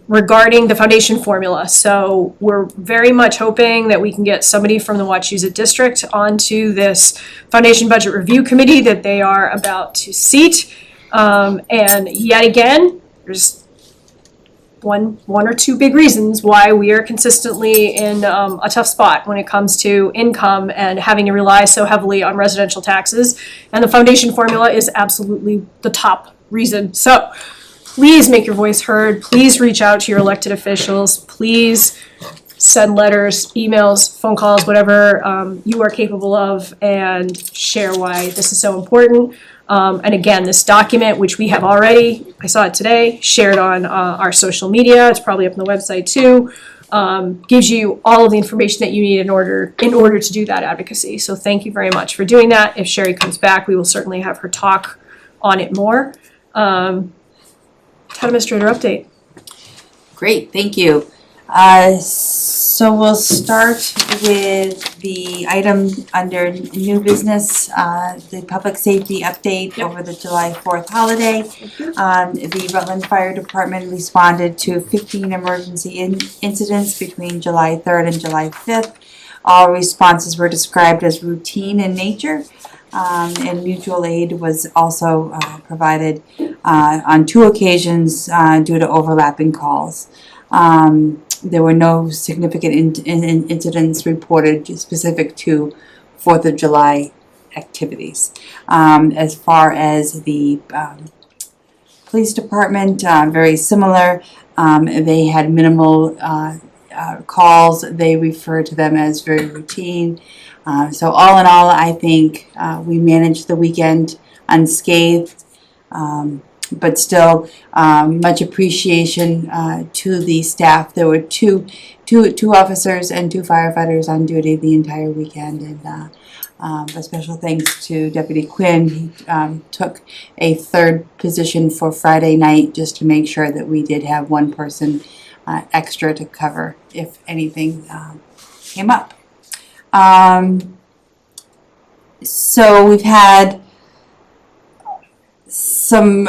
regarding the foundation formula. So we're very much hoping that we can get somebody from the Wachusett District onto this Foundation Budget Review Committee that they are about to seat. And yet again, there's one or two big reasons why we are consistently in a tough spot when it comes to income and having to rely so heavily on residential taxes. And the foundation formula is absolutely the top reason. So please make your voice heard. Please reach out to your elected officials. Please send letters, emails, phone calls, whatever you are capable of, and share why this is so important. And again, this document, which we have already, I saw it today, shared on our social media, it's probably up on the website too, gives you all of the information that you need in order to do that advocacy. So thank you very much for doing that. If Sherry comes back, we will certainly have her talk on it more. Town Administrator update. Great, thank you. So we'll start with the item under new business, the public safety update over the July 4th holiday. The Rutland Fire Department responded to 15 emergency incidents between July 3rd and July 5th. All responses were described as routine in nature. And mutual aid was also provided on 2 occasions due to overlapping calls. There were no significant incidents reported specific to 4th of July activities. As far as the police department, very similar. They had minimal calls. They refer to them as very routine. So all in all, I think we managed the weekend unscathed. But still, much appreciation to the staff. There were two officers and 2 firefighters on duty the entire weekend, and a special thanks to Deputy Quinn. He took a 3rd position for Friday night just to make sure that we did have 1 person extra to cover if anything came up. So we've had some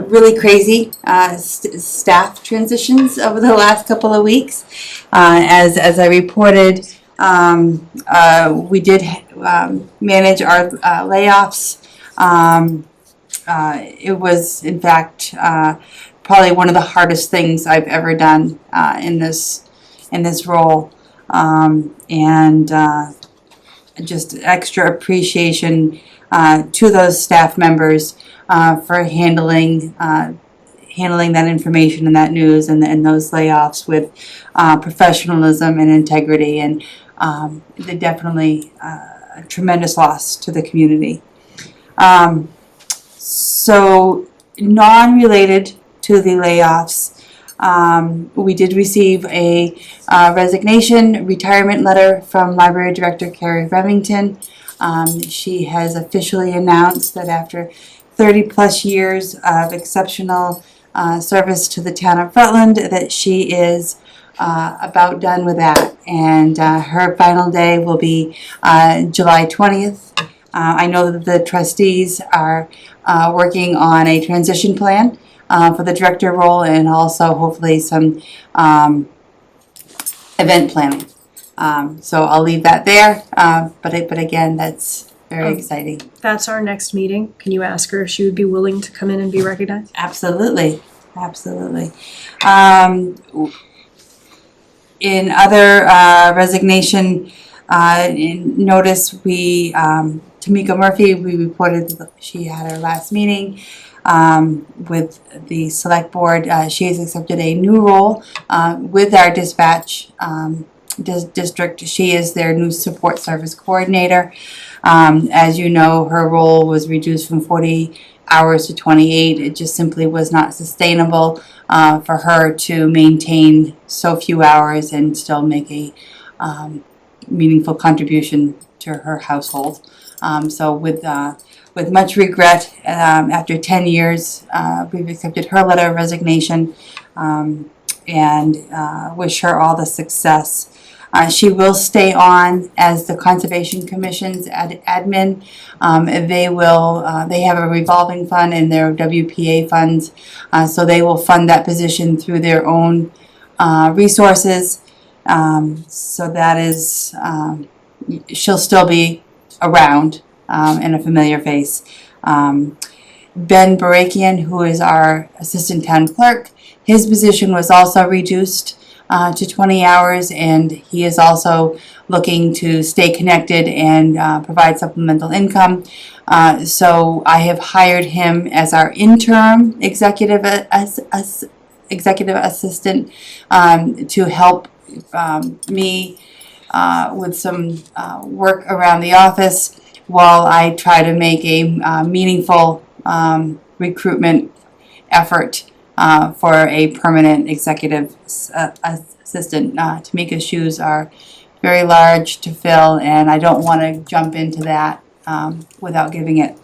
really crazy staff transitions over the last couple of weeks. As I reported We did manage our layoffs. It was, in fact, probably one of the hardest things I've ever done in this role. Just extra appreciation to those staff members for handling that information and that news and those layoffs with professionalism and integrity, and they're definitely a tremendous loss to the community. So, non-related to the layoffs, we did receive a retirement letter from Library Director Carrie Remington. She has officially announced that after 30-plus years of exceptional service to the town of Rutland, that she is about done with that. And her final day will be July 20th. I know that the trustees are working on a transition plan for the director role, and also hopefully some event planning. So I'll leave that there, but again, that's very exciting. That's our next meeting. Can you ask her if she would be willing to come in and be recognized? Absolutely, absolutely. In other resignation notice, we Tamika Murphy, we reported that she had her last meeting with the select board. She has accepted a new role with our dispatch district. She is their new support service coordinator. As you know, her role was reduced from 40 hours to 28. It just simply was not sustainable for her to maintain so few hours and still make a meaningful contribution to her household. So with much regret, after 10 years, we've accepted her letter of resignation and wish her all the success. She will stay on as the Conservation Commission's admin. They have a revolving fund in their WPA funds, so they will fund that position through their own resources. So that is, she'll still be around and a familiar face. Ben Barakian, who is our assistant town clerk, his position was also reduced to 20 hours, and he is also looking to stay connected and provide supplemental income. So I have hired him as our interim executive assistant to help me with some work around the office while I try to make a meaningful recruitment effort for a permanent executive assistant. Tamika's shoes are very large to fill, and I don't want to jump into that without giving it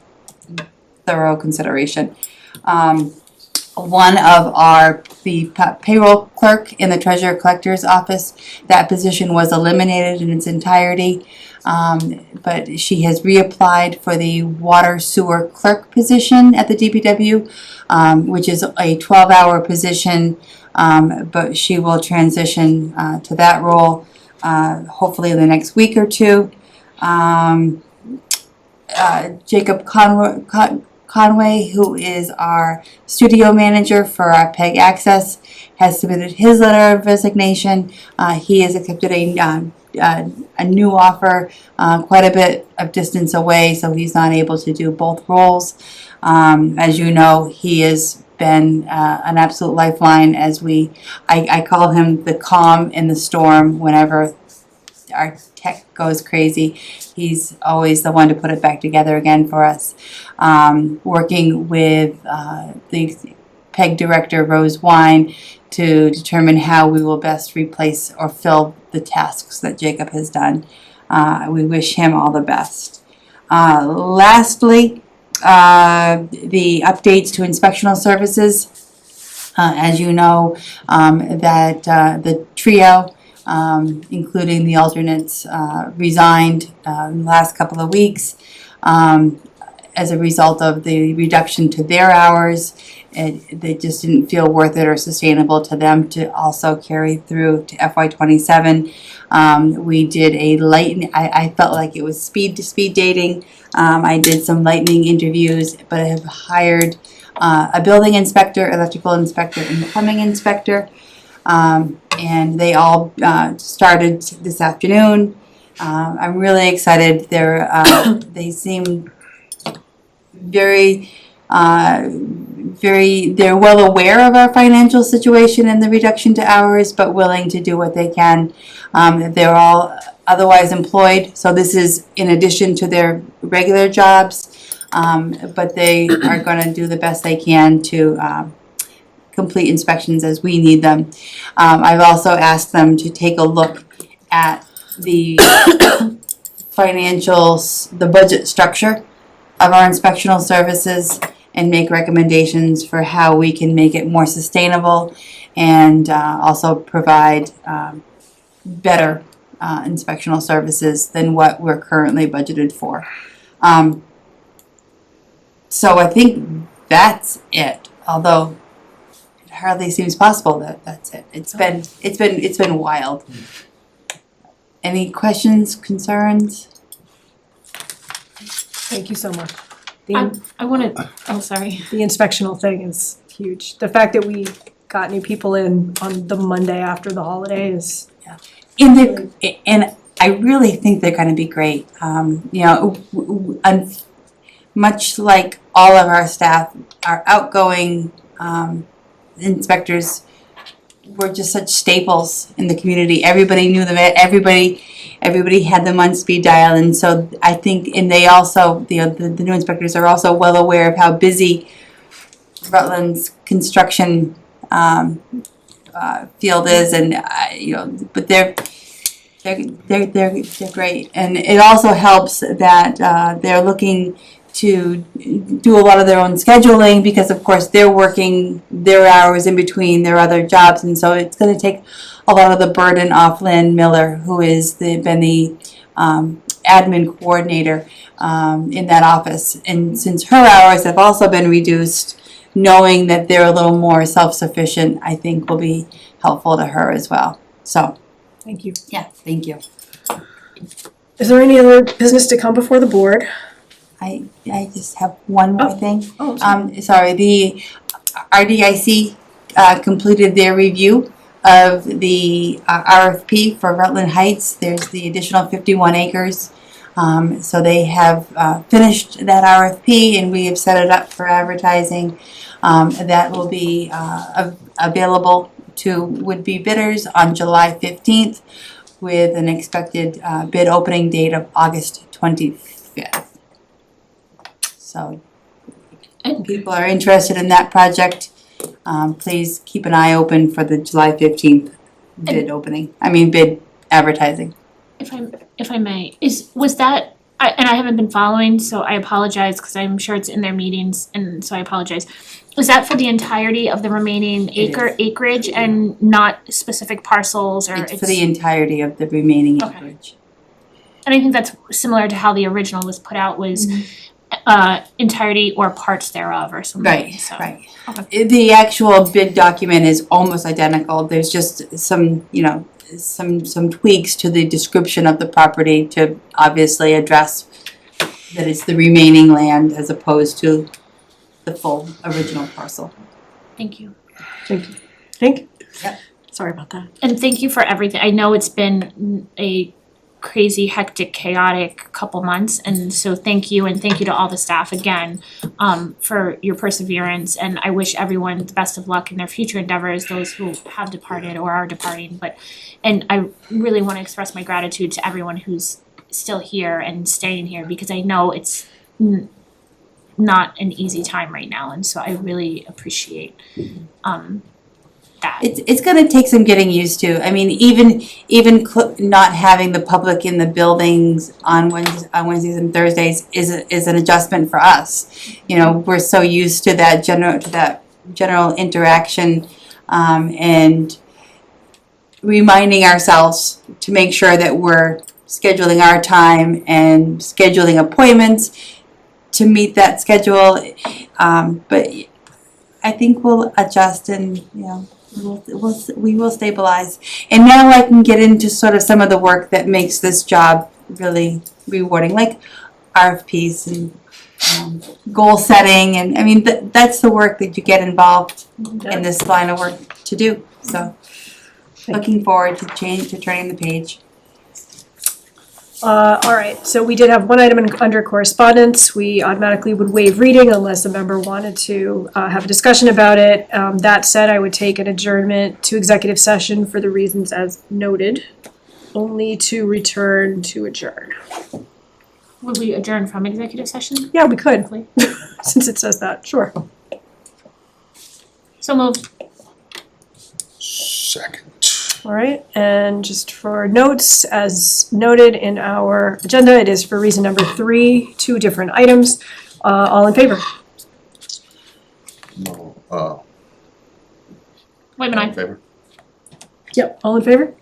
thorough consideration. One of the payroll clerk in the treasurer collector's office, that position was eliminated in its entirety, but she has reapplied for the water sewer clerk position at the DPW, which is a 12-hour position, but she will transition to that role hopefully in the next week or two. Jacob Conway, who is our studio manager for our PEG Access, has submitted his letter of resignation. He has accepted a new offer quite a bit of distance away, so he's not able to do both roles. As you know, he has been an absolute lifeline as I call him the calm in the storm whenever our tech goes crazy. He's always the one to put it back together again for us. Working with the PEG director, Rose Wine, to determine how we will best replace or fill the tasks that Jacob has done. We wish him all the best. Lastly, the updates to inspectional services. As you know, that the trio, including the alternates, resigned in the last couple of weeks. as a result of the reduction to their hours. They just didn't feel worth it or sustainable to them to also carry through to FY '27. We did a I felt like it was speed dating. I did some lightning interviews, but I have hired a building inspector, electrical inspector, and plumbing inspector. And they all started this afternoon. I'm really excited. They seem they're well aware of our financial situation and the reduction to hours, but willing to do what they can. They're all otherwise employed, so this is in addition to their regular jobs, but they are going to do the best they can to complete inspections as we need them. I've also asked them to take a look at the the budget structure of our inspectional services and make recommendations for how we can make it more sustainable and also provide better inspectional services than what we're currently budgeted for. So I think that's it, although it hardly seems possible that that's it. It's been wild. Any questions, concerns? Thank you so much. I wanna, oh, sorry. The inspectional thing is huge. The fact that we got new people in on the Monday after the holidays. And I really think they're gonna be great. Much like all of our staff, our outgoing inspectors were just such staples in the community. Everybody knew them. Everybody had them on speed dial, and so I think, and they also, the new inspectors are also well aware of how busy Rutland's construction field is, and but they're great, and it also helps that they're looking to do a lot of their own scheduling, because of course they're working their hours in between their other jobs, and so it's going to take a lot of the burden off Lynn Miller, who is been the admin coordinator in that office. And since her hours have also been reduced, knowing that they're a little more self-sufficient, I think will be helpful to her as well. So, Thank you. yeah, thank you. Is there any other business to come before the board? I just have one more thing. Oh, Sorry, the RDIC completed their review of the RFP for Rutland Heights. There's the additional 51 acres. So they have finished that RFP, and we have set it up for advertising. That will be available to would-be bidders on July 15th with an expected bid opening date of August 25th. So if people are interested in that project, please keep an eye open for the July 15th bid advertising. If I may, was that, and I haven't been following, so I apologize, because I'm sure it's in their meetings, and so I apologize. Was that for the entirety of the remaining acreage and not specific parcels, or It's for the entirety of the remaining Okay. acreage. And I think that's similar to how the original was put out, was entirety or parts thereof or something, Right, so. right. Okay. The actual bid document is almost identical. There's just some, some tweaks to the description of the property to obviously address that it's the remaining land as opposed to the full original parcel. Thank you. Thank you. Yep. Sorry about that. And thank you for everything. I know it's been a crazy, hectic, chaotic couple months, and so thank you, and thank you to all the staff again for your perseverance, and I wish everyone the best of luck in their future endeavors, those who have departed or are departing, and I really want to express my gratitude to everyone who's still here and staying here, because I know it's not an easy time right now, and so I really appreciate that. It's gonna take some getting used to. I mean, even not having the public in the buildings on Wednesdays and Thursdays is an adjustment for us. We're so used to that general interaction, and reminding ourselves to make sure that we're scheduling our time and scheduling appointments to meet that schedule. But I think we'll adjust and, you know, we will stabilize. And now I can get into sort of some of the work that makes this job really rewarding, like RFPs and goal setting, and I mean, that's the work that you get involved in this line of work to do, so. Looking forward to turning the page. All right, so we did have one item under correspondence. We automatically would waive reading unless a member wanted to have a discussion about it. That said, I would take an adjournment to executive session for the reasons as noted, only to return to adjourn. Would we adjourn from executive session? Yeah, we could, since it says that, sure. So moved. Second. All right, and just for notes, as noted in our agenda, it is for reason number 3, 2 different items. All in favor? No, Wait a in minute. favor? Yep, all in favor?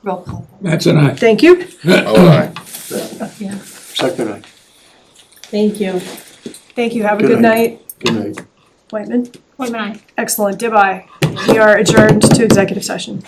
Roll call. That's an aye. Thank you. Oh, aye. Second, night. Thank you. Thank you, have a Good good night. Good night. Whitman? Wait a minute. Excellent, dib aye. We are adjourned to executive session.